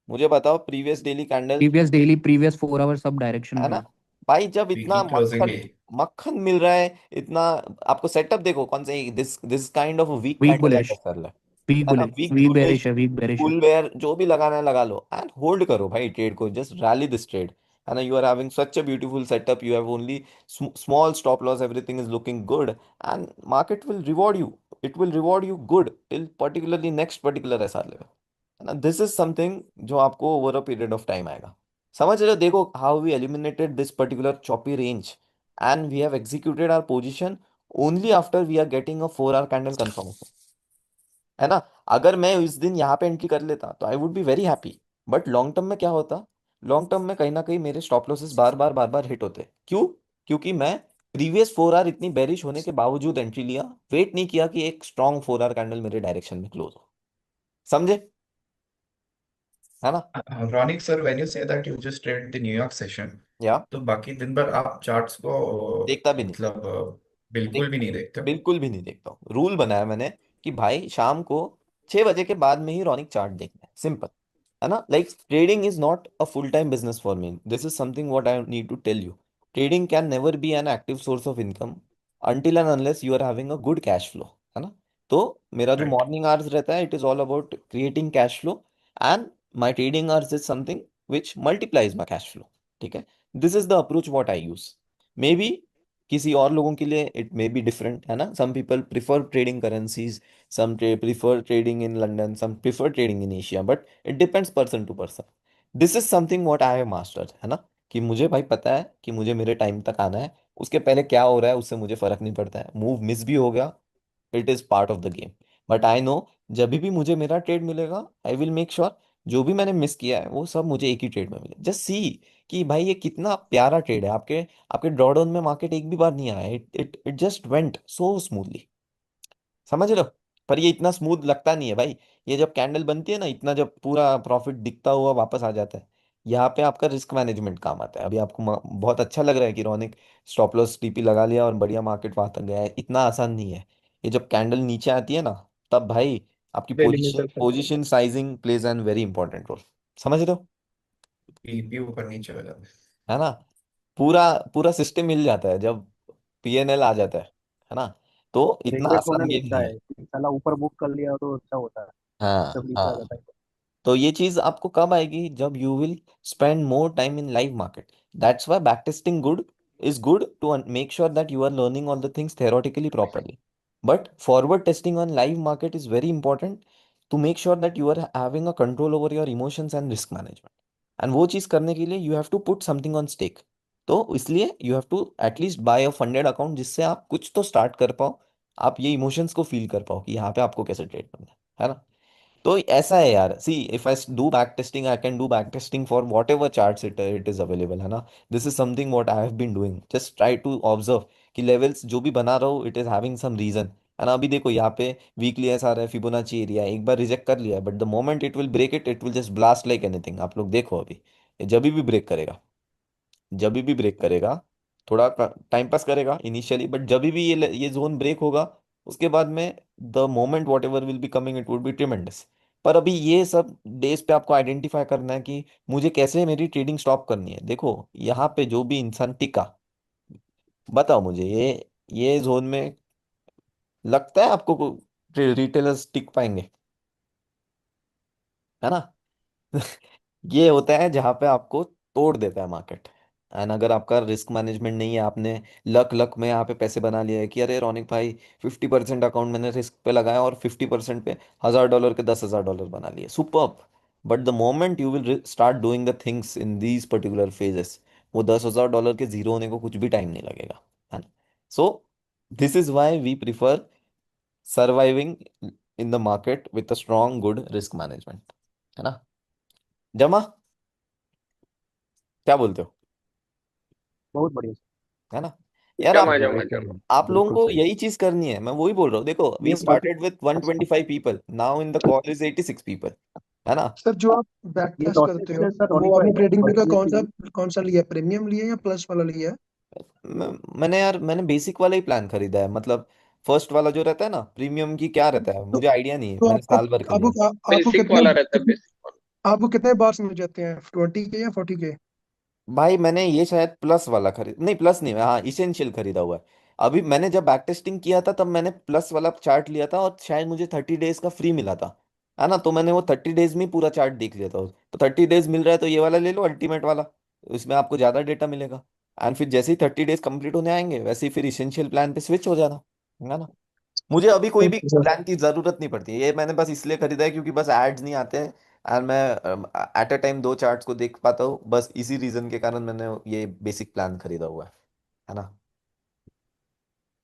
S1: मुझे बताओ। Previous daily candle,
S15: previous daily, previous 4 hour सब डायरेक्शन
S1: है
S15: में
S1: ना?
S15: है।
S1: भाई जब
S12: वीकली
S1: इतना
S12: क्लोजिंग
S1: मक्खन
S12: भी।
S1: मक्खन मिल रहा है इतना, आपको सेटअप देखो कौन से, this this kind of weak
S15: weak
S1: candle
S15: bullish,
S1: attack कर रहा
S15: वीक
S1: है ना?
S15: Bullish,
S1: weak
S15: weak
S1: bullish,
S15: bearish है, वीक बेरिश है।
S1: फुल बेयर, जो भी लगाना है लगा लो एंड होल्ड करो भाई ट्रेड को, जस्ट रैली दिस ट्रेड। है ना? You are having such a beautiful setup, you have only small stop loss, everything is looking good, and market will reward you. It will reward you good till particularly next particular SR level. है ना? This is something जो आपको over a period of time आएगा। समझ रहे हो? देखो how we eliminated this particular choppy range, and we have executed our position only after we are getting a 4 our candle confirmation. है ना? अगर मैं इस दिन यहाँ पे एंट्री कर लेता तो आई would be very happy. But long term में क्या होता? लॉन्ग टर्म में कहीं ना कहीं मेरे स्टॉप लॉसेस बार बार हिट होते। क्यों? क्योंकि मैं प्रीवियस 4 आवर इतनी बेरिश होने के बावजूद एंट्री लिया, वेट नहीं किया कि एक स्ट्रॉन्ग 4 आवर कैंडल मेरे डायरेक्शन में क्लोज हो। समझे? है ना?
S12: Ronic sir, when you say that you just trade the New York session,
S1: या
S12: तो बाकी दिन भर आप चार्ट्स को
S1: देखता भी नहीं।
S12: मतलब बिल्कुल
S1: देख,
S12: भी नहीं देखते हो?
S1: बिल्कुल भी नहीं देखता हूँ। रूल बनाया मैंने कि भाई शाम को 6 बजे के बाद में ही रॉनिक चार्ट देखना है, सिंपल। है ना? Like trading is not a full time business for me, this is something what I need to tell you. Trading can never be an active source of income until and unless you are having a good cash flow, है ना? तो मेरा जो
S12: right.
S1: Morning hours रहता है, it is all about creating cash flow, and my trading hours is something which multiplies my cash flow. ठीक है, this is the approach what I use. May be किसी और लोगों के लिए इट मे बी डिफरेंट, है ना? Some people prefer trading currencies, some prefer trading in London, some prefer trading in Asia, but it depends person to person. This is something what I have mastered, है ना? कि मुझे भाई पता है कि मुझे मेरे टाइम तक आना है, उसके पहले क्या हो रहा है उससे मुझे फर्क नहीं पड़ता है। मूव मिस भी हो गया, it is part of the game, but I know जब भी मुझे मेरा ट्रेड मिलेगा, आई विल मेक श्योर जो भी मैंने मिस किया है वो सब मुझे एक ही ट्रेड में मिले। जस्ट सी कि भाई ये कितना प्यारा ट्रेड है। आपके आपके ड्रॉडाउन में मार्केट एक भी बार नहीं आया, it it it just went so smoothly. समझ रहे हो? पर ये इतना स्मूथ लगता नहीं है भाई। ये जब कैंडल बनती है ना, इतना जब पूरा प्रॉफिट दिखता हुआ वापस आ जाता है, यहाँ पे आपका रिस्क मैनेजमेंट काम आता है। अभी आपको बहुत अच्छा लग रहा है कि रोनिक स्टॉप लॉस टीपी लगा लिया और बढ़िया मार्केट वहां तक गया है, इतना आसान नहीं है। ये जब कैंडल नीचे आती है ना, तब भाई आपकी
S8: daily
S1: position
S8: mutual fund.
S1: Position sizing plays an very important role. समझ रहे हो?
S12: पीपी ऊपर नीचे हो जाता है।
S1: है ना? पूरा पूरा सिस्टम मिल जाता है जब पीएनएल आ जाता है ना? तो इतना
S2: रिग्रेट होने
S1: आसान गेम
S2: लगता
S1: नहीं है।
S2: है कि साला ऊपर बुक कर लिया तो अच्छा होता है,
S1: हाँ
S2: जब नीचे आ
S1: हाँ।
S2: जाता है।
S1: तो ये चीज आपको कब आएगी? जब you will spend more time in live market. That's why back testing good is good to make sure that you are learning all the things theoretically properly, but forward testing on live market is very important to make sure that you are having a control over your emotions and risk management, and वो चीज करने के लिए you have to put something on stake. तो इसलिए you have to at least buy a funded account, जिससे आप कुछ तो स्टार्ट कर पाओ, आप ये इमोशंस को फील कर पाओ कि यहाँ पे आपको कैसे ट्रेड करना है ना? तो ऐसा है यार, see if I do back testing, I can do back testing for whatever charts it is available, है ना? This is something what I have been doing, just try to observe कि लेवल्स जो भी बना रहा हूँ, it is having some reason, है ना? अभी देखो यहाँ पे वीकली ऐसा आ रहा है, फिबोनाची एरिया एक बार रिजेक्ट कर लिया है, but the moment it will break it will just blast like anything. आप लोग देखो अभी ये जब भी ब्रेक करेगा, जब भी ब्रेक करेगा, थोड़ा टाइम पास करेगा इनिशियली, बट जब भी ये जोन ब्रेक होगा, उसके बाद में the moment what ever will be coming, it would B tremendous. पर अभी ये सब डेज पे आपको आइडेंटिफाई करना है कि मुझे कैसे मेरी ट्रेडिंग स्टॉप करनी है। देखो यहाँ पे जो भी इंसान टिका, बताओ मुझे ये जोन में लगता है आपको रिटेलर्स टिक पाएंगे? है ना? ये होता है जहाँ पे आपको तोड़ देता है मार्केट। एंड अगर आपका रिस्क मैनेजमेंट नहीं है, आपने लक लक में यहाँ पे पैसे बना लिए है कि अरे रोनिक भाई 50% अकाउंट मैंने रिस्क पे लगाया और 50% पे $1000 के $10,000 बना लिए, superb. But the moment you will start doing the things in these particular phases, वो $10,000 के जीरो होने को कुछ भी टाइम नहीं लगेगा, है ना? So this is why we prefer surviving in the market with a strong good risk management, है ना? जमा, क्या बोलते हो?
S2: बहुत बढ़िया।
S1: है ना? यार
S13: जमा
S1: आप
S13: जमा
S9: बिल्कुल
S13: जमा।
S1: आप लोगों
S9: बिल्कुल
S1: को
S9: सही।
S1: यही चीज करनी है, मैं वही बोल रहा हूँ। देखो वी
S2: ये
S1: started with 125 people, now in the call is 86 people, है ना?
S10: सर जो आप बैक
S2: ये
S10: टेस्ट
S2: लॉजिक
S10: करते हो
S2: से सर
S10: वो
S2: रोनिक
S10: आपने
S2: भाई
S10: ट्रेडिंग व्यू का
S2: बढ़िया चीज।
S10: कौन सा लिया है, प्रीमियम लिया है या प्लस वाला लिया है?
S1: मैंने यार मैंने बेसिक वाला ही प्लान खरीदा है, मतलब फर्स्ट वाला जो रहता है ना, प्रीमियम की क्या रहता है
S10: तो
S1: मुझे आइडिया नहीं है,
S10: तो
S1: मैंने
S10: आपको
S1: साल भर का लिया।
S10: आपको
S13: बेसिक
S10: कितने
S13: वाला रहता है,
S10: कितने
S13: बेसिक।
S10: आपको कितने बार्स मिल जाते हैं, 20 के या 40 के?
S1: भाई मैंने ये शायद प्लस वाला खरीद, नहीं प्लस नहीं, हाँ इसेंशियल खरीदा हुआ है। अभी मैंने जब बैक टेस्टिंग किया था तब मैंने प्लस वाला चार्ट लिया था, और शायद मुझे 30 डेज का फ्री मिला था, है ना? तो मैंने वो 30 डेज में ही पूरा चार्ट देख लिया था। तो 30 डेज मिल रहा है तो ये वाला ले लो अल्टीमेट वाला, इसमें आपको ज़्यादा डेटा मिलेगा। एंड फिर जैसे ही 30 डेज कंप्लीट होने आएंगे, वैसे ही फिर इसेंशियल प्लान पे स्विच हो जाना, है ना? मुझे अभी कोई भी प्लान की जरूरत नहीं पड़ती है, ये मैंने बस इसलिए खरीदा है क्योंकि बस एड्स नहीं आते हैं, एंड मैं एट अ टाइम दो चार्ट्स को देख पाता हूँ, बस इसी रीजन के कारण मैंने ये बेसिक प्लान खरीदा हुआ है ना?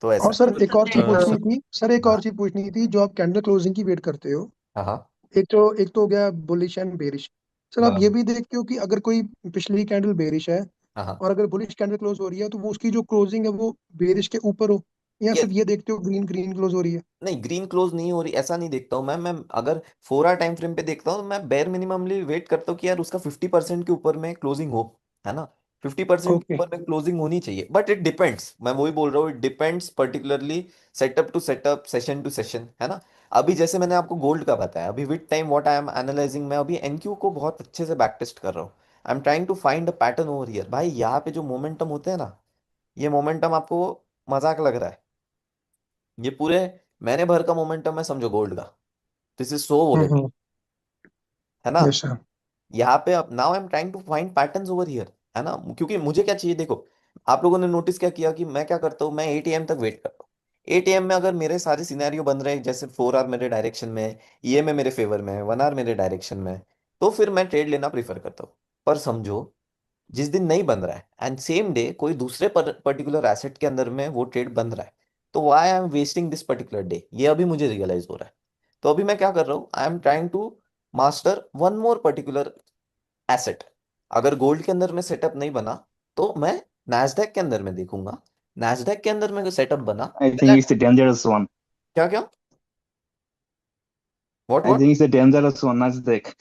S1: तो ऐसा
S10: और
S1: है।
S10: सर एक और चीज पूछनी
S5: सर
S10: थी, सर एक और
S1: हाँ
S10: चीज पूछनी थी, जो आप कैंडल क्लोजिंग की वेट करते हो,
S1: हाँ हाँ
S10: एक तो हो गया बुलिश एंड बेरिश। सर आप ये
S1: हाँ
S10: भी देखते हो कि अगर कोई पिछली कैंडल बेरिश है
S1: हाँ हाँ।
S10: और अगर बुलिश कैंडल क्लोज हो रही है तो वो उसकी जो क्लोजिंग है वो बेरिश के ऊपर हो, या
S1: ये
S10: सिर्फ ये देखते हो ग्रीन ग्रीन क्लोज हो रही है?
S1: नहीं, ग्रीन क्लोज नहीं हो रही ऐसा नहीं देखता हूँ मैं अगर 4 आवर टाइम फ्रेम पे देखता हूँ, मैं बेर मिनिममली वेट करता हूँ कि यार उसका 50% के ऊपर में क्लोजिंग हो, है ना? 50% के
S10: ओके।
S1: ऊपर में क्लोजिंग होनी चाहिए, बट इट डिपेंड्स, मैं वही बोल रहा हूँ, it depends particularly setup to setup, session to session, है ना। अभी जैसे मैंने आपको गोल्ड का बताया, अभी with time what I M analysing, मैं अभी एनक्यू को बहुत अच्छे से बैक टेस्ट कर रहा हूँ। I am trying to find a pattern over here. भाई यहाँ पे जो मोमेंटम होते हैं ना, ये मोमेंटम आपको मजाक लग रहा है, ये पूरे महीने भर का मोमेंटम है, समझो गोल्ड का। This is so volatile,
S10: hmm.
S1: है ना।
S10: Yes sir.
S1: यहाँ पे अब now I am trying to find patterns over here, है ना। क्योंकि मुझे क्या चाहिए, देखो, आप लोगों ने नोटिस क्या किया कि मैं क्या करता हूँ, मैं 8 AM तक वेट करता हूँ। 8 AM में अगर मेरे सारे सिनेरियो बन रहे हैं, जैसे 4 आवर मेरे डायरेक्शन में है, ईएमए मेरे फेवर में है, 1 आवर मेरे डायरेक्शन में है, तो फिर मैं ट्रेड लेना प्रीफर करता हूँ। पर समझो जिस दिन नहीं बन रहा है एंड सेम डे कोई दूसरे पर्टिकुलर एसेट के अंदर में वो ट्रेड बन रहा है, तो why I am wasting this particular day, ये अभी मुझे रियलाइज हो रहा है। तो अभी मैं क्या कर रहा हूँ, I am trying to master one more particular asset. अगर गोल्ड के अंदर में सेटअप नहीं बना, तो मैं नैस्डैक के अंदर में देखूंगा। नैस्डैक के अंदर में सेटअप बना,
S18: I think it's a dangerous one.
S1: क्या क्या, what
S18: I
S1: what.
S18: think it's a dangerous one, Nasdaq.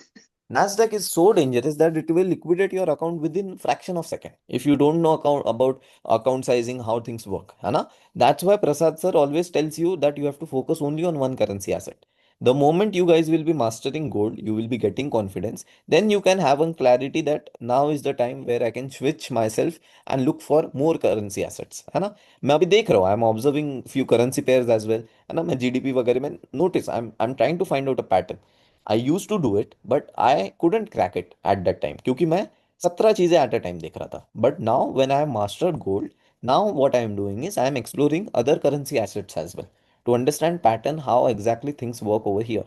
S1: Nasdaq is so dangerous that it will liquidate your account within fraction of second if you don't know about account sizing, how things work, है ना। That's why Prasad sir always tells you that you have to focus only on one currency asset. The moment you guys will be mastering gold, you will be getting confidence. Then you can have a clarity that now is the time where I can switch myself and look for more currency assets, है ना। मैं अभी देख रहा हूँ, I am observing few currency pairs as well, है ना। मैं जीडीपी वगैरह में notice, I am trying to find out a pattern. I use to do it but I couldn't crack it at that time, क्योंकि मैं 17 चीजें at a time देख रहा था। But now when I am mastered gold, now what I am doing is I am exploring other currency assets as well to understand pattern, how exactly things work over here,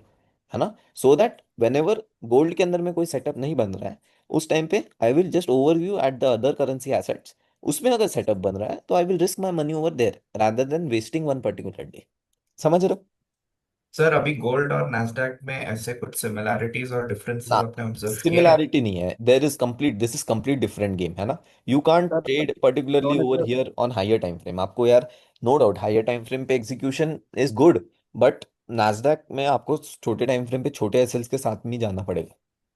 S1: है ना। So that whenever gold के अंदर में कोई setup नहीं बन रहा है, उस टाइम पे I will just overview at the other currency assets. उसमें अगर सेटअप बन रहा है तो I will risk my money over there rather than wasting one particular day. समझ रहे हो।
S12: सर अभी गोल्ड और नास्डैक में ऐसे कुछ सिमिलैरिटीज और डिफरेंसेस
S1: ना,
S12: आपने ऑब्जर्व किए हैं?
S1: सिमिलैरिटी नहीं है, there is complete, this is complete different game, है ना। You can't
S2: sir
S1: trade particularly
S2: Raunak
S1: over
S2: sir,
S1: here on higher time frame. आपको यार, no doubt higher time frame पे execution is good, but Nasdaq में आपको छोटे टाइम फ्रेम पे छोटे एसएल्स के साथ में ही जाना पड़ेगा।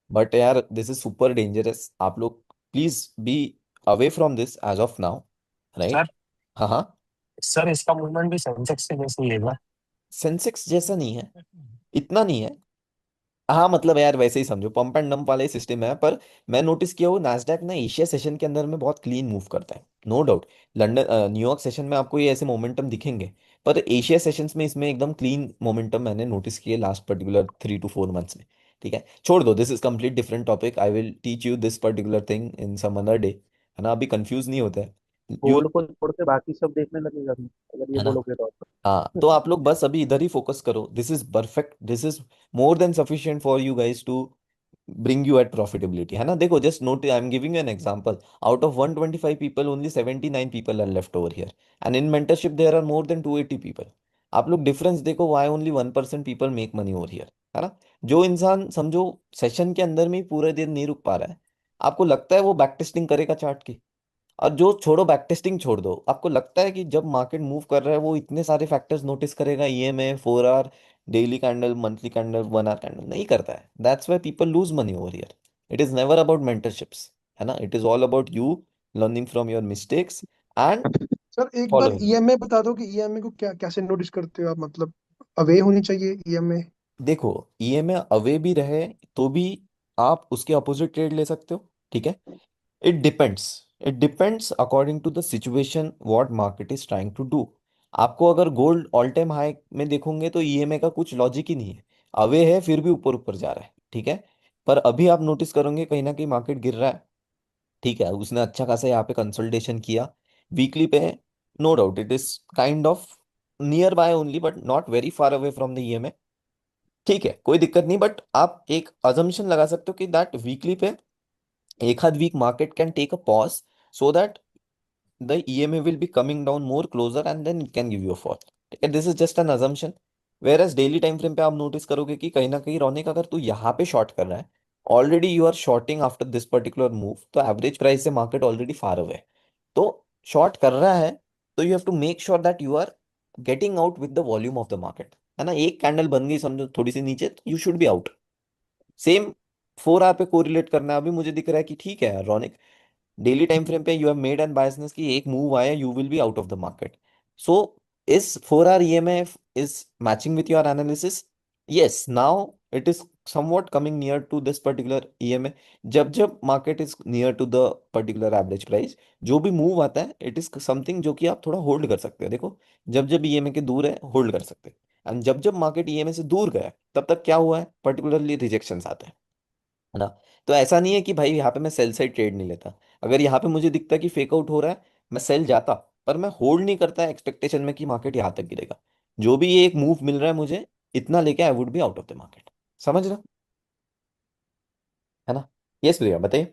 S1: बट यार दिस इज सुपर डेंजरस, आप लोग please be away from this edge of now,
S19: sir
S1: right. हाँ हाँ।
S19: सर इसका मूवमेंट भी सेंसेक्स के जैसे ही है क्या?
S1: सेंसेक्स जैसा नहीं है, इतना नहीं है। हाँ मतलब यार वैसे ही समझो, पंप एंड डंप वाला ही सिस्टम है। पर मैं नोटिस किया हूँ नास्डैक ना एशिया सेशन के अंदर में बहुत क्लीन मूव करता है, no doubt. London New York session में आपको ये ऐसे मोमेंटम दिखेंगे, पर एशिया सेशंस में इसमें एकदम क्लीन मोमेंटम मैंने नोटिस किए लास्ट पर्टिकुलर 3 to 4 मंथ्स में। ठीक है, छोड़ दो, this is complete different topic, I will teach you this particular thing in some other day, है ना। अभी कंफ्यूज नहीं होता है, यू,
S2: गोल्ड को छोड़ के बाकी सब देखने लगेगा तुम, अगर ये
S1: है ना।
S2: बोलोगे तो।
S1: हाँ तो आप लोग बस अभी इधर ही फोकस करो, this is perfect, this is more than sufficient for you guys to bring you at profitability, है ना। देखो just note, I am giving you an example, out of 125 people only 79 people are left over here, and in mentorship there are more than 280 people। आप लोग difference देखो, why only 1% people make money over here, है ना। जो इंसान समझो session के अंदर में ही पूरे दिन नहीं रुक पा रहा है, आपको लगता है वो बैक टेस्टिंग करेगा चार्ट की। और जो छोड़ो बैक टेस्टिंग छोड़ दो, आपको लगता है कि जब मार्केट मूव कर रहा है वो इतने सारे फैक्टर्स नोटिस करेगा, EMA, 4 hour, daily candle, monthly candle, 1 hour candle, नहीं करता है। That's why people lose money over here. It is never about mentorships, है ना। It is all about you learning from your mistakes and
S10: sir एक बार
S1: following.
S10: EMA बता दो कि ईएमए को क्या कैसे नोटिस करते हो आप, मतलब अवे होनी चाहिए ईएमए।
S1: देखो ईएमए अवे भी रहे तो भी आप उसके अपोजिट ट्रेड ले सकते हो, ठीक है। It depends, it depends according to the situation what market is trying to do. आपको अगर गोल्ड ऑल टाइम हाई में देखोगे तो ईएमए का कुछ लॉजिक ही नहीं है, अवे है फिर भी ऊपर ऊपर जा रहा है, ठीक है। पर अभी आप नोटिस करोगे कहीं ना कहीं मार्केट गिर रहा है, ठीक है। उसने अच्छा खासा यहाँ पे कंसोलिडेशन किया वीकली पे, no doubt it is kind of near by only but not very far away from the EMA, ठीक है, कोई दिक्कत नहीं। बट आप एक अजम्पशन लगा सकते हो कि दैट वीकली पे एक आध week market can take a pause, so that the EMA will be coming down more closer and then it can give you a fall, ठीक है। This is just an assumption। whereas daily time frame पे आप notice करोगे कि कहीं ना कहीं रौनक अगर तू यहाँ पे शॉर्ट कर रहा है, already you are shorting after this particular move, तो एवरेज प्राइस से मार्केट ऑलरेडी फार अवे है, तो शॉर्ट कर रहा है, तो you have to make sure that you are getting out with the volume of the market, है ना। एक कैंडल बन गई समझो थोड़ी सी नीचे, तो you should be out. Same 4 hour पे कोरिलेट करना है। अभी मुझे दिख रहा है कि ठीक है यार रौनक, डेली टाइम फ्रेम पे you have made an biasness कि एक मूव आया, you will be out of the market. So इस 4 hour EMA is matching with your analysis. Yes, now it is somewhat coming near to this particular EMA. जब जब market is near to the particular average price, जो भी move आता है it is something जो कि आप थोड़ा होल्ड कर सकते हो. देखो, जब जब ईएमए के दूर है होल्ड कर सकते हैं, एंड जब जब मार्केट ईएमए से दूर गया है, तब तक क्या हुआ है, पर्टिकुलरली रिजेक्शंस आते हैं, है ना. तो ऐसा नहीं है कि भाई यहाँ पे मैं सेल साइड ट्रेड नहीं लेता. अगर यहाँ पे मुझे दिखता है कि फेक आउट हो रहा है, मैं सेल जाता, पर मैं होल्ड नहीं करता एक्सपेक्टेशन में कि मार्केट यहाँ तक गिरेगा. जो भी ये एक मूव मिल रहा है मुझे, इतना लेके आई would B out of the market. समझ रहा, है ना. यस प्रिया, बताइए.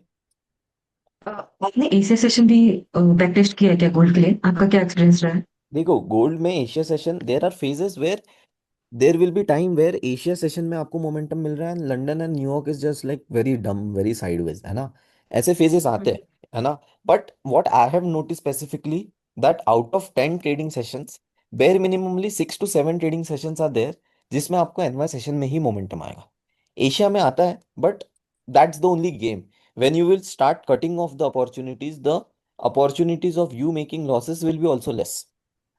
S20: आपने एशिया सेशन भी बैक टेस्ट किया है क्या गोल्ड के लिए? आपका क्या एक्सपीरियंस रहा है?
S1: देखो, गोल्ड में Asia session there are phases where there will be time where Asia session में आपको मोमेंटम मिल रहा है, London and New York is just like very dumb, very sideways, है ना. ऐसे फेजेस आते हैं, है ना. But what I have notice specifically, that out of 10 trading sessions, bare minimally 6 to 7 trading sessions are there जिसमें आपको एनवाई सेशन में ही मोमेंटम आएगा. एशिया में आता है, but that's the only game. When you will start cutting of the opportunities of you making losses will be also less,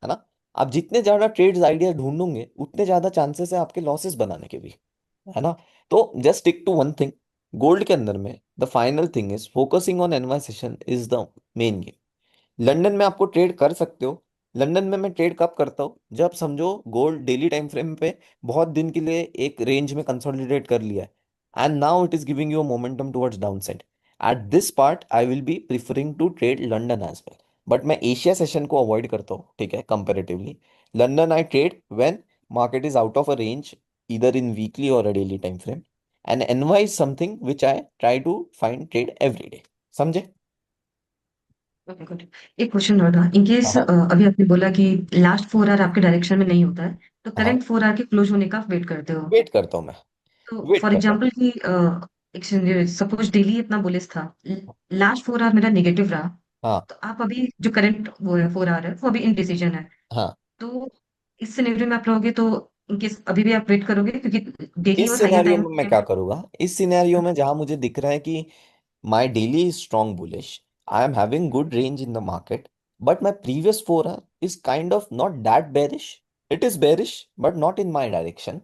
S1: है ना. आप जितने ज्यादा ट्रेड्स आइडिया ढूंढोगे, उतने ज्यादा चांसेस है आपके लॉसेस बनाने के भी, है ना. तो just stick to one thing. Gold के अंदर में the final thing is focusing on NY session is the main game. London में आपको ट्रेड कर सकते हो. लंदन में मैं ट्रेड कब करता हूँ, जब समझो गोल्ड डेली टाइम फ्रेम पे बहुत दिन के लिए एक रेंज में कंसोलिडेट कर लिया है, and now it is giving you momentum towards down side. At this part I will be preferring to trade London as well. But मैं एशिया सेशन को अवॉइड करता हूँ, ठीक है, comparatively. London I trade when market is out of a range, either in weekly or a daily time frame, and NY is something which I try to find trade every day. समझे.
S20: Okay, good. एक question और था, in case
S1: हाँ
S20: अभी आपने बोला कि last 4 our आपके डायरेक्शन में नहीं होता है, तो
S1: हाँ,
S20: करंट 4 आवर के क्लोज होने का वेट करते हो?
S1: वेट करता हूँ मैं,
S20: तो
S1: वेट
S20: फॉर
S1: करता हूँ.
S20: एग्जांपल कि सपोज डेली इतना बुलिश था, लास्ट 4 आवर मेरा नेगेटिव रहा,
S1: हाँ
S20: तो आप अभी जो करंट वो है 4 आवर है वो अभी इनडिसीजन है,
S1: हाँ.
S20: तो इस सिनेरियो में आप रहोगे तो इनकेस अभी भी आप वेट करोगे क्योंकि डेली
S1: इस
S20: और हायर
S1: सिनेरियो
S20: टाइम
S1: में मैं
S20: फ्रेम
S1: क्या
S20: में?
S1: करूंगा, इस सिनेरियो में जहां मुझे दिख रहा है कि my daily is strong bullish, I am having good range in the market, but my previous 4 hour is kind of not that bearish. It is bearish but not in my direction.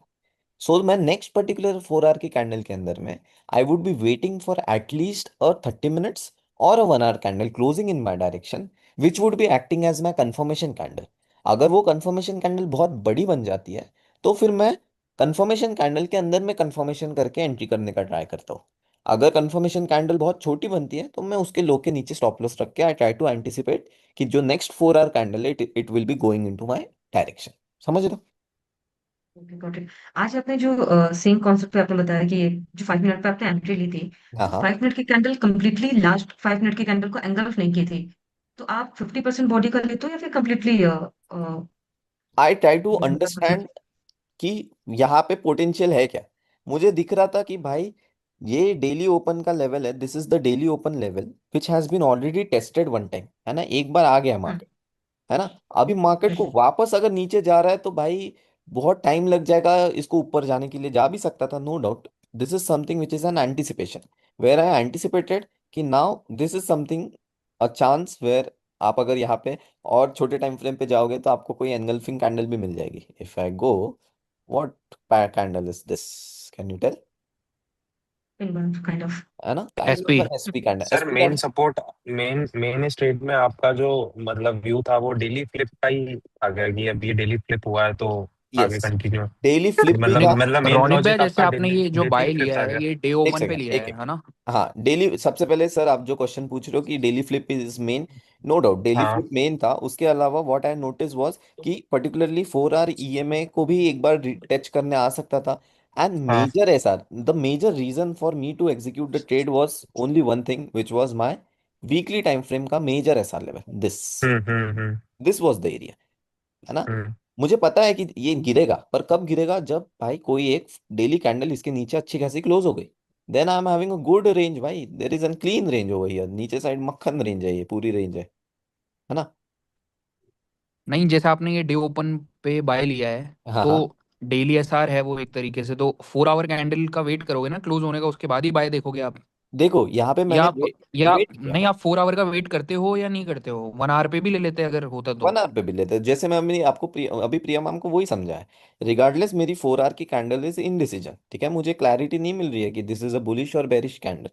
S1: So मैं next particular 4 hour की candle के अंदर में I would be waiting for at least 30 minutes और a 1 hour candle closing in my direction, which would be acting as my confirmation candle. अगर वो confirmation candle बहुत बड़ी बन जाती है, तो फिर मैं कंफर्मेशन कैंडल के अंदर में कंफर्मेशन करके एंट्री करने का ट्राई करता हूँ. अगर कंफर्मेशन कैंडल बहुत छोटी बनती है, तो मैं उसके लो के नीचे स्टॉप लॉस रख के आई ट्राई टू एंटिसिपेट कि जो नेक्स्ट 4 आवर कैंडल है it will be going into my direction. समझ रहे हो.
S20: Okay, got it. आज आपने जो सेम कॉन्सेप्ट पे आपने बताया कि जो 5 मिनट पे आपने एंट्री ली थी,
S1: हाँ
S20: तो
S1: हाँ.
S20: 5 मिनट की कैंडल कंप्लीटली लास्ट 5 मिनट की कैंडल को एंगल्फ नहीं की थी, तो आप 50% बॉडी कर लेते हो या फिर कंप्लीटली
S1: आई ट्राई टू
S20: मतलब?
S1: अंडरस्टैंड कि यहाँ पे पोटेंशियल है क्या. मुझे दिख रहा था कि भाई ये डेली ओपन का लेवल है, this is the daily open level which has been already tested one time, है ना. एक बार आ गया मार्केट, है ना. अभी मार्केट को वापस अगर नीचे जा रहा है तो भाई बहुत टाइम लग जाएगा इसको ऊपर जाने के लिए. जा भी सकता था, no doubt. This is something which is an anticipation, where I anticipated कि now this is something, a chance where आप अगर यहाँ पे और छोटे टाइम फ्रेम पे जाओगे तो आपको कोई एनगल्फिंग कैंडल भी मिल जाएगी. If I go, what candle is this, can you tell.
S20: Kind of
S1: है ना, kind
S15: SP.
S1: Of an SP candle,
S19: sir
S1: SP
S19: main
S1: candle.
S19: Support, main straight में आपका जो मतलब व्यू था वो डेली फ्लिप का ही आ गया कि अब ये डेली फ्लिप हुआ है तो आगे
S1: यस,
S19: कंटिन्यू,
S1: डेली फ्लिप भी
S19: मतलब
S1: था.
S19: मतलब मेन
S15: रोनिक भैया
S19: लॉजिक
S15: जैसे
S19: आपका
S15: आपने
S19: डेली
S15: ये जो
S19: डेली
S15: बाय
S19: फ्लिप
S15: लिया
S19: आ
S15: है
S19: गया।
S15: ये डे
S1: एक
S15: ओपन पे
S1: सेकेंड,
S15: लिया
S1: एक
S15: है ना?
S1: हाँ, डेली सबसे पहले सर आप जो क्वेश्चन पूछ रहे हो कि daily flip is main, no doubt daily
S19: हाँ
S1: फ्लिप मेन था. उसके अलावा व्हाट आई नोटिस वाज कि पर्टिकुलरली 4 आवर ईएमए को भी एक बार टच करने आ सकता था. एंड
S19: हाँ।
S1: मेजर ऐसा, the major reason for me to execute the trade was only one thing which was my weekly time frame का major SR level. This
S19: hmm.
S1: This was the area, है ना.
S19: हम्म।
S1: मुझे पता है कि ये गिरेगा, पर कब गिरेगा, जब भाई कोई एक डेली कैंडल इसके नीचे अच्छी खासी क्लोज हो गई, then I am having a good range. भाई there is an clean range over here, नीचे साइड मक्खन रेंज है, ये पूरी रेंज है ना.
S15: नहीं, जैसे आपने ये डे ओपन पे बाय लिया है
S1: हाँ
S15: तो
S1: हाँ.
S15: डेली एसआर है वो एक तरीके से, तो 4 आवर कैंडल का वेट करोगे ना क्लोज होने का, उसके बाद ही बाय देखोगे आप?
S1: देखो यहाँ पे
S15: या
S1: मैंने
S15: आप या
S1: वेट किया।
S15: नहीं, आप 4 आवर का वेट करते हो या नहीं करते हो? 1 आवर पे भी ले लेते अगर होता तो।
S1: 1 आवर पे भी लेते हैं, जैसे मैं आपको अभी प्रिया मैम को वही समझा है। रिगार्डलेस मेरी 4 आवर की कैंडल इज इनडिसीजन, ठीक है, मुझे क्लैरिटी नहीं मिल रही है कि दिस इज अ बुलिश और bearish candle.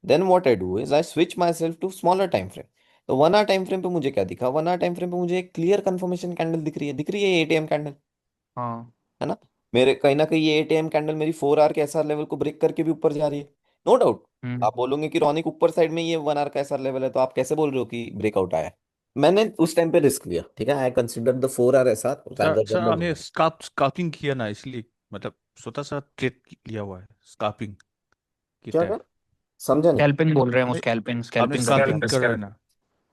S1: Then what I do is I switch myself to smaller time frame. तो 1 आवर टाइम फ्रेम पे मुझे क्या दिखा, 1 आवर टाइम फ्रेम पे मुझे एक क्लियर कंफर्मेशन कैंडल दिख रही है एटीएम कैंडल,
S15: हाँ।
S1: है ना। मेरे कहीं ना कहीं ये एटीएम कैंडल मेरी 4 आवर के एसआर लेवल को ब्रेक करके भी ऊपर जा रही है, नो डाउट।
S15: हम्म।
S1: आप बोलोगे कि रॉनिक ऊपर साइड में ये 1 आवर का एसआर लेवल है, तो आप कैसे बोल रहे हो कि ब्रेकआउट आया है? मैंने उस टाइम पे रिस्क लिया, ठीक है, I consider the 4 hour SR
S5: sir
S1: rather
S5: sir
S1: then
S5: आपने
S1: द।
S5: स्काल्पिंग किया ना, इसलिए मतलब छोटा सा ट्रेड लिया हुआ है स्काल्पिंग की
S1: क्या
S5: टाइप।
S1: कर, समझा नहीं।
S15: स्कैल्पिंग बोल रहे हैं वो,
S5: नहीं,
S15: स्कैल्पिंग
S5: आपने
S15: स्कैल्पिंग करते
S5: स्काल्पिंग
S15: हैं।
S5: कर रहा है
S19: स्कैल्प
S5: ना,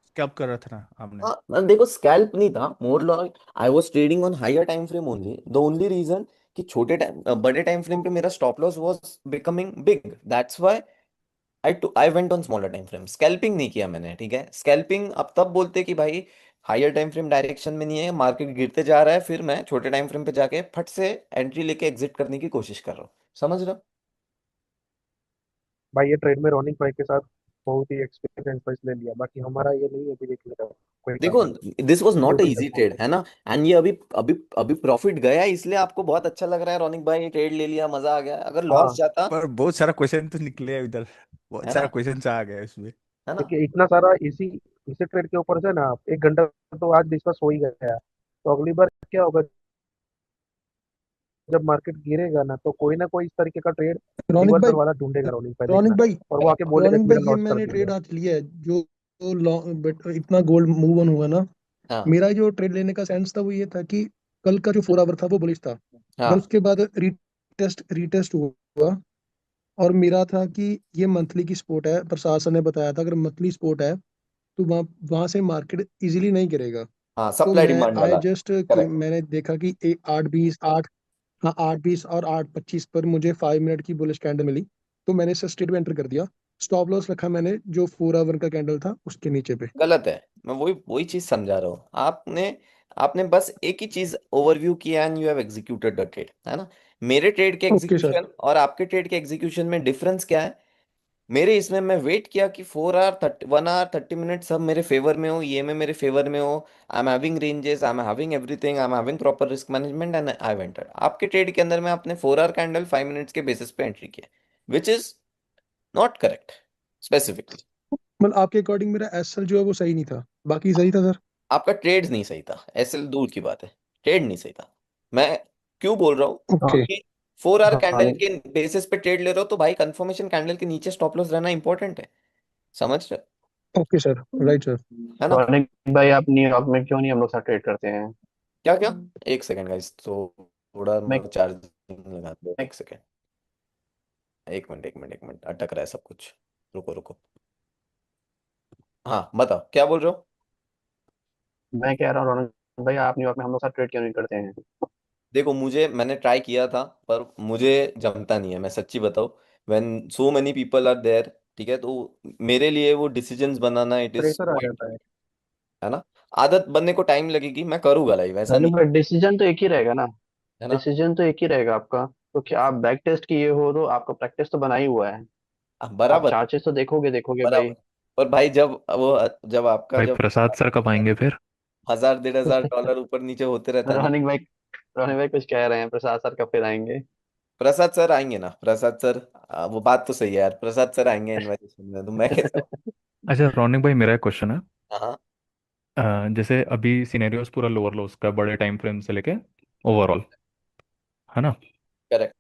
S5: स्कैल्प कर रहा था ना आपने।
S1: हाँ देखो स्कैल्प नहीं था, more like I was trading on higher time frame only, the only reason कि बड़े टाइम फ्रेम पे मेरा stop loss was becoming big, that's why I went on smaller time frame. Scalping नहीं किया मैंने, ठीक है। स्कैल्पिंग अब तब बोलते कि भाई हायर टाइम फ्रेम डायरेक्शन में नहीं है, मार्केट गिरते जा रहा है, फिर मैं छोटे टाइम फ्रेम पे जाके फट से एंट्री लेके एग्जिट करने की कोशिश कर रहा हूँ, समझ रहे हो।
S2: भाई ये ट्रेड में रोनिक भाई के साथ बहुत ही एक्सपीरियंस है इसलिए लिया, बाकी हमारा ये नहीं है कि देख लेगा कोई
S1: देखो
S2: काम नहीं,
S1: दिस वाज
S2: जो
S1: नॉट अ
S2: भी
S1: इजी
S2: है।
S1: ट्रेड, है ना। एंड ये अभी अभी अभी प्रॉफिट गया है, इसलिए आपको बहुत अच्छा लग रहा है रोनिक भाई ट्रेड ले लिया मजा आ गया, अगर लॉस
S2: हाँ,
S1: जाता,
S5: पर बहुत सारा क्वेश्चन तो निकले हैं इधर, बहुत
S1: है
S5: सारा
S1: ना,
S5: क्वेश्चन आ गया इसमें।
S1: है ना।
S2: देखिए इतना सारा इसी इसी ट्रेड के ऊपर से ना आप 1 घंटा तो आज डिस्कस हो ही गया, तो अगली बार क्या होगा, जब मार्केट गिरेगा ना तो कोई ना कोई इस तरीके का ट्रेड
S10: रौनिक भाई
S2: रिवर्सल वाला ढूंढेगा रोनिक भाई,
S10: रौनिक
S2: देखना।
S10: भाई
S2: और वो आके बोलेगा
S10: रौनिक
S2: कि
S10: भाई
S2: मेरा
S10: ये
S2: लॉस कर
S10: मैंने ट्रेड
S2: दिया।
S10: आज लिया है जो इतना गोल्ड मूव ऑन हुआ ना।
S1: हाँ
S10: मेरा जो ट्रेड लेने का सेंस था वो ये था कि कल का जो 4 आवर था वो बुलिश था, अगर
S1: हाँ
S10: उसके बाद रीटेस्ट हुआ, और मेरा था कि ये मंथली की स्पोर्ट है, प्रशासन ने बताया था अगर मंथली स्पोर्ट है तो वहाँ वहां से मार्केट इजीली नहीं गिरेगा।
S1: हाँ
S10: तो
S1: सप्लाई
S10: मैं
S1: डिमांड
S10: आई
S1: वाला,
S10: जस्ट
S1: करेक्ट।
S10: मैंने देखा कि 8:20 हाँ 8:20 और 8:25 पर मुझे 5 मिनट की बुलिश कैंडल मिली, तो मैंने इसे स्ट्रेट में एंटर कर दिया। स्टॉप लॉस रखा मैंने जो 4 आवर का कैंडल था उसके नीचे पे।
S1: गलत है, मैं वही वही चीज समझा रहा हूँ। आपने आपने बस एक ही चीज ओवरव्यू किया and you have executed the trade, है ना। मेरे ट्रेड के
S10: ओके सर।
S1: एग्जीक्यूशन और आपके ट्रेड के एग्जीक्यूशन में डिफरेंस क्या है। मेरे इसमें मैं वेट किया कि 1 आवर 30 मिनट सब मेरे फेवर में हो, ये में मेरे फेवर में हो, I am having ranges, I am having everything, I am having proper risk management and I venture. आपके ट्रेड के अंदर में आपने 4 आवर कैंडल 5 मिनट्स के बेसिस पे एंट्री किया, which is not correct specifically.
S10: मतलब आपके अकॉर्डिंग मेरा एसएल जो है वो सही नहीं था, बाकी सही था सर।
S1: आपका ट्रेड नहीं सही था, ऐसे दूर की बात है, ट्रेड नहीं सही था। मैं क्यों बोल रहा हूँ,
S10: ओके।
S1: क्योंकि 4 आवर
S2: हाँ
S1: कैंडल के बेसिस पे ट्रेड ले रहे हो तो भाई कंफर्मेशन कैंडल के नीचे स्टॉप लॉस रहना इंपॉर्टेंट है, समझ रहे
S10: ओके सर, राइट सर।
S1: हो, है ना।
S18: रोनिक भाई आप न्यूयॉर्क में क्यों नहीं हम लोग साथ ट्रेड करते हैं?
S1: क्या क्या, एक सेकंड गाइस, तो थोड़ा
S18: मैं
S1: चार्जिंग लगा दो, एक सेकंड, एक मिनट अटक रहा है सब कुछ, रुको रुको। हाँ बताओ क्या बोल रहे हो।
S18: मैं कह रहा हूँ रोनिक भाई आप न्यूयॉर्क में हम लोग साथ ट्रेड क्यों नहीं करते हैं?
S1: देखो मैंने ट्राई किया था पर मुझे जमता नहीं है, मैं सच्ची बताऊं। When so many people are there, ठीक है, तो मेरे लिए वो डिसीजंस बनाना इट इज
S2: प्रेशर आ
S1: क्वाइट,
S2: जाता है।
S1: है ना। आदत बनने को टाइम लगेगी, मैं करूंगा लाइव, ऐसा
S18: रोनिक
S1: नहीं
S18: भाई डिसीजन तो एक ही रहेगा ना,
S1: है ना।
S18: डिसीजन तो एक ही रहेगा आपका। तो क्या आप बैक टेस्ट किए हो तो आपका प्रैक्टिस तो बना ही हुआ है, आप
S1: बराबर है,
S18: चार्जेस तो देखोगे देखोगे भाई।
S1: बराबर। पर भाई जब आपका
S5: भाई
S1: जब
S5: प्रसाद सर कब आएंगे फिर?
S1: 1000 1500 डॉलर ऊपर नीचे होते रहता है ना।
S18: रोनिक भाई, रोनिक भाई कुछ कह रहे हैं, प्रसाद सर कब फिर आएंगे?
S1: प्रसाद सर आएंगे ना, प्रसाद सर, वो बात तो सही है यार, प्रसाद सर आएंगे इनविटेशन में, तो मैं कैसे
S5: अच्छा रौनक भाई, मेरा एक क्वेश्चन है।
S1: हाँ
S5: जैसे अभी सिनेरियोस पूरा लोअर लॉस का बड़े टाइम फ्रेम से लेके ओवरऑल, है ना।
S1: करेक्ट।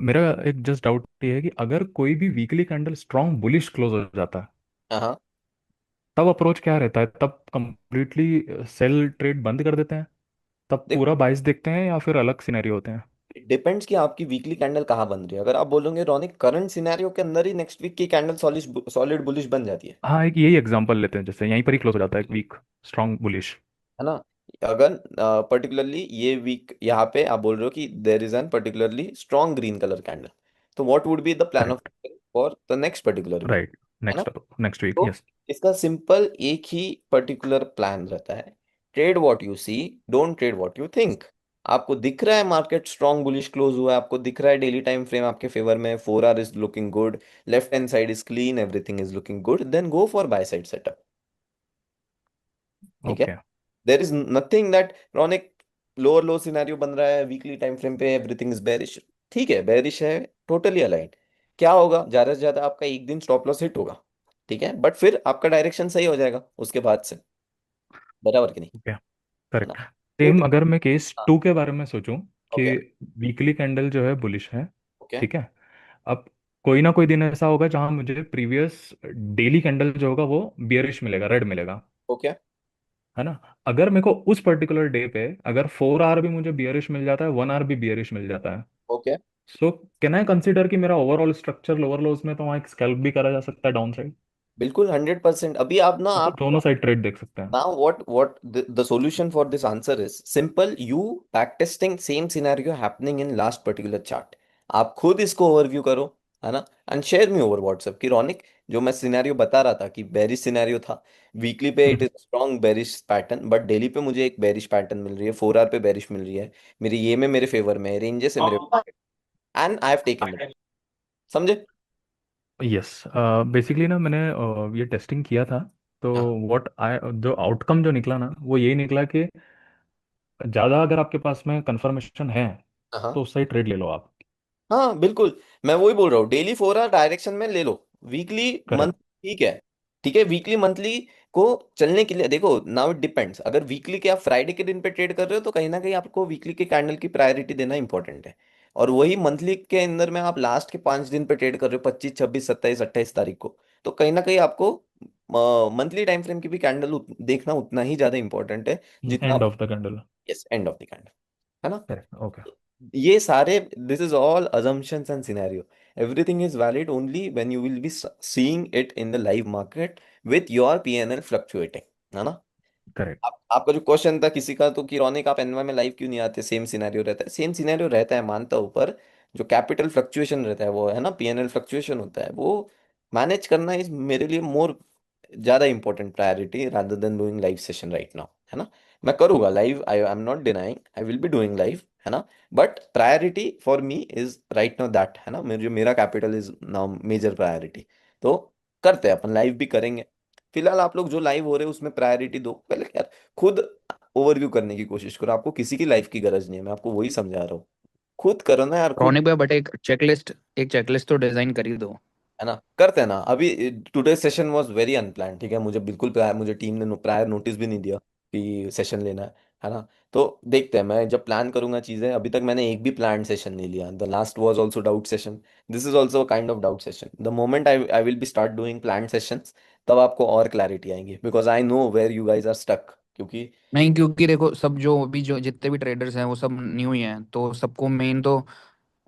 S5: मेरा एक जस्ट डाउट ये है कि अगर कोई भी weekly candle strong bullish close हो जाता है,
S1: हाँ
S5: तब अप्रोच क्या रहता है? तब कंप्लीटली सेल ट्रेड बंद कर देते हैं, तब
S1: देखो
S5: पूरा बाइस देखते हैं, या फिर अलग सिनेरियो होते हैं?
S1: डिपेंड्स कि आपकी वीकली कैंडल कहाँ बन रही है। अगर आप बोलोगे रोनिक करंट सिनेरियो के अंदर ही नेक्स्ट वीक की कैंडल सॉलिड सॉलिड बुलिश बन जाती
S5: हाँ, एक यही एग्जांपल लेते हैं, जैसे यहीं पर ही क्लोज हो जाता है एक वीक स्ट्रॉन्ग बुलिश।
S1: है ना। अगर पर्टिकुलरली ये वीक यहाँ पे आप बोल रहे हो कि there is an particularly strong green colour candle, तो what would be the plan of
S5: right.
S1: For the next particular week,
S5: right.
S1: है ना।
S5: नेक्स्ट नेक्स्ट वीक,
S1: तो
S5: यस।
S1: इसका सिंपल एक ही पर्टिकुलर प्लान रहता है, trade what you see, don't trade what you think, आपको दिख रहा है मार्केट स्ट्रॉन्ग बुलिश क्लोज हुआ है, आपको दिख रहा है डेली टाइम फ्रेम आपके फेवर में, 4 hour is looking good, left hand side is clean, everything is looking good, then go for buy side setup. ठीक है,
S5: okay.
S1: There is nothing that ironic lower low scenario बन रहा है weekly time frame पे, everything is bearish. ठीक है, bearish है, totally align. क्या होगा, ज्यादा से ज्यादा आपका एक दिन स्टॉप लॉस हिट होगा, ठीक है, बट फिर आपका डायरेक्शन सही हो जाएगा उसके बाद से, बराबर कि नहीं,
S5: ओके,
S1: है ना।
S5: करेक्ट।
S1: तो
S5: सेम अगर मैं केस
S1: हाँ,
S5: 2 के बारे में सोचूं कि
S1: ओके
S5: वीकली कैंडल जो है बुलिश है,
S1: ओके
S5: ठीक है। अब कोई ना कोई दिन ऐसा होगा जहां मुझे प्रीवियस डेली कैंडल जो होगा वो बियरिश मिलेगा, रेड मिलेगा,
S1: ओके
S5: है ना। अगर मेरे को उस पर्टिकुलर डे पे अगर 4 आवर भी मुझे बियरिश मिल जाता है, 1 आवर भी बियरिश मिल जाता है,
S1: okay,
S5: so can I consider कि मेरा ओवरऑल स्ट्रक्चर लोअर लोज में तो वहाँ एक स्कैल्प भी करा जा सकता है डाउन साइड।
S1: बिल्कुल 100%। अभी आप ना
S5: मतलब
S1: आप
S5: दोनों साइड ट्रेड देख सकते हैं।
S1: now what the solution for this answer is simple, you backtesting same scenario happening in last particular chart, आप खुद इसको ओवरव्यू करो, है ना, and share me over WhatsApp कि रोनिक जो मैं सिनेरियो बता रहा था कि बेरिश सिनेरियो था, वीकली पे it is strong bearish pattern, but daily पे मुझे एक बेरिश पैटर्न मिल रही है, 4 आवर पे बेरिश मिल रही है, मेरी ये में मेरे फेवर में रेंजेस है मेरे, and I have taken it, समझे।
S5: यस, बेसिकली ना मैंने ये टेस्टिंग किया था, तो
S1: हाँ
S5: व्हाट आई जो आउटकम जो निकला ना वो यही निकला कि ज़्यादा अगर आपके पास में कंफर्मेशन है
S1: हाँ
S5: तो उस साइड ट्रेड ले लो आप।
S1: हाँ बिल्कुल, मैं वही बोल रहा हूँ, डेली 4 आवर डायरेक्शन में ले लो, वीकली मंथ,
S5: करेक्ट।
S1: ठीक है, ठीक है, वीकली मंथली को चलने के लिए देखो, नाउ इट डिपेंड्स, अगर वीकली के आप फ्राइडे के दिन पे ट्रेड कर रहे हो तो कहीं ना कहीं आपको वीकली के कैंडल की प्रायोरिटी देना इंपॉर्टेंट है, और वही मंथली के अंदर में आप लास्ट के 5 दिन पे ट्रेड कर रहे हो, 25, 26, 27, 28 तारीख को, तो कहीं ना कहीं आपको मंथली टाइम फ्रेम की भी कैंडल देखना उतना ही ज्यादा इंपॉर्टेंट है जितना,
S5: end of the candle.
S1: Yes, end of the candle, है ना।
S5: Correct, okay.
S1: ये सारे, this is all assumptions and scenario, everything is valid only when you will be seeing it in the live market with your PNL fluctuating, है ना।
S5: Correct.
S1: आपका जो question था किसी का, तो कि रोनिक आप एनवाई में लाइव क्यों नहीं आते, सेम सिनेरियो रहता है, सेम सिनेरियो रहता है मानता हूँ, पर जो कैपिटल फ्लक्चुएशन रहता है वो, है ना, पीएनएल फ्लक्चुएशन होता है, वो मैनेज करना इज मेरे लिए मोर ज़्यादा important priority rather than doing live session right now, है ना। मैं करूँगा live, I am not denying, I will be doing live, है ना, but priority for me is right now that, है ना, मेरे जो मेरा capital is now major priority, तो करते हैं अपन, लाइव भी करेंगे। फिलहाल आप लोग जो लाइव हो रहे हैं उसमें प्रायोरिटी दो पहले यार, खुद ओवरव्यू करने की कोशिश करो, आपको किसी की लाइफ की गरज नहीं है, मैं आपको वही समझा रहा हूँ, खुद करो ना यार, खुद,
S15: रोनिक भाई बट एक चेकलिस्ट तो डिजाइन कर ही दो।
S1: है ना, करते हैं ना। अभी today session was very unplanned, ठीक है, मुझे बिल्कुल मुझे टीम ने प्रायर नोटिस भी नहीं दिया कि सेशन लेना है ना, तो देखते हैं, मैं जब प्लान करूंगा चीज़ें, अभी तक मैंने एक भी प्लान सेशन नहीं लिया, the last was also doubt session, this is also kind of doubt session, the moment I will be start doing plan sessions, तब आपको और क्लैरिटी आएंगी, because I know where you guys are stuck, क्योंकि
S15: नहीं, क्योंकि देखो सब जो जितने भी ट्रेडर्स हैं वो सब न्यू ही हैं, तो सबको मेन तो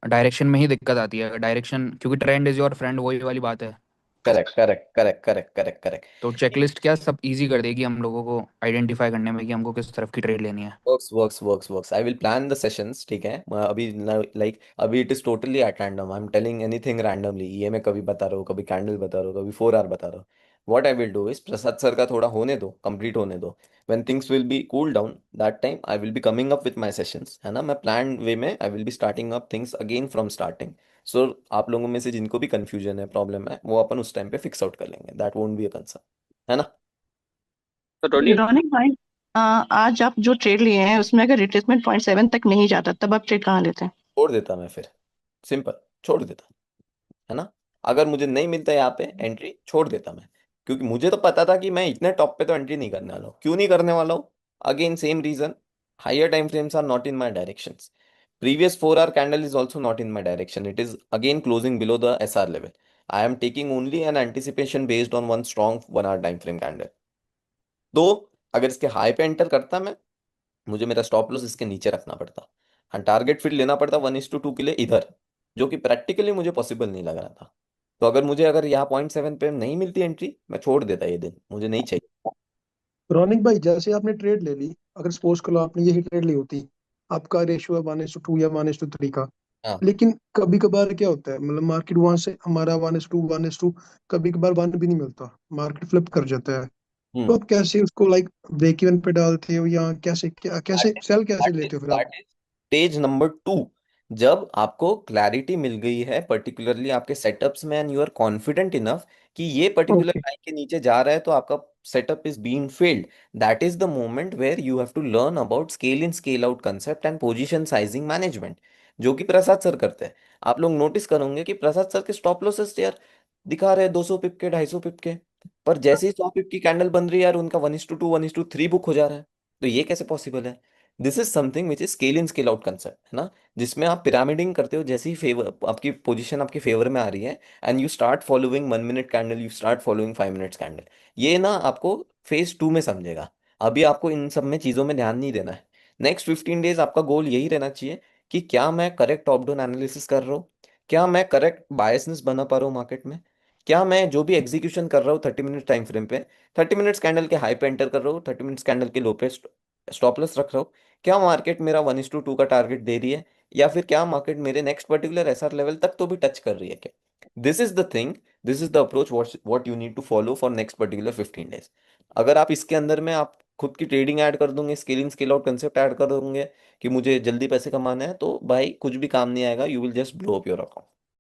S15: डायरेक्शन में ही दिक्कत आती है, डायरेक्शन, क्योंकि ट्रेंड इज योर फ्रेंड, वही वाली बात है।
S1: Correct correct correct correct correct correct,
S15: तो चेकलिस्ट क्या सब इजी कर देगी हम लोगों को आइडेंटिफाई करने में कि हमको किस तरफ की ट्रेड लेनी है।
S1: Works I will plan the sessions, ठीक है, मैं अभी लाइक अभी it is totally at random, I am telling anything randomly, ये मैं कभी बता रहा हूँ, कभी कैंडल बता रहा हूँ, कभी 4 आवर बता रहा हूँ, what I will do is Prasad sir का थोड़ा होने दो, कंप्लीट होने दो, when things will be cool down that time I will be coming up with my sessions, है ना, मैं प्लान वे में I will be starting up things again from starting, so आप लोगों में से जिनको भी कंफ्यूजन है, प्रॉब्लम है, वो अपन उस टाइम पे फिक्स आउट कर लेंगे, that won't be a concern, है ना।
S13: तो टोनी,
S21: रौनक भाई, आज आप जो ट्रेड लिए हैं उसमें अगर रिट्रेसमेंट 0.7 तक नहीं जाता तब आप ट्रेड कहाँ लेते हैं?
S1: छोड़ देता मैं फिर, सिंपल, छोड़ देता, है ना, अगर मुझे नहीं मिलता यहाँ पे एंट्री, छोड़ देता मैं, क्योंकि मुझे तो पता था कि मैं इतने टॉप पे तो एंट्री नहीं करने वाला हूँ, क्यों नहीं करने वाला हूँ, again same reason, higher time frames are not in my directions, previous 4 hour candle is also not in my direction, it is again closing below the SR level, I am taking only an anticipation based on one strong 1 hour time frame candle, तो अगर इसके high पे enter करता मैं, मुझे मेरा stop loss इसके नीचे रखना पड़ता, हाँ, टारगेट फिर लेना पड़ता 1:2 के लिए इधर, जो कि प्रैक्टिकली मुझे पॉसिबल नहीं लग रहा था, तो अगर यहाँ 0.7 पे नहीं मिलती एंट्री, मैं छोड़ देता ये दिन, मुझे नहीं चाहिए।
S10: रौनिक भाई, जैसे आपने ट्रेड ले ली, अगर सपोज करो आपने यही ट्रेड ली होती, आपका रेशियो है 1:2 या 1:3 का,
S1: हाँ
S10: लेकिन कभी कभार क्या होता है, मतलब मार्केट वहां से हमारा 1:1:2, कभी कभार 1 भी नहीं मिलता, मार्केट फ्लिप कर जाता है, तो आप कैसे उसको लाइक ब्रेक इवन पे डालते हो, या कैसे क्या कैसे सेल कैसे
S1: दैट इज
S10: लेते हो फिर आप?
S1: दैट इज स्टेज नंबर 2, जब आपको क्लैरिटी मिल गई है पर्टिकुलरली आपके सेटअप्स में and you are confident enough कि ये पर्टिकुलर
S10: ओके
S1: लाइन के नीचे जा रहा है तो आपका setup is being failed, that is the moment where you have to learn about scale in scale out concept and position sizing management, जो कि प्रसाद सर करते हैं। आप लोग नोटिस करोगे कि प्रसाद सर के स्टॉप लॉसेस यार दिखा रहे हैं 200 पिप के, 250 पिप के, पर जैसे ही 100 पिप की कैंडल बन रही है यार उनका 1:2 1:3 बुक हो जा रहा है। तो ये कैसे पॉसिबल है? This is something which is scale in scale out concept, है ना, जिसमें आप पिरामिडिंग करते हो। जैसे ही फेवर आपकी पोजीशन आपके फेवर में आ रही है and you start following 1 minute candle, you start following 5 minutes candle, ये ना आपको फेज 2 में समझेगा। अभी आपको इन सब में चीज़ों में ध्यान नहीं देना है। नेक्स्ट 15 डेज आपका गोल यही रहना चाहिए कि क्या मैं करेक्ट टॉप डाउन एनालिसिस कर रहा हूँ, क्या मैं करेक्ट बायसनेस बना पा रहा हूँ मार्केट में, क्या मैं जो भी एग्जीक्यूशन कर रहा हूँ 30 मिनट टाइम फ्रेम पे, 30 मिनट्स कैंडल के हाई पे एंटर कर रहा हूँ, 30 मिनट्स कैंडल के लो पे स्टॉप लॉस रख रहा हूँ, क्या मार्केट मेरा 1:2 का टारगेट दे रही है, या फिर क्या मार्केट मेरे नेक्स्ट पर्टिकुलर एसआर लेवल तक तो भी टच कर रही है क्या। This is the thing, this is the approach what you need to follow for next particular 15 days. अगर आप इसके अंदर में आप खुद की ट्रेडिंग ऐड कर दोगे, scaling scale out concept add कर दोगे कि मुझे जल्दी पैसे कमाना है, तो भाई कुछ भी काम नहीं आएगा, you will just blow up your account.